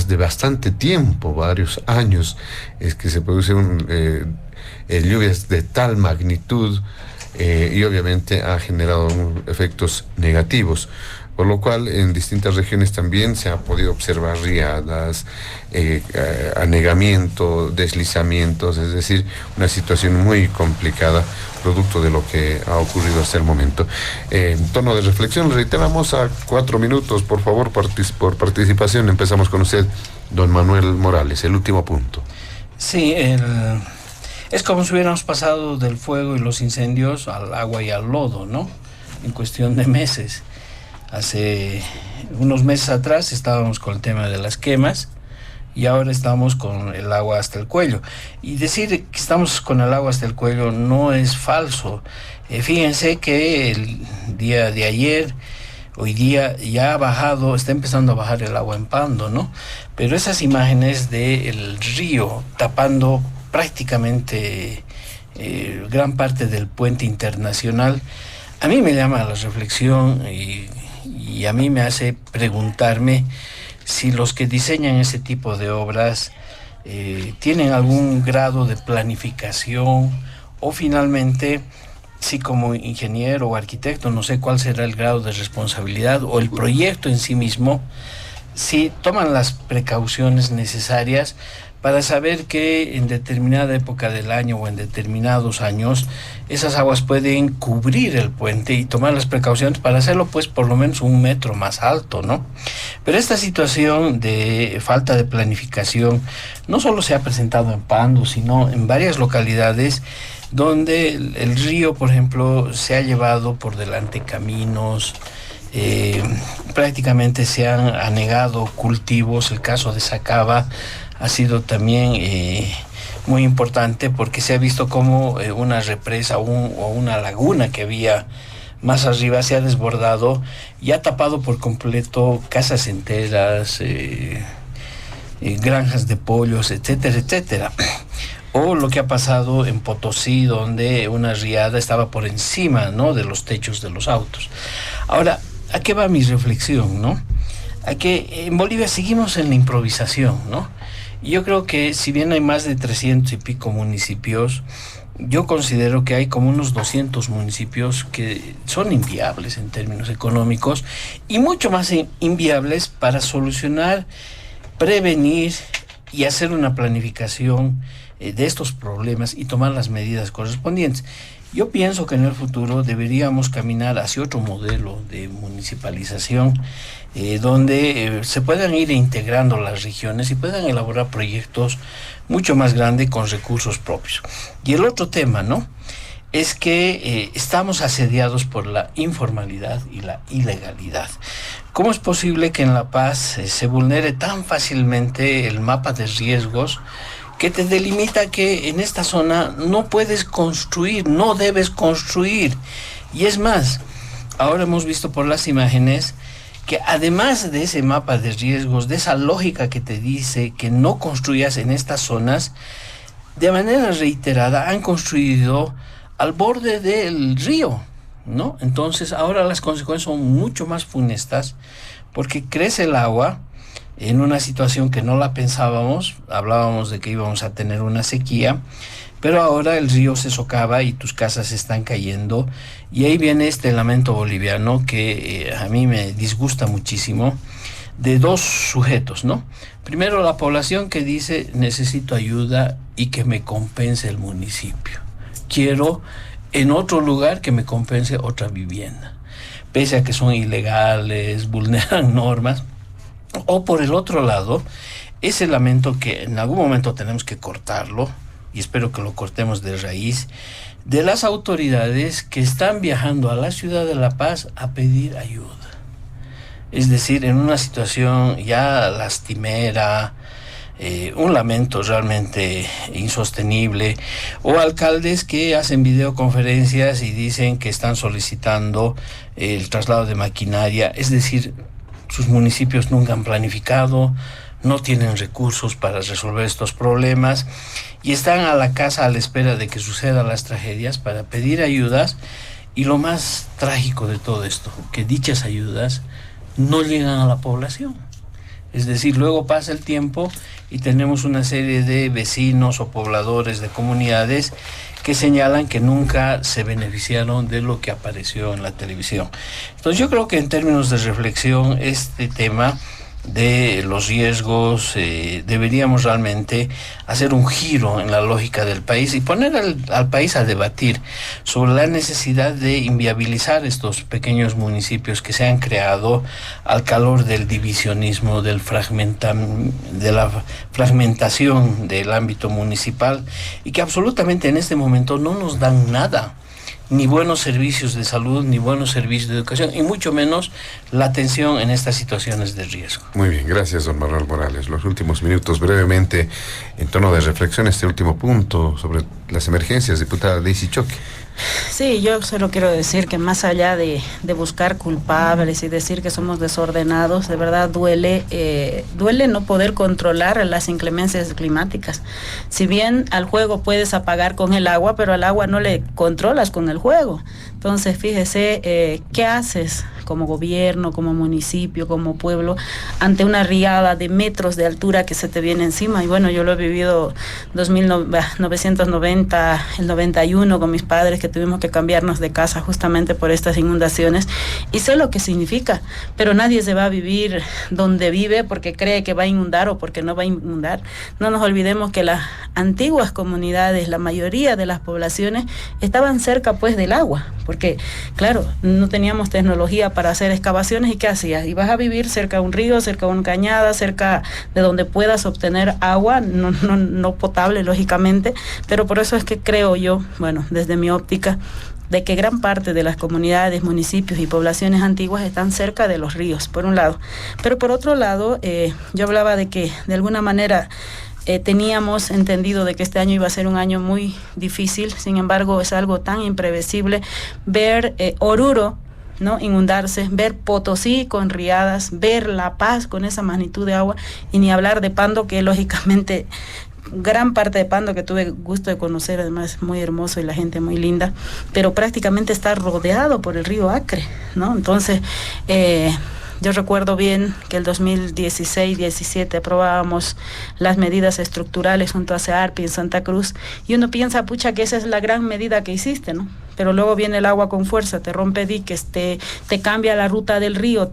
de bastante tiempo, varios años, es que se producen lluvias de tal magnitud y obviamente ha generado efectos negativos, por lo cual en distintas regiones también se ha podido observar riadas, anegamiento, deslizamientos, es decir, una situación muy complicada producto de lo que ha ocurrido hasta el momento. En tono de reflexión, reiteramos a 4 minutos, por favor, por participación. Empezamos con usted, don Manuel Morales, el último punto. Sí, es como si hubiéramos pasado del fuego y los incendios al agua y al lodo, ¿no? En cuestión de meses. Hace unos meses atrás estábamos con el tema de las quemas y ahora estamos con el agua hasta el cuello. Y decir que estamos con el agua hasta el cuello no es falso. Fíjense que el día de ayer, hoy día ya ha bajado, está empezando a bajar el agua en Pando, ¿no? Pero esas imágenes del río tapando prácticamente gran parte del puente internacional, a mí me llama a la reflexión y a mí me hace preguntarme si los que diseñan ese tipo de obras tienen algún grado de planificación o finalmente, si como ingeniero o arquitecto, no sé cuál será el grado de responsabilidad o el proyecto en sí mismo, si toman las precauciones necesarias para saber que en determinada época del año o en determinados años esas aguas pueden cubrir el puente y tomar las precauciones para hacerlo pues por lo menos 1 metro más alto, ¿no? Pero esta situación de falta de planificación no solo se ha presentado en Pando, sino en varias localidades donde el río, por ejemplo, se ha llevado por delante caminos, prácticamente se han anegado cultivos. El caso de Sacaba ha sido también muy importante porque se ha visto como una represa o una laguna que había más arriba se ha desbordado y ha tapado por completo casas enteras, granjas de pollos, etcétera, etcétera. O lo que ha pasado en Potosí, donde una riada estaba por encima, ¿no?, de los techos de los autos. Ahora, ¿a qué va mi reflexión, no? A que en Bolivia seguimos en la improvisación, ¿no? Y yo creo que si bien hay más de 300 y pico municipios, yo considero que hay como unos 200 municipios que son inviables en términos económicos y mucho más inviables para solucionar, prevenir y hacer una planificación de estos problemas y tomar las medidas correspondientes. Yo pienso que en el futuro deberíamos caminar hacia otro modelo de municipalización donde se puedan ir integrando las regiones y puedan elaborar proyectos mucho más grandes con recursos propios. Y el otro tema, ¿no?, es que estamos asediados por la informalidad y la ilegalidad. ¿Cómo es posible que en La Paz se vulnere tan fácilmente el mapa de riesgos que te delimita que en esta zona no puedes construir, no debes construir? Y es más, ahora hemos visto por las imágenes que además de ese mapa de riesgos, de esa lógica que te dice que no construyas en estas zonas, de manera reiterada han construido al borde del río, ¿no? Entonces ahora las consecuencias son mucho más funestas porque crece el agua en una situación que no la pensábamos. Hablábamos de que íbamos a tener una sequía, pero ahora el río se socava y tus casas están cayendo, y ahí viene este lamento boliviano que a mí me disgusta muchísimo, de dos sujetos, ¿no? Primero, la población que dice necesito ayuda y que me compense el municipio. quiero en otro lugar que me compense otra vivienda, pese a que son ilegales, vulneran normas. O por el otro lado, ese lamento que en algún momento tenemos que cortarlo, y espero que lo cortemos de raíz, de las autoridades que están viajando a la ciudad de La Paz a pedir ayuda. Es decir, en una situación ya lastimera, un lamento realmente insostenible, o alcaldes que hacen videoconferencias y dicen que están solicitando el traslado de maquinaria, es decir, sus municipios nunca han planificado, no tienen recursos para resolver estos problemas y están a la casa a la espera de que sucedan las tragedias para pedir ayudas. Y lo más trágico de todo esto, que dichas ayudas no llegan a la población. Es decir, luego pasa el tiempo y tenemos una serie de vecinos o pobladores de comunidades que señalan que nunca se beneficiaron de lo que apareció en la televisión. Entonces yo creo que en términos de reflexión, este tema de los riesgos, deberíamos realmente hacer un giro en la lógica del país y poner al país a debatir sobre la necesidad de inviabilizar estos pequeños municipios que se han creado al calor del divisionismo, de la fragmentación del ámbito municipal, y que absolutamente en este momento no nos dan nada. Ni buenos servicios de salud, ni buenos servicios de educación, y mucho menos la atención en estas situaciones de riesgo. Muy bien, gracias, don Manuel Morales. Los últimos minutos, brevemente, en tono de reflexión, este último punto sobre las emergencias, diputada Daisy Choque. Sí, yo solo quiero decir que más allá de buscar culpables y decir que somos desordenados, de verdad duele no poder controlar las inclemencias climáticas. Si bien al juego puedes apagar con el agua, pero al agua no le controlas con el juego. Entonces, fíjese, ¿qué haces como gobierno, como municipio, como pueblo, ante una riada de metros de altura que se te viene encima? Y bueno, yo lo he vivido 1990, el 91 con mis padres, que tuvimos que cambiarnos de casa justamente por estas inundaciones, y sé lo que significa, pero nadie se va a vivir donde vive porque cree que va a inundar o porque no va a inundar. No nos olvidemos que las antiguas comunidades, la mayoría de las poblaciones estaban cerca pues del agua, porque claro, no teníamos tecnología para hacer excavaciones. ¿Y qué hacías? Ibas a vivir cerca de un río, cerca de una cañada, cerca de donde puedas obtener agua, no potable lógicamente, pero por eso es que creo yo, bueno, desde mi óptica, de que gran parte de las comunidades, municipios y poblaciones antiguas están cerca de los ríos, por un lado. Pero por otro lado, yo hablaba de que de alguna manera teníamos entendido de que este año iba a ser un año muy difícil. Sin embargo, es algo tan imprevisible ver Oruro, ¿no?, inundarse, ver Potosí con riadas, ver La Paz con esa magnitud de agua, y ni hablar de Pando, que lógicamente gran parte de Pando, que tuve gusto de conocer, además muy hermoso y la gente muy linda, pero prácticamente está rodeado por el río Acre, ¿no? Entonces, yo recuerdo bien que el 2016-17 aprobábamos las medidas estructurales junto a CEARPI en Santa Cruz, y uno piensa, pucha, que esa es la gran medida que hiciste, ¿no? Pero luego viene el agua con fuerza, te rompe diques, te cambia la ruta del río,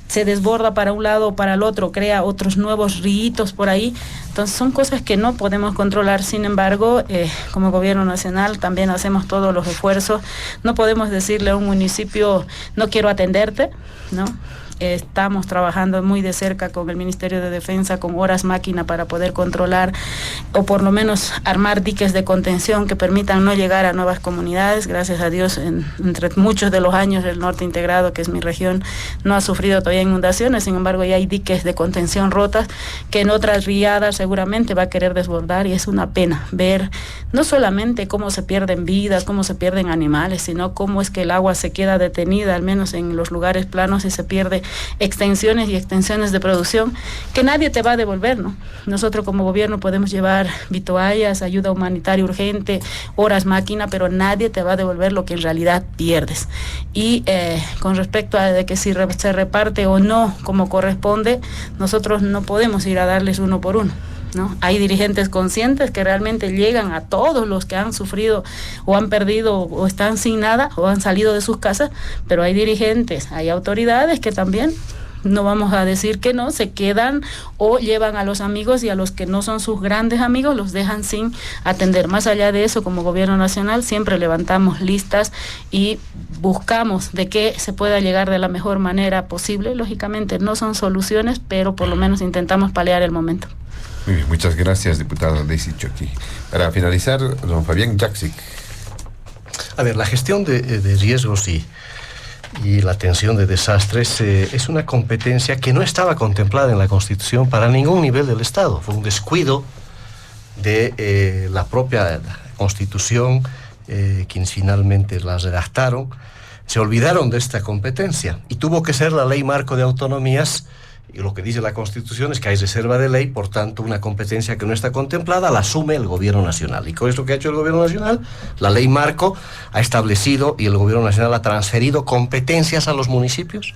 se desborda para un lado o para el otro, crea otros nuevos ríos por ahí. Entonces son cosas que no podemos controlar. Sin embargo, como gobierno nacional también hacemos todos los esfuerzos. No podemos decirle a un municipio, no quiero atenderte, ¿no? Estamos trabajando muy de cerca con el Ministerio de Defensa, con horas máquina, para poder controlar o por lo menos armar diques de contención que permitan no llegar a nuevas comunidades. Gracias a Dios, entre muchos de los años, el norte integrado, que es mi región, no ha sufrido todavía inundaciones. Sin embargo, ya hay diques de contención rotas que en otras riadas seguramente va a querer desbordar, y es una pena ver no solamente cómo se pierden vidas, cómo se pierden animales, sino cómo es que el agua se queda detenida, al menos en los lugares planos, y se pierde extensiones y extensiones de producción que nadie te va a devolver, ¿no? Nosotros como gobierno podemos llevar vituallas, ayuda humanitaria urgente, horas máquina, pero nadie te va a devolver lo que en realidad pierdes. Y con respecto a de que si se reparte o no como corresponde, nosotros no podemos ir a darles uno por uno, ¿no? Hay dirigentes conscientes que realmente llegan a todos los que han sufrido o han perdido o están sin nada o han salido de sus casas, pero hay dirigentes, hay autoridades que también no vamos a decir que no, se quedan o llevan a los amigos, y a los que no son sus grandes amigos los dejan sin atender. Más allá de eso, como gobierno nacional siempre levantamos listas y buscamos de que se pueda llegar de la mejor manera posible. Lógicamente no son soluciones, pero por lo menos intentamos paliar el momento. Muy bien, muchas gracias, diputada Daisy Choqui. Para finalizar, don Fabián Jaksic. A ver, la gestión de riesgos y la atención de desastres es una competencia que no estaba contemplada en la Constitución para ningún nivel del Estado. Fue un descuido de la propia Constitución, quienes finalmente la redactaron, se olvidaron de esta competencia y tuvo que ser la Ley Marco de Autonomías. Y lo que dice la Constitución es que hay reserva de ley, por tanto, una competencia que no está contemplada la asume el Gobierno Nacional. ¿Y con esto que ha hecho el Gobierno Nacional? La Ley Marco ha establecido y el Gobierno Nacional ha transferido competencias a los municipios,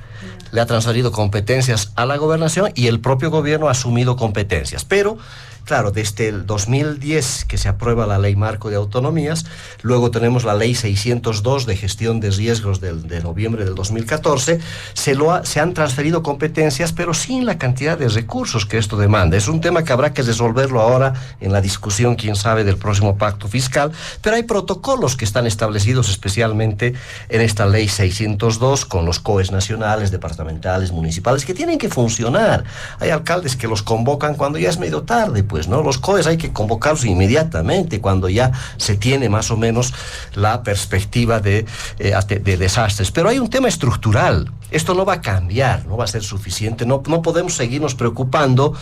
le ha transferido competencias a la Gobernación y el propio Gobierno ha asumido competencias. Pero, claro, desde el 2010 que se aprueba la Ley Marco de Autonomías, luego tenemos la Ley 602 de Gestión de Riesgos de noviembre del 2014, se han transferido competencias, pero sin la cantidad de recursos que esto demanda. Es un tema que habrá que resolverlo ahora en la discusión, quién sabe, del próximo pacto fiscal, pero hay protocolos que están establecidos especialmente en esta Ley 602 con los COEs nacionales, departamentales, municipales, que tienen que funcionar. Hay alcaldes que los convocan cuando ya es medio tarde, pues, ¿no? Los COEs hay que convocarlos inmediatamente cuando ya se tiene más o menos la perspectiva de desastres. Pero hay un tema estructural. Esto no va a cambiar, no va a ser suficiente. No podemos seguirnos preocupando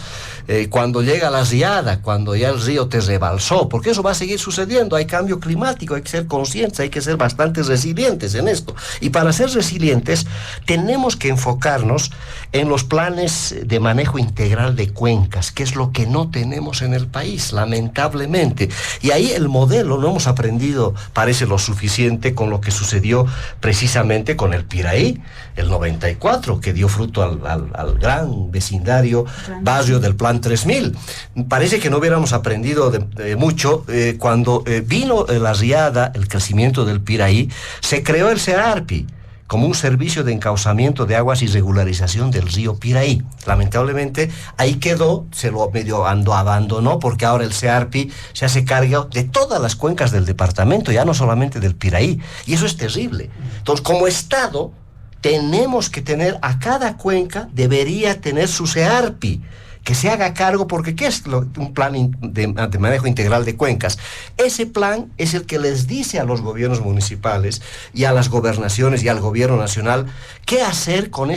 cuando llega la riada, cuando ya el río te rebalsó, porque eso va a seguir sucediendo. Hay cambio climático, hay que ser conscientes, hay que ser bastante resilientes en esto. Y para ser resilientes tenemos que enfocarnos en los planes de manejo integral de cuencas, que es lo que no tenemos en el país, lamentablemente. Y ahí el modelo no hemos aprendido, parece, lo suficiente con lo que sucedió precisamente con el Piraí, el 94, que dio fruto al gran vecindario, barrio del Plan 3000. Parece que no hubiéramos aprendido de mucho. Cuando vino la riada, el crecimiento del Piraí, se creó el SEARPI como un servicio de encauzamiento de aguas y regularización del río Piraí. Lamentablemente ahí quedó, se lo medio abandonó, porque ahora el SEARPI se hace cargo de todas las cuencas del departamento, ya no solamente del Piraí, y eso es terrible. Entonces, como Estado tenemos que tener, a cada cuenca debería tener su SEARPI, que se haga cargo, porque ¿qué es un plan de manejo integral de cuencas? Ese plan es el que les dice a los gobiernos municipales y a las gobernaciones y al gobierno nacional qué hacer con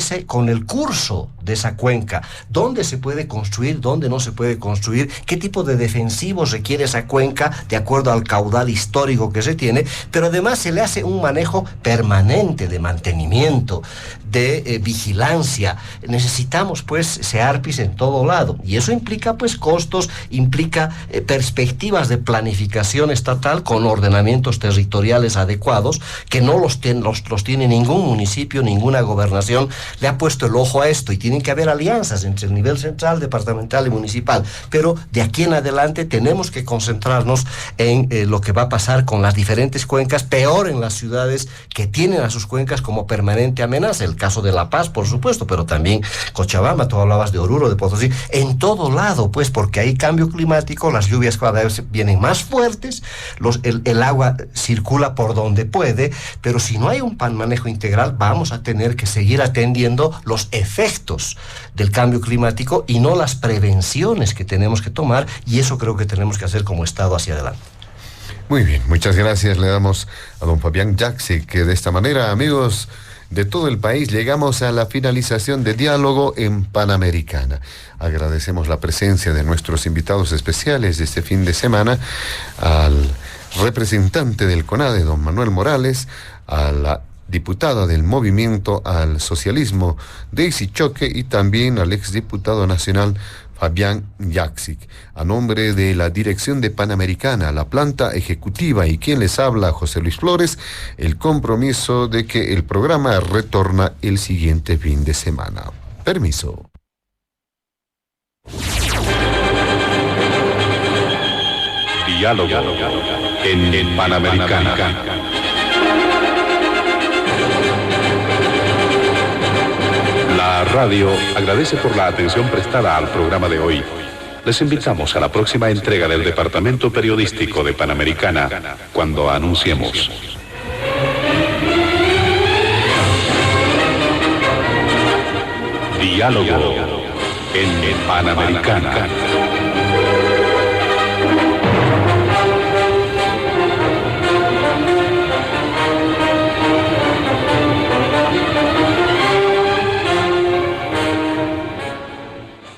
el curso de esa cuenca, dónde se puede construir, dónde no se puede construir, qué tipo de defensivos requiere esa cuenca de acuerdo al caudal histórico que se tiene, pero además se le hace un manejo permanente de mantenimiento, de vigilancia. Necesitamos pues SEARPIs en todo lado, y eso implica pues costos, implica perspectivas de planificación estatal con ordenamientos territoriales adecuados, que no los tiene ningún municipio, ninguna gobernación le ha puesto el ojo a esto, y tienen que haber alianzas entre el nivel central, departamental y municipal. Pero de aquí en adelante tenemos que concentrarnos en lo que va a pasar con las diferentes cuencas, peor en las ciudades que tienen a sus cuencas como permanente amenaza. El caso de La Paz, por supuesto, pero también Cochabamba, tú hablabas de Oruro, de Potosí, en todo lado, pues, porque hay cambio climático, las lluvias cada vez vienen más fuertes, el agua circula por donde puede, pero si no hay un manejo integral, vamos a tener que seguir atendiendo los efectos del cambio climático y no las prevenciones que tenemos que tomar, y eso creo que tenemos que hacer como Estado hacia adelante. Muy bien, muchas gracias. Le damos a don Fabián Jaksic, que de esta manera, amigos de todo el país, llegamos a la finalización de Diálogo en Panamericana. Agradecemos la presencia de nuestros invitados especiales de este fin de semana, al representante del CONADE, don Manuel Morales, a la diputada del Movimiento al Socialismo, Daisy Choqui, y también al exdiputado nacional Fabián Jaksic. A nombre de la dirección de Panamericana, la planta ejecutiva y quien les habla, José Luis Flores, el compromiso de que el programa retorna el siguiente fin de semana. Permiso. Diálogo en Panamericana. La radio agradece por la atención prestada al programa de hoy. Les invitamos a la próxima entrega del Departamento Periodístico de Panamericana, cuando anunciemos. Diálogo en Panamericana.